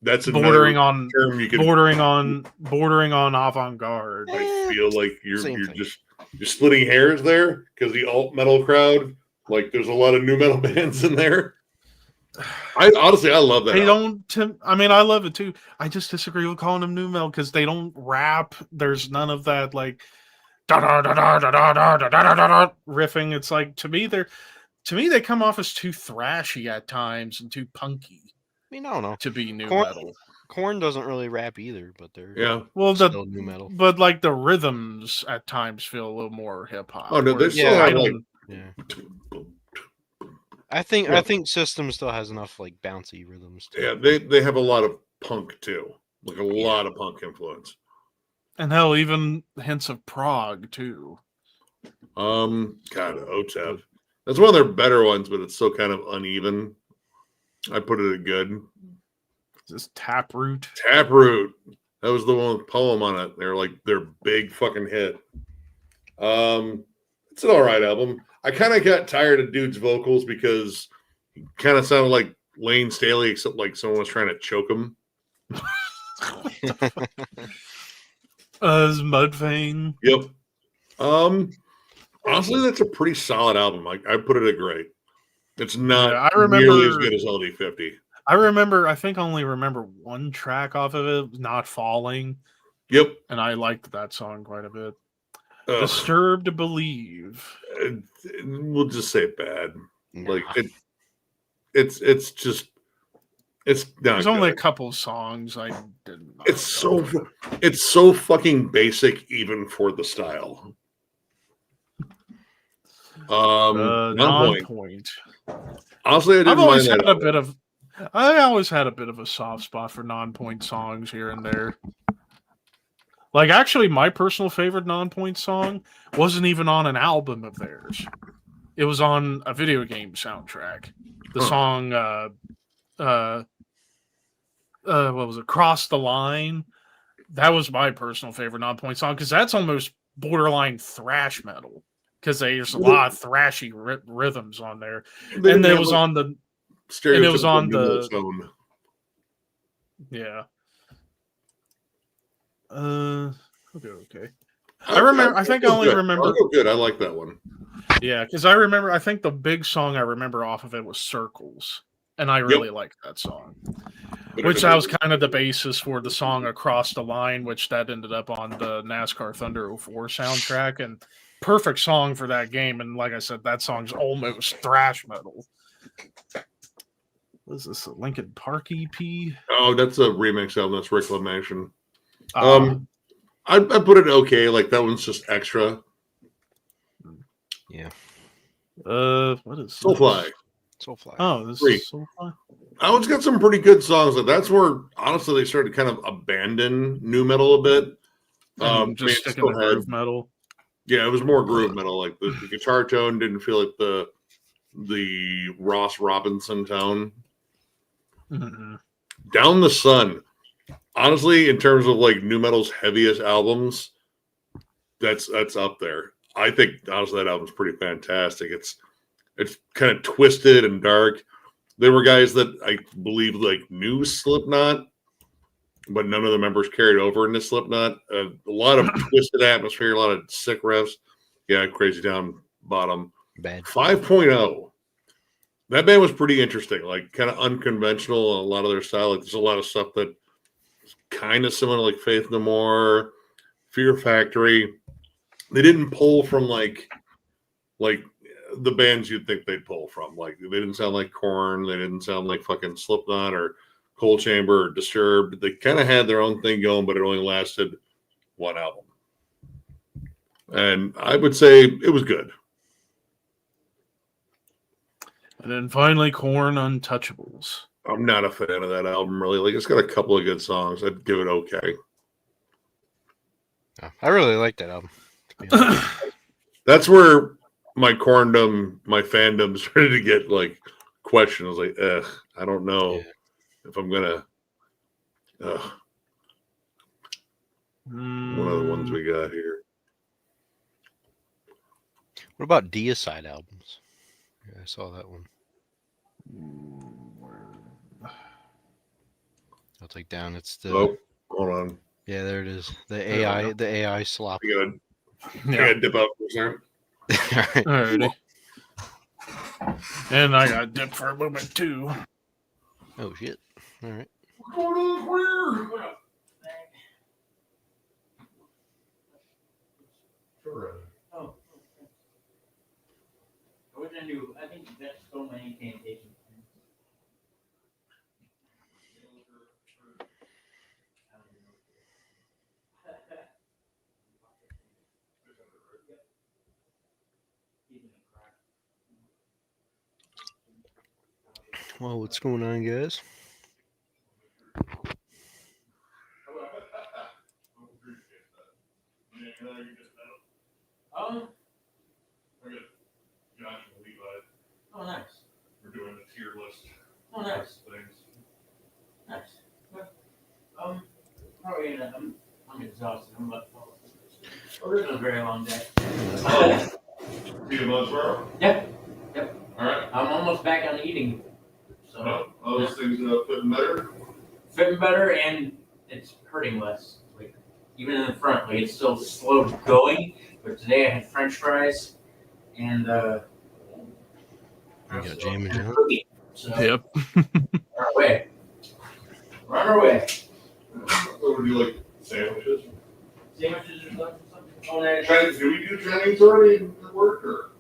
That's bordering another on term you could. bordering on avant-garde. I feel like you're Same thing. you're splitting hairs there because the alt metal crowd, like, there's a lot of new metal bands in there. I love that. They album. don't. I mean, I love it too. I just disagree with calling them new metal because they don't rap. There's none of that like da da da da da da da da da da riffing. It's like to me they come off as too thrashy at times and too punky I mean, I don't know. to be new Korn- metal. Korn doesn't really rap either, but they're Yeah. Well, still new metal. but like the rhythms at times feel a little more hip hop. Oh, no, they still Yeah, have, I don't. Yeah. I think System still has enough like bouncy rhythms. Yeah, they have a lot of punk too, like a lot of punk influence. And hell, even hints of prog too. God, OTEV. That's one of their better ones, but it's still kind of uneven. I put it at good. This Taproot. Taproot. That was the one with Poem on it. They're like their big fucking hit. It's an all right album. I kind of got tired of Dude's vocals because he kind of sounded like Lane Staley, except like someone was trying to choke him. Mudvayne. Yep. Honestly, that's a pretty solid album. Like I put it at great. It's not Yeah, I remember- nearly as good as LD50. I think I only remember one track off of it, Not Falling, Yep. and I liked that song quite a bit. Ugh. Disturbed to Believe. We'll just say bad. Nah. Like it's not. There's only a good. couple songs I didn't. It's so fucking basic, even for the style. Non-point. Non-point. Honestly, I didn't I always mind had a bit of a soft spot for non-point songs here and there. Like, actually, my personal favorite non-point song wasn't even on an album of theirs. It was on a video game soundtrack. The song, what was it? Cross the Line. That was my personal favorite non-point song because that's almost borderline thrash metal because there's a lot of thrashy rhythms on there. And it was on the stereotypical new metal tone. yeah. Okay. I remember. I think I only remember. I'll go good. I like that one. Yeah, because I remember. I think the big song I remember off of it was "Circles," and I really liked that song. Which that was kind of the basis for the song "Across the Line," which that ended up on the NASCAR Thunder 04 soundtrack, and perfect song for that game. And like I said, that song's almost thrash metal. What is this? A Linkin Park EP? Oh, that's a remix album. That's Reclamation. Uh, I put it okay. Like that one's just extra. Yeah. what is Soulfly. Soulfly. Oh, this Three. is Soulfly. Oh, it's got some pretty good songs. Like that's where honestly they started to kind of abandon new metal a bit. Just sticking to groove metal. Yeah, it was more groove metal. Like the guitar tone didn't feel like the Ross Robinson tone. Mm-hmm. Down the Sun. Honestly, in terms of like new metal's heaviest albums, that's up there. I think honestly that album's pretty fantastic. It's kind of twisted and dark. There were guys that I believe like knew Slipknot, but none of the members carried over into Slipknot. A lot of twisted atmosphere, a lot of sick riffs. Yeah, Crazy Town Bottom. Bad. 5.0. That band was pretty interesting, like kind of unconventional. A lot of their style, like there's a lot of stuff that is kind of similar, like Faith No More, Fear Factory. They didn't pull from like the bands you'd think they'd pull from. Like they didn't sound like Korn, they didn't sound like fucking Slipknot or Cold Chamber or Disturbed. They kind of had their own thing going, but it only lasted one album. And I would say it was good. And then finally, Korn Untouchables. I'm not a fan of that album, really. Like, it's got a couple of good songs. I'd give it okay. Oh, I really like that album. To be honest. That's where my corndom, my fandom started to get, like, questions. Like, I don't know if I'm going to... One of the ones we got here. What about Deicide albums? Yeah, I saw that one. I'll take down. It's the. Oh, hold on. Yeah, there it is. The AI slop. I gotta dip out for a second. Alrighty. And I got dip for a moment too. Oh shit! All right. What's going on here? Oh. What did I do? I think that's so many incantations. Well, what's going on, guys? Oh, nice. We're doing the tier list. Oh, nice. Things. Nice. Probably I'm exhausted. I'm about to fall asleep. It's been a very long day. See you tomorrow? Yep. All right. I'm almost back on eating. So All those things fitting better? fitting better and it's hurting less. Like even in the front, like it's still slow going. But today I had French fries and You got Jam and John? cookie. So Yep. we're on our way. We're on our way. What would you like? Sandwiches? Sandwiches or something? Oh, no, Do we do trainings already at work or?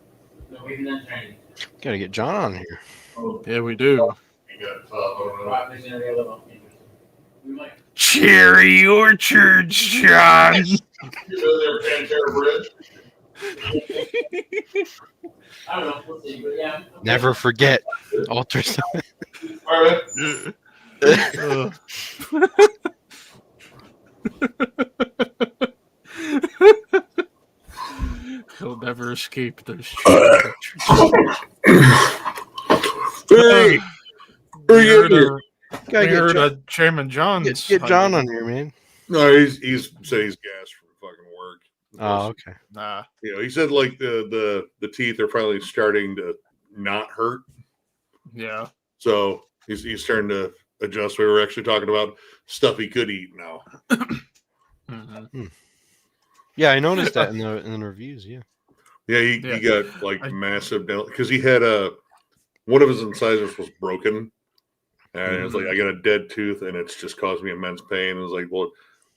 no, we've done training. Gotta get John on here. Oh, Yeah, we do. you got I don't know. Probably gonna be a little interesting. We might. Cherry Orchards, John. You know they're Pantera Bridge? I don't know. We'll see. But yeah. Never forget. Ultrasound. All right. He'll never escape those. Hey, We heard you? Gotta get John, Chairman John's. get John on here, man. No, he's saying he's gassed from fucking work. Oh, okay. Nah. You know, he said like the teeth are finally starting to not hurt. Yeah. So he's starting to adjust. We were actually talking about stuff he could eat now. Mm-hmm. Yeah, I noticed that in the reviews. Yeah. Yeah, he got like massive because he had one of his incisors was broken, and it was like, I got a dead tooth, and it's just caused me immense pain. It was like, well,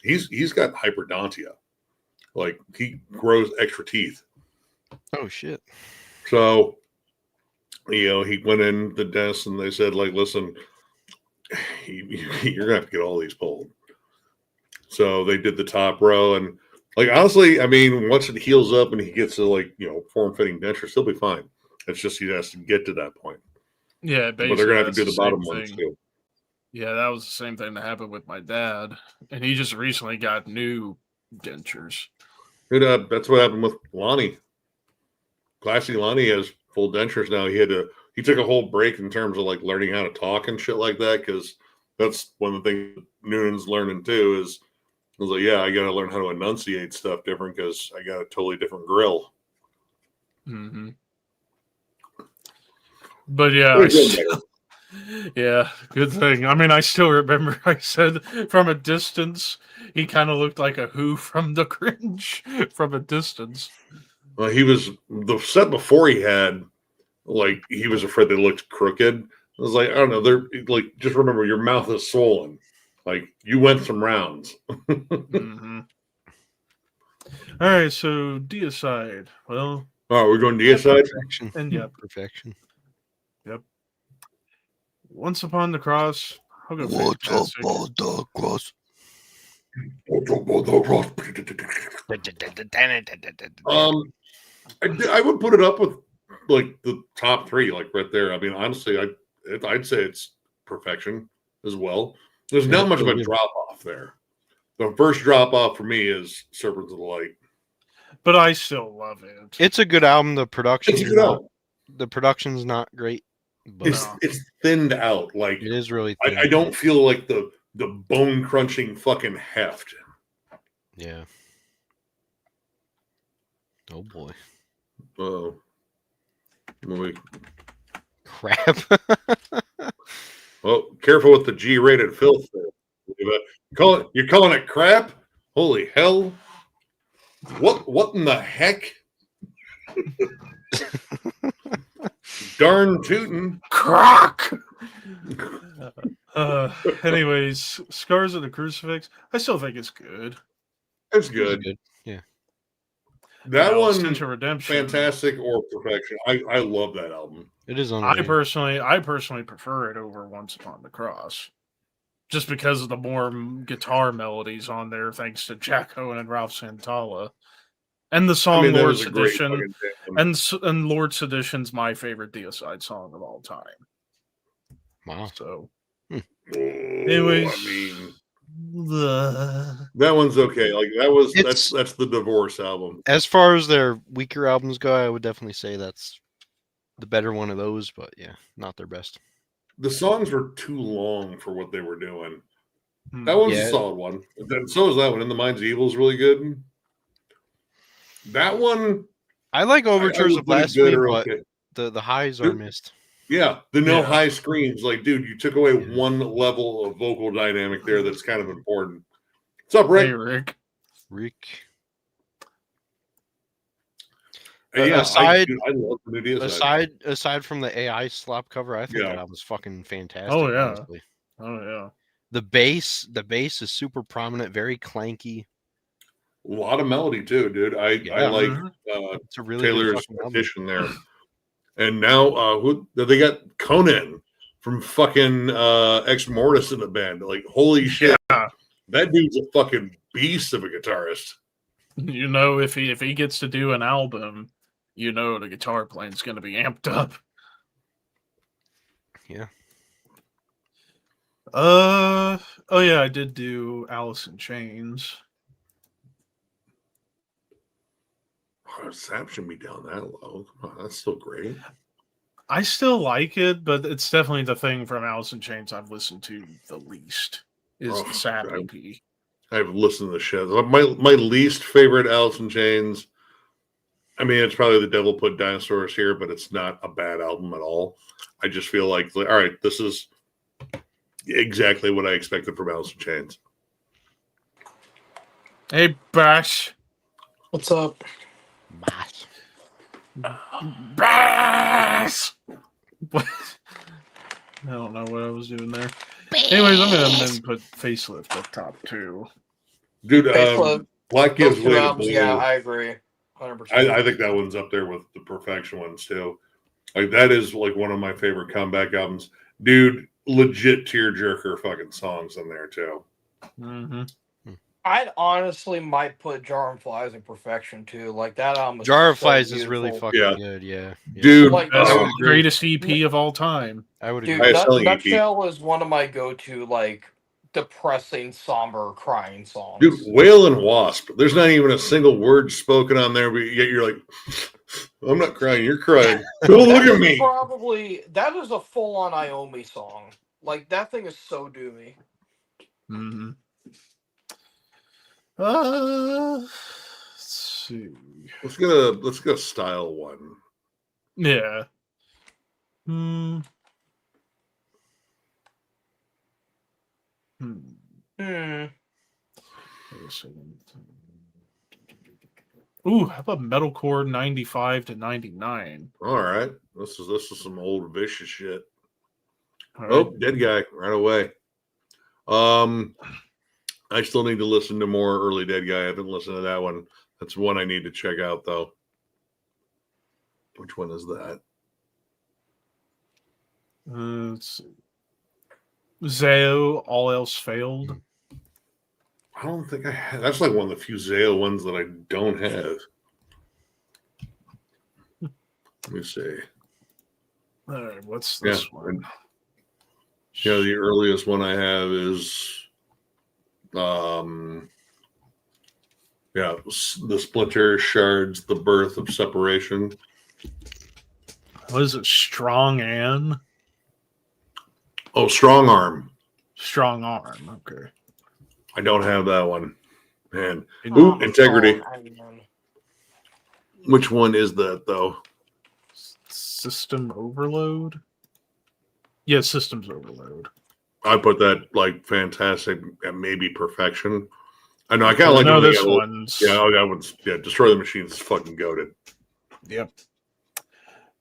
he's got hyperdontia, like he grows extra teeth. Oh shit. So, he went in the dentist, and they said, like, listen, you're gonna have to get all these pulled. So they did the top row, and like honestly, I mean, once it heals up and he gets to like form-fitting dentures, he'll be fine. It's just he has to get to that point. Yeah, But they're gonna have to do the bottom ones too. Yeah, that was the same thing that happened with my dad, and he just recently got new dentures. That's what happened with Lonnie. Classy Lonnie has full dentures now. He took a whole break in terms of like learning how to talk and shit like that, because that's one of the things Noonan's learning too is I was like, yeah, I got to learn how to enunciate stuff different because I got a totally different grill. Mm-hmm. But yeah, yeah, good thing. I mean, I still remember I said from a distance, he kind of looked like a Who from The Cringe from a distance. Well, he was the set before he had, like, he was afraid they looked crooked. I was like, I don't know. They're like, just remember, your mouth is swollen. Like, you went some rounds. Mm-hmm. All right, so deicide. Well, we're going deicide. Perfection. And yeah, perfection. Yep. Once Upon the Cross. I'll go What's fantastic. up on the cross? I would put it up with like the top three, like right there. I mean, honestly, I'd say it's perfection as well. There's not much of a drop off there. The first drop off for me is Serpents of the Light. But I still love it. It's a good album. The production It's a good album. The production's not great, but It's thinned out. Like it is really thin. I don't feel like the bone crunching fucking heft. Yeah. Oh boy. Oh. Crap. Well, careful with the G-rated filth there. You're calling it crap? Holy hell. What in the heck? Darn tootin'. Croc! Anyways, Scars of the Crucifix. I still think it's good. It's good. Yeah. That one, Stench of Redemption. fantastic or perfection. I love that album. It is I unreal. personally prefer it over Once Upon the Cross. Just because of the more guitar melodies on there, thanks to Jack Owen and Ralph Santalla. And the song that Lord was a great Sedition. fucking jam. And Lord Sedition's my favorite deicide song of all time. Wow. So, anyways, I mean, that one's okay. Like that's the Divorce album. As far as their weaker albums go, I would definitely say that's the better one of those, but yeah, not their best. The songs were too long for what they were doing. That one's a solid one. So is that one. And the Mind's Evil is really good. That one, I like Overtures of Blasphemy, but okay. the highs are missed. Yeah, the no high screams. Like, dude, you took away one level of vocal dynamic there that's kind of important. What's up, Rick? Hey, Rick. Yeah, aside, I love the new deicide. aside from the AI slop cover, I think that album's fucking fantastic. Oh yeah. Honestly. Oh yeah. The bass is super prominent, very clanky. A lot of melody too, dude. I like it's a really Taylor's addition there. And now they got Conan from fucking Ex Mortis in the band. Like, holy shit. Yeah. That dude's a fucking beast of a guitarist. You know, if he gets to do an album, you know the guitar playing's gonna be amped up. Yeah. Oh yeah, I did do Alice in Chains. Sap shouldn't be down that low. Come on, that's still great. I still like it, but it's definitely the thing from Alice in Chains I've listened to the least is the Sap EP. I've listened to the shit. My least favorite Alice in Chains. I mean, it's probably The Devil Put Dinosaurs Here, but it's not a bad album at all. I just feel like, all right, this is exactly what I expected from Alice in Chains. Hey, Bash. What's up? Bass. Bass! What? I don't know what I was doing there. Anyways, I'm gonna put Facelift up top too. Dude, Facelift, Black those Gives two Way to albums, Blue. yeah, I agree. 100%. I think that one's up there with the Perfection ones too. Like that is like one of my favorite comeback albums. Dude, legit tearjerker fucking songs in there too. Mm-hmm. I'd honestly might put Jar and Flies in Perfection too. Like that album is Jar of so Flies is really beautiful. fucking Yeah. good. Yeah. Dude, Like, That's oh, the greatest EP of all time. I would Dude, agree. Highest selling EP. Nutshell is one of my go-to like depressing, somber, crying songs. dude, Whale and Wasp. There's not even a single word spoken on there, but yet you're like, I'm not crying, you're crying. Don't look That at is me. probably that is a full-on Iommi song. Like that thing is so doomy. Mm-hmm. Let's see. Let's get a style one. Yeah. Hmm. Hmm. Hmm. Wait a second. Ooh, how about Metalcore 95 to 99? All right. This is some old vicious shit. All Oh, right. Dead Guy right away. I still need to listen to more early Dead Guy. I haven't listened to that one. That's one I need to check out though. Which one is that? Let's see. Zao, All Else Failed. I don't think I have. That's like one of the few Zale ones that I don't have. Let me see. All right, what's this one? Yeah, the earliest one I have is the Splinter Shards, The Birth of Separation. What is it? Strong Ann? Oh, Strong Arm. Strong Arm. Okay. I don't have that one. Man. Oh, Ooh, Integrity. man. Which one is that though? System Overload? Yeah, Systems Overload. I put that like fantastic and maybe Perfection. I know I kind of I like know when they this got a little- one's. Yeah, oh, that one's Destroy the Machines is fucking goated. Yep.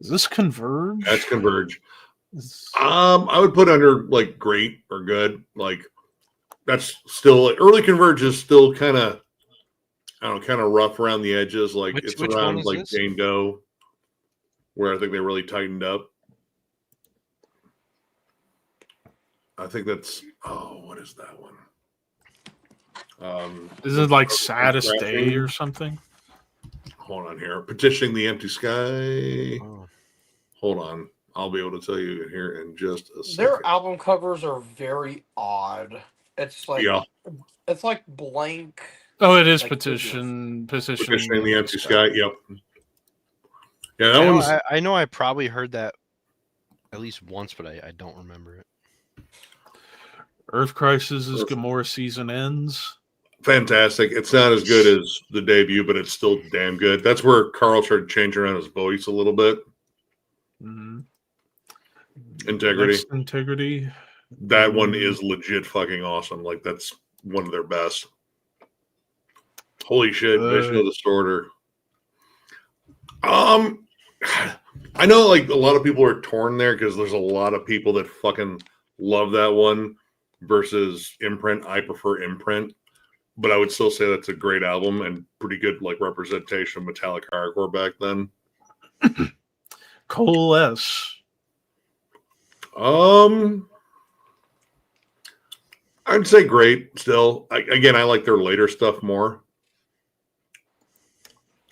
Is this Converge? That's Converge. Is- I would put under like great or good. Like that's still early Converge is still kind of kind of rough around the edges. Like Which it's one around is like this? Jane Doe, where I think they really tightened up. I think that's what is that one? Is it like Saddest Day or something? Hold on here. Petitioning the Empty Sky. Oh. Hold on. I'll be able to tell you here in just a second. Their album covers are very odd. It's like it's like blank. Oh, it is Like Petitioning Petitioning the Empty Sky. Yep. Yeah, that I know, one's I know I probably heard that at least once, but I don't remember it. Earth Crisis is Gomorrah Season Ends. fantastic. It's not as good as the debut, but it's still damn good. That's where Carl started changing around his voice a little bit. Mm-hmm. Integrity. Next Integrity. That one is legit fucking awesome. Like that's one of their best. Holy shit, Vision of the Distorter. I know like a lot of people are torn there because there's a lot of people that fucking love that one versus Imprint. I prefer Imprint, but I would still say that's a great album and pretty good like representation of metallic hardcore back then. Coalesce. I'd say great still. Again, I like their later stuff more.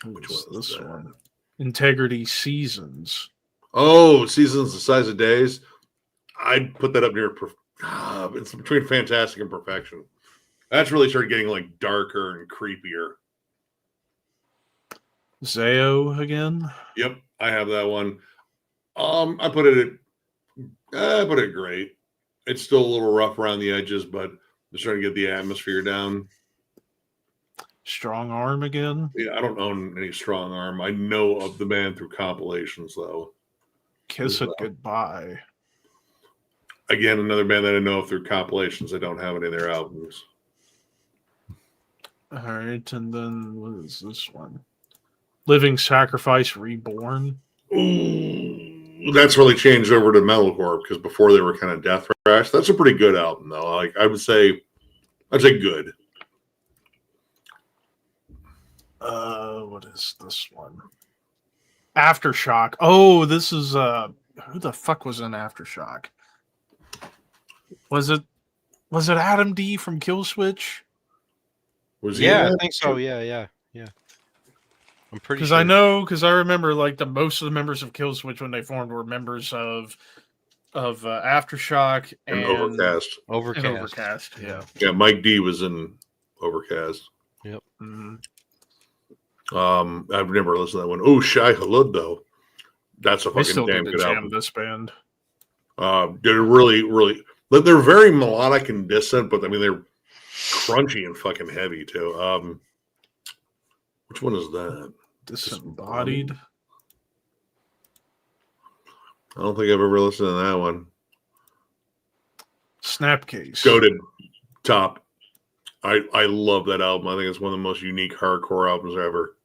Which one is this that? one? Integrity Seasons. Oh, Seasons the Size of Days. I'd put that up near. It's between Fantastic and Perfection. That's really started getting like darker and creepier. Zao again. Yep, I have that one. I put it at great. It's still a little rough around the edges, but it's starting to get the atmosphere down. Strong Arm again. Yeah, I don't own any Strong Arm. I know of the band through compilations, though. Kiss It Goodbye. Again, another band that I know of through compilations. I don't have any of their albums. All right, and then what is this one? Living Sacrifice Reborn. Ooh, that's really changed over to metalcore because before they were kind of death thrash. That's a pretty good album though. Like I'd say good. What is this one? Aftershock. Oh, this is who the fuck was in Aftershock? Was it Adam D from Killswitch? Was he Yeah, in I that? think so. Yeah. I'm pretty Because sure. because I remember like most of the members of Killswitch when they formed were members of Aftershock And and Overcast. Overcast. And Overcast. Yeah. Yeah, Mike D was in Overcast. Mhm. I've never listened to that one. Oh, Shai Hulud though. That's a They fucking still damn need to good jam album. this band. They're really they're very melodic and distant, but I mean they're crunchy and fucking heavy too. Which one is that? Disembodied. I don't think I've ever listened to that one. Snapcase. Goated top. I love that album. I think it's one of the most unique hardcore albums ever.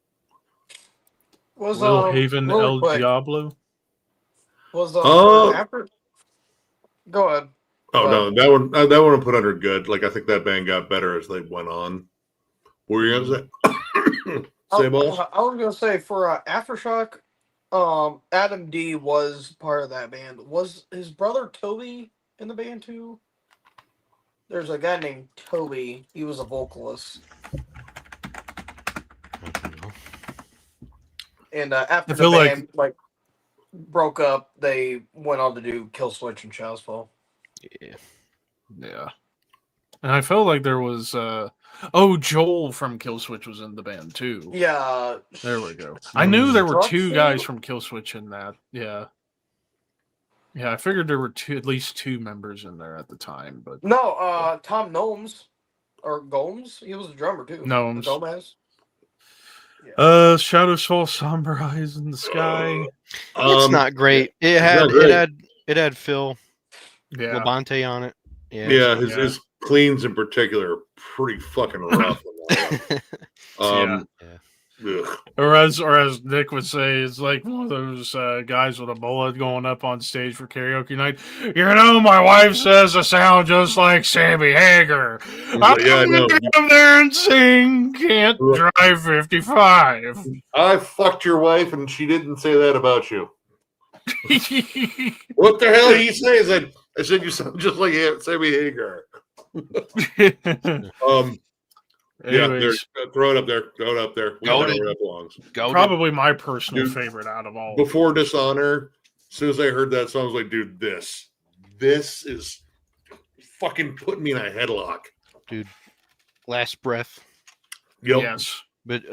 Was Will Haven really El quick, Diablo. was Oh. after? Go ahead. Oh no, that one I put under good. Like I think that band got better as they went on. What were you gonna say? Say balls? I was gonna say for Aftershock, Adam D was part of that band. Was his brother Toby in the band too? There's a guy named Toby. He was a vocalist. I don't know. And after I the feel band broke up, they went on to do Killswitch and Child's Fall. Yeah. Yeah. And I felt like there was Joel from Killswitch was in the band too. Yeah. There we go. I knew there were two Structure? guys from Killswitch in that. Yeah. Yeah, I figured there were at least two members in there at the time, but No, Tom Gnomes or Gomes. He was a drummer too. Gnomes. Gomez. Shadows Fall, Somber Eyes in the Sky. It's not great. It not great. had Phil Yeah. Labonte on it. Yeah, his cleans in particular are pretty fucking rough. ugh. Or as Nick would say, it's like one of those guys with a bullet going up on stage for karaoke night. You know, my wife says I sound just like Sammy Hagar. I'm like, yeah, I know. gonna come there and sing Can't Drive 55. I fucked your wife and she didn't say that about you. What the hell did he say? I said you sound just like Sammy Hagar. Yeah, throw it up there. Throw it up there. We know where that belongs. Probably my personal favorite out of all. Before Dishonor, as soon as I heard that song, I was like, dude, this is fucking putting me in a headlock. Dude, Last Breath. Yep. Yes. But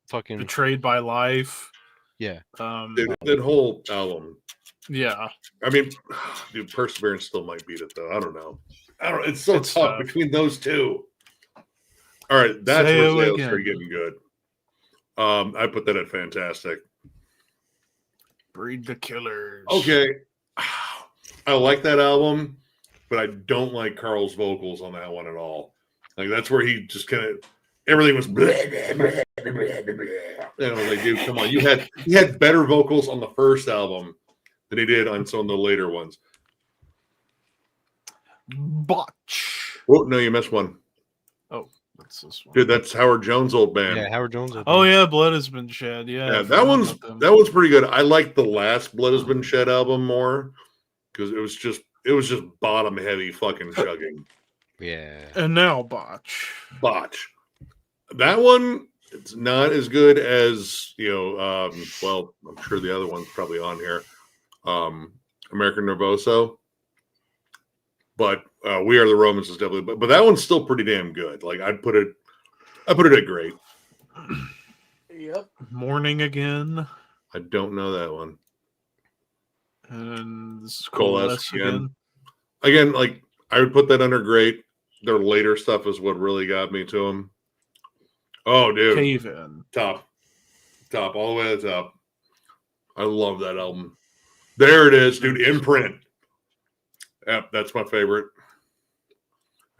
fucking Betrayed by Life. Yeah. Dude, that whole album. Yeah. I mean, dude, Perseverance still might beat it though. I don't know. It's so tough between those two. All right, that's where sales started getting good. I put that at fantastic. Breed the Killers. Okay. I like that album, but I don't like Carl's vocals on that one at all. Like that's where he just kind of everything was blah, blah, blah, blah, blah, blah. And I was like, dude, come on. He had better vocals on the first album than he did on some of the later ones. Botch. Oh, no, you missed one. Oh, what's this one? Dude, that's Howard Jones' old band. Yeah, Howard Jones. Oh yeah, Blood Has Been Shed. Yeah, that one's pretty good. I like the last Blood Has Been Shed album more because it was just bottom heavy fucking chugging. Yeah. And now Botch. That one, it's not as good as well, I'm sure the other one's probably on here. American Nervoso. But We Are the Romans is definitely, but that one's still pretty damn good. Like I put it at great. Yep. Morning Again. I don't know that one. And this is Coalesce again. Again, like I would put that under great. Their later stuff is what really got me to them. Oh, dude. Cave In. Top, all the way to the top. I love that album. There it is, dude. Imprint. Yep, that's my favorite.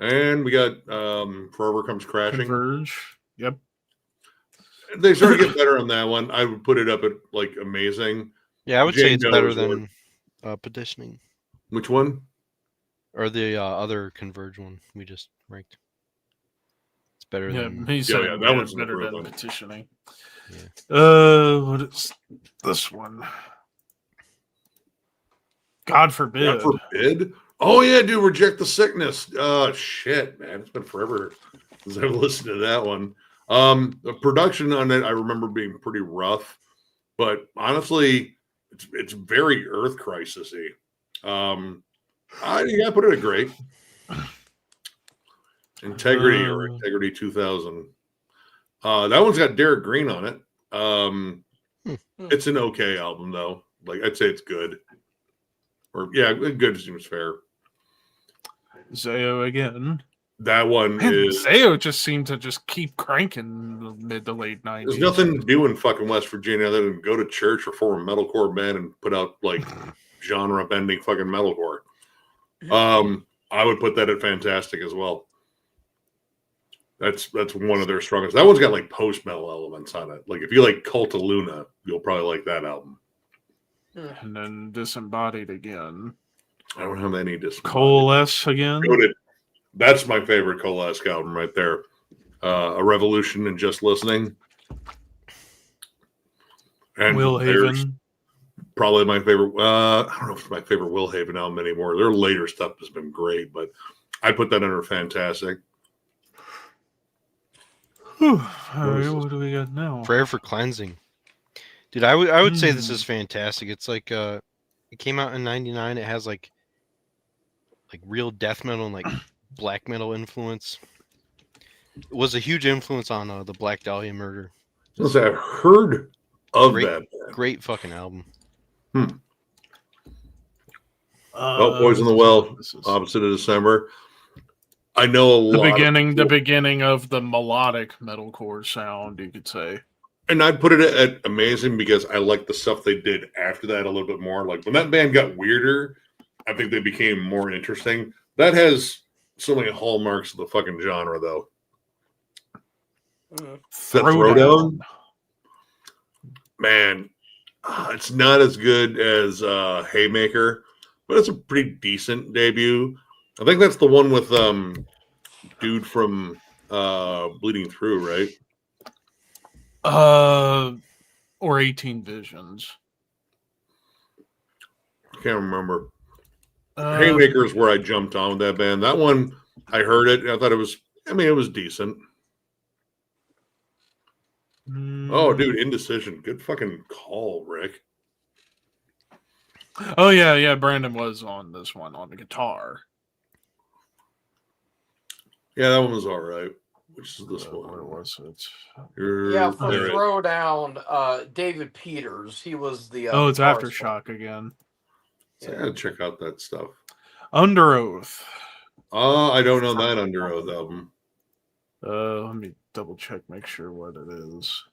And we got Forever Comes Crashing. Converge. Yep. They started to get better on that one. I would put it up at like amazing. Yeah, I would say Jane it's better Doe's than Petitioning Which one? or the other Converge one we just ranked. It's better Yeah, than. he said yeah, that one's better than improvement. petitioning. Yeah. What is this one? God forbid. God forbid. Oh yeah, dude, Reject the Sickness. Shit, man, it's been forever since I've listened to that one. The production on it, I remember being pretty rough, but honestly, it's very Earth Crisisy. I put it at great. Integrity or Integrity 2000. That one's got Derek Green on it. It's an okay album though. Like I'd say it's good. Or yeah, good seems fair. Zayo again. That one Man, is. Zayo just seemed to just keep cranking in the mid to late 90s. There's nothing to do in fucking West Virginia other than go to church or form a metalcore band and put out like genre bending fucking metalcore. I would put that at Fantastic as well. That's one of their strongest. That one's got like post metal elements on it. Like if you like Cult of Luna, you'll probably like that album. And then Disembodied again. I don't have any Coalesce again. That's my favorite Coalesce album right there. A Revolution in Just Listening. And Will Haven. Probably my favorite. I don't know if it's my favorite Will Haven album anymore. Their later stuff has been great, but I put that under Fantastic. Whew. All right, what do we got now? Prayer for Cleansing. Dude, I would say this is fantastic. It's like it came out in '99. It has like real death metal and like black metal influence. It was a huge influence on the Black Dahlia murder. I've heard of Great- that. Great fucking album. Poison the Well, opposite of December. I know a lot. The beginning of the melodic metalcore sound, you could say. And I'd put it at amazing because I like the stuff they did after that a little bit more. Like when that band got weirder, I think they became more interesting. That has so many hallmarks of the fucking genre, though. That Throwdown, man, it's not as good as Haymaker, but it's a pretty decent debut. I think that's the one with dude from Bleeding Through, right? Or 18 Visions. I can't remember. Haymaker is where I jumped on with that band. That one, I heard it. I thought it was. I mean, it was decent. Oh, dude, Indecision. Good fucking call, Rick. Oh yeah. Brandon was on this one on the guitar. Yeah, that one was all right. Which is this one? Where was it? Yeah, for There it is. Throwdown, David Peters. He was the. It's guitarist. Aftershock again. I gotta check out that stuff. Under Oath. I don't know that Under Oath album. Let me double check, make sure what it is.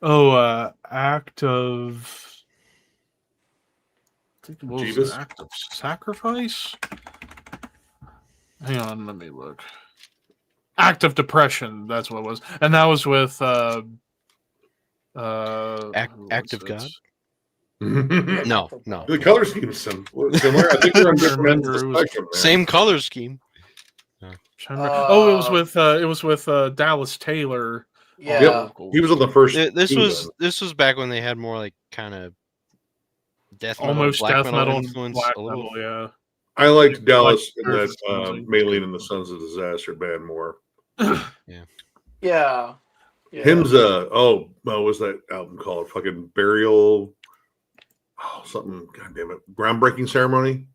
Oh, Act of. I think it was Jeebus? Act of Sacrifice. Hang on, let me look. Act of Depression. That's what it was, and that was with Act who was of it? God? The No. color scheme is similar. I think they're on different ends of the Remember, it was spectrum, man. Same color scheme. It was with Dallas Taylor. Yeah. Yep. He was on the first. This two was then. this was back when they had more like kind of death metal, Almost black death metal, influence black a little. metal, yeah. I liked Dallas in Earth that Cleansing. Maylene and the Sons of Disaster band more. Yeah. Him's what was that album called? Fucking Burial. Oh, something. God damn it! Groundbreaking Ceremony.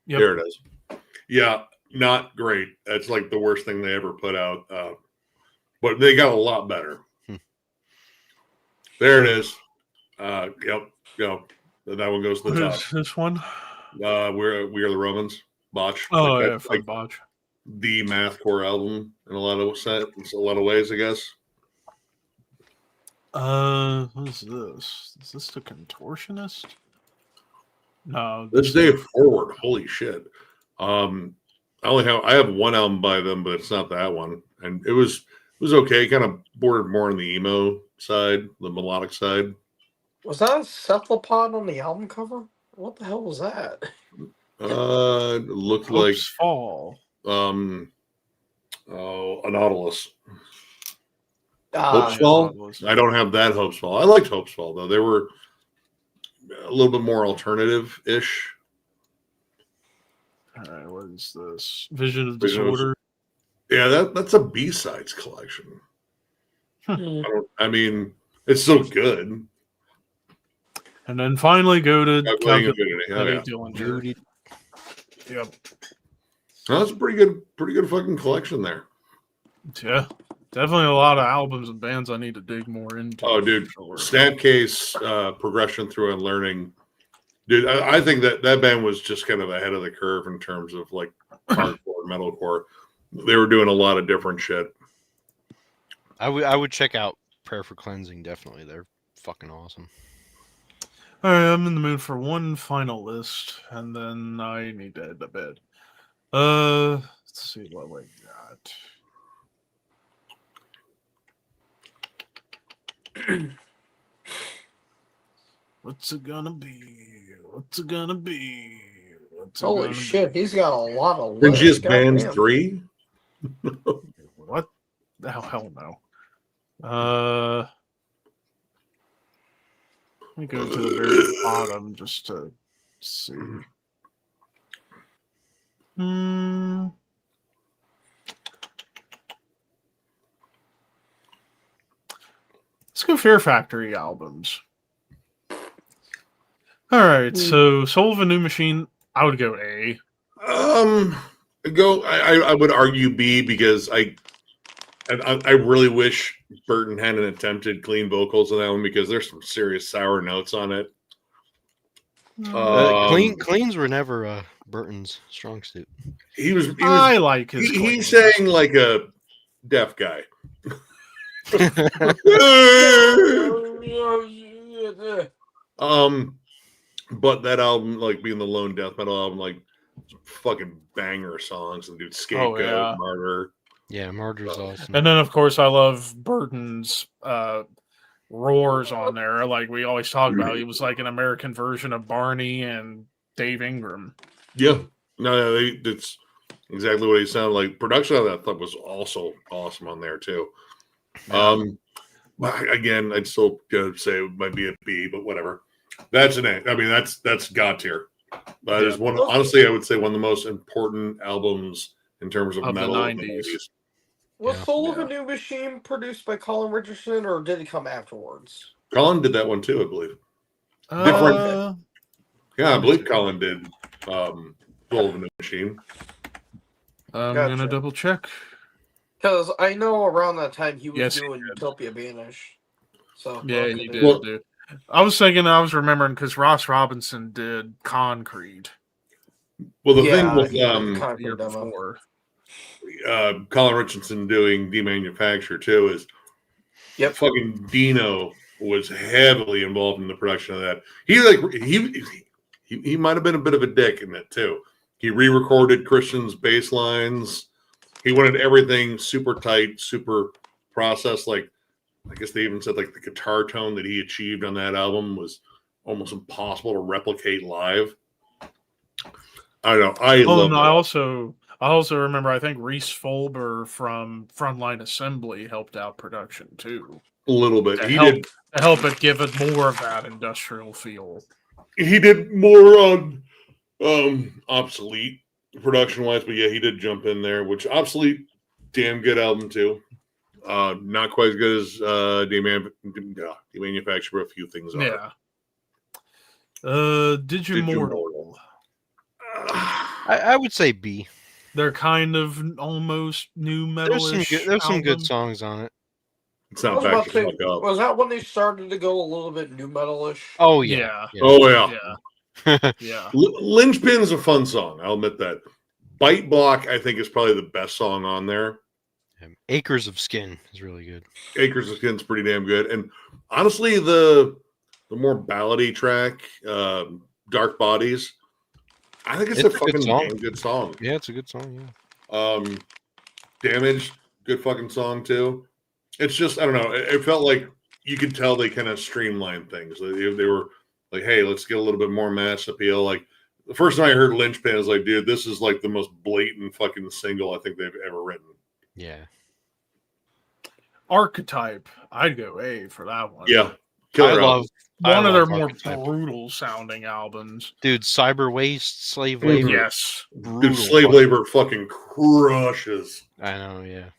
Yep. There it is. Yeah, not great. That's like the worst thing they ever put out. But they got a lot better. There it is. Yep. That one goes to What the top. is this one? We are the Romans. Botch. Oh, Like yeah, that's from like Botch. the mathcore album in a lot of ways, I guess. What is this? Is this the Contortionist? No. This day forward, holy shit. I have one album by them, but it's not that one. And it was okay. Kind of bordered more on the emo side, the melodic side. Was that a cephalopod on the album cover? What the hell was that? It looked like Hopes Fall. a Nautilus. Ah, Hopes Fall? that was- I don't have that Hopes Fall. I liked Hopes Fall though. They were a little bit more alternative ish. All right, what is this? Vision of Vision of- Disorder. Yeah, that's a B-sides collection. Hmm. I mean, it's still good. And then finally go to Calculating Calculating Infinity. Oh, yeah. Dillinger. Duty. Yep. No, that's a pretty good fucking collection there. Yeah. Definitely a lot of albums and bands I need to dig more into. Oh, dude. for sure. Snapcase progression through Unlearning. Dude, I think that band was just kind of ahead of the curve in terms of like hardcore, metalcore. They were doing a lot of different shit. I would check out Prayer for Cleansing. Definitely, they're fucking awesome. All right, I'm in the mood for one final list, and then I need to head to bed. Let's see what we got. What's it gonna be? What's it gonna be? What's it Holy gonna shit, be? he's got a lot of Cringiest lists. Bands Goddamn. 3? What? The hell no. Let me go to the very bottom just to see. Let's go Fear Factory albums. All right, so Soul of a New Machine, I would go A. I would argue B because I really wish Burton hadn't attempted clean vocals on that one because there's some serious sour notes on it. Cleans were never Burton's strong suit. He was I like his. he clean. sang like a deaf guy. But that album, like being the lone death metal album, like fucking banger songs and dude, Scapegoat, yeah. Martyr. Yeah, Martyr's awesome. And then, of course, I love Burton's roars on there. Like we always talk about, he was like an American version of Barney and Dave Ingram. Yeah, no, it's exactly what he sounded like. Production of that stuff was also awesome on there too. Again, I'd still go say it might be a B, but whatever. That's an A. I mean, that's God tier. That is one. Honestly, I would say one of the most important albums in terms of Of the metal 90s. Was Yeah. Soul of a New Machine produced by Colin Richardson, or did it come afterwards? Colin did that one too, I believe. Uh, Yeah, I believe Colin did. Soul of a New Machine. I'm Gotcha. gonna double check. Because I know around that time he was Yes, he doing did. Utopia Banish. So Yeah, okay, he then. did. Well- dude. I was remembering because Ross Robinson did Concrete Well, the Yeah, thing with he did the the Concrete year demo. before. Colin Richardson doing Demanufacture too is Yep. fucking Dino was heavily involved in the production of that. He might have been a bit of a dick in that too. He re-recorded Christian's bass lines. He wanted everything super tight, super processed. Like I guess they even said like the guitar tone that he achieved on that album was almost impossible to replicate live. I don't know. I Oh, love no, that. I also remember. I think Reese Folber from Frontline Assembly helped out production too. A little bit. To He help, did. to help it give it more of that industrial feel. He did more on Obsolete production wise, but yeah, he did jump in there. Which Obsolete, damn good album too. Not quite as good as Demanufacture, but a few things are. Yeah. Digimortal. Digimortal. I would say B. They're kind of almost new metal. There's some good songs on it. It's I not was about back to to say, fuck up. was that when they started to go a little bit new metalish? Oh Yeah. yeah. Oh yeah. Yeah. Yeah. Lynchpin's a fun song. I'll admit that. Bite Block, I think, is probably the best song on there. Acres of Skin is really good. Acres of Skin's pretty damn good. And honestly, the more ballady track, Dark Bodies, I think it's It's a a good fucking song. damn good song. Yeah, it's a good song. Yeah. Damage, good fucking song too. It's just I don't know. It felt like you could tell they kind of streamlined things. They were like, hey, let's get a little bit more mass appeal. Like the first time I heard Lynchpin, I was like, dude, this is like the most blatant fucking single I think they've ever written. Yeah. Archetype. I'd go A for that one. Yeah, I killer love album. One of their love more Archetype. brutal sounding albums. Dude, Cyber Waste, Slave Mhm. Labor. Yes. Brutal Dude, Slave fucking- Labor fucking crushes. I know, yeah.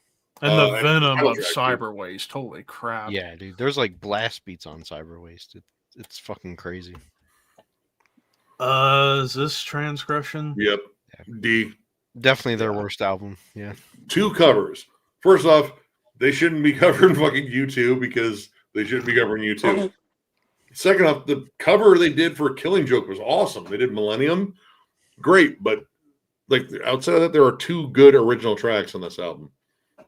And and the venom Title of Track, dude. Cyber Waste. Holy crap. Yeah, dude. There's like blast beats on Cyber Waste. It's fucking crazy. Is this Transgression? Yep. D. Definitely their worst album. Yeah. 2 covers. First off, they shouldn't be covering fucking U2 because they shouldn't be covering U2. Second off, the cover they did for Killing Joke was awesome. They did Millennium. Great, but like outside of that, there are 2 good original tracks on this album.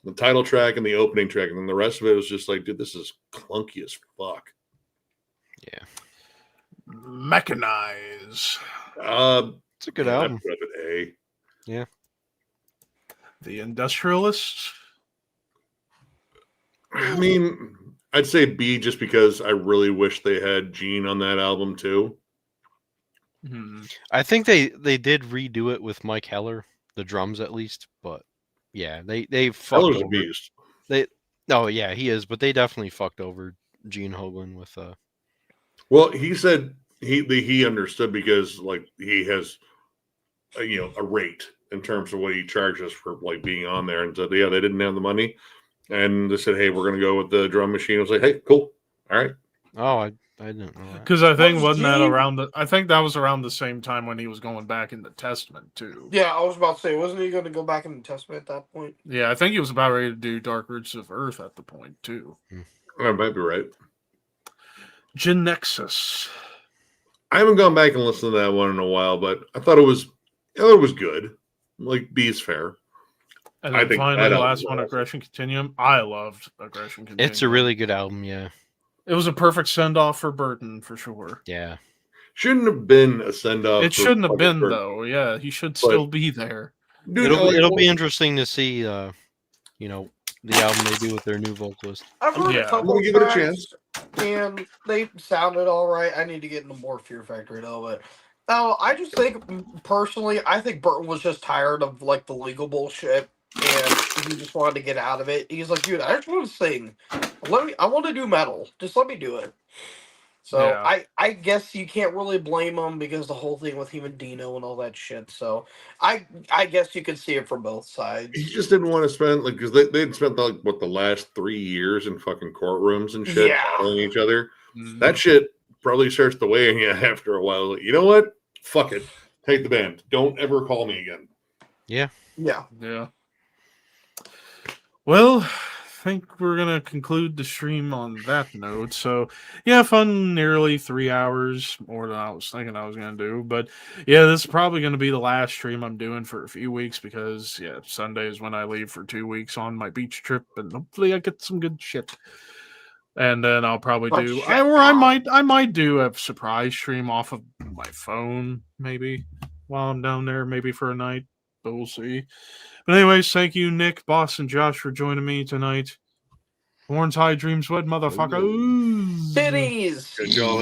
The title track and the opening track, and then the rest of it was just like, dude, this is clunky as fuck. Yeah. Mechanize. It's a good yeah, I'd album. put it at A. The Industrialists. I mean, I'd say B just because I really wish they had Gene on that album too. Hmm. I think they did redo it with Mike Heller, the drums at least, but yeah, they fucked Heller's a over. beast. No, yeah, he is, but they definitely fucked over Gene Hoglan with Well, he said he understood because like he has a rate in terms of what he charges for like being on there, and said they didn't have the money, and they said, hey, we're gonna go with the drum machine. I was like, hey, cool, all right. Oh, I didn't know that. Because I think Was wasn't that Gene- around the? I think that was around the same time when he was going back into Testament too. Yeah, I was about to say, wasn't he going to go back in the Testament at that point? Yeah, I think he was about ready to do Dark Roots of Earth at the point too. I might be right. Genexus. I haven't gone back and listened to that one in a while, but I thought it was good. Like B's fair. And I then think finally, that the last album one, was Aggression Continuum. I loved Aggression Continuum. It's a really good album, yeah. It was a perfect send off for Burton for sure. Yeah. Shouldn't have been a send off. It shouldn't have been though. Yeah, he should still be there. Dude, It'll be interesting to see the album they do with their new vocalist. I've heard Yeah. a couple I'm gonna give it a tracks, chance. and they sounded all right. I need to get into more Fear Factory though, but no, I just think personally, I think Burton was just tired of like the legal bullshit, and he just wanted to get out of it. He's like, dude, I just want to sing. I want to do metal. Just let me do it. So Yeah. I guess you can't really blame him because the whole thing with him and Dino and all that shit. So I guess you could see it from both sides. He just didn't want to spend because they'd spent like the last 3 years in fucking courtrooms and shit, Yeah. battling each other. Mhm. That shit probably starts to weigh on you after a while. Like, you know what? Fuck it. Take the band. Don't ever call me again. Yeah. Yeah. Well, I think we're gonna conclude the stream on that note. So yeah, fun nearly 3 hours more than I was thinking I was gonna do. But yeah, this is probably gonna be the last stream I'm doing for a few weeks because Sunday is when I leave for 2 weeks on my beach trip, and hopefully I get some good shit. And then I'll probably But do shit, I Mom. might do a surprise stream off of my phone, maybe while I'm down there, maybe for a night. But we'll see. But anyways, thank you, Nick, Boss, and Josh for joining me tonight. Horns High Dreams Wed, motherfuckers. Titties. Good job.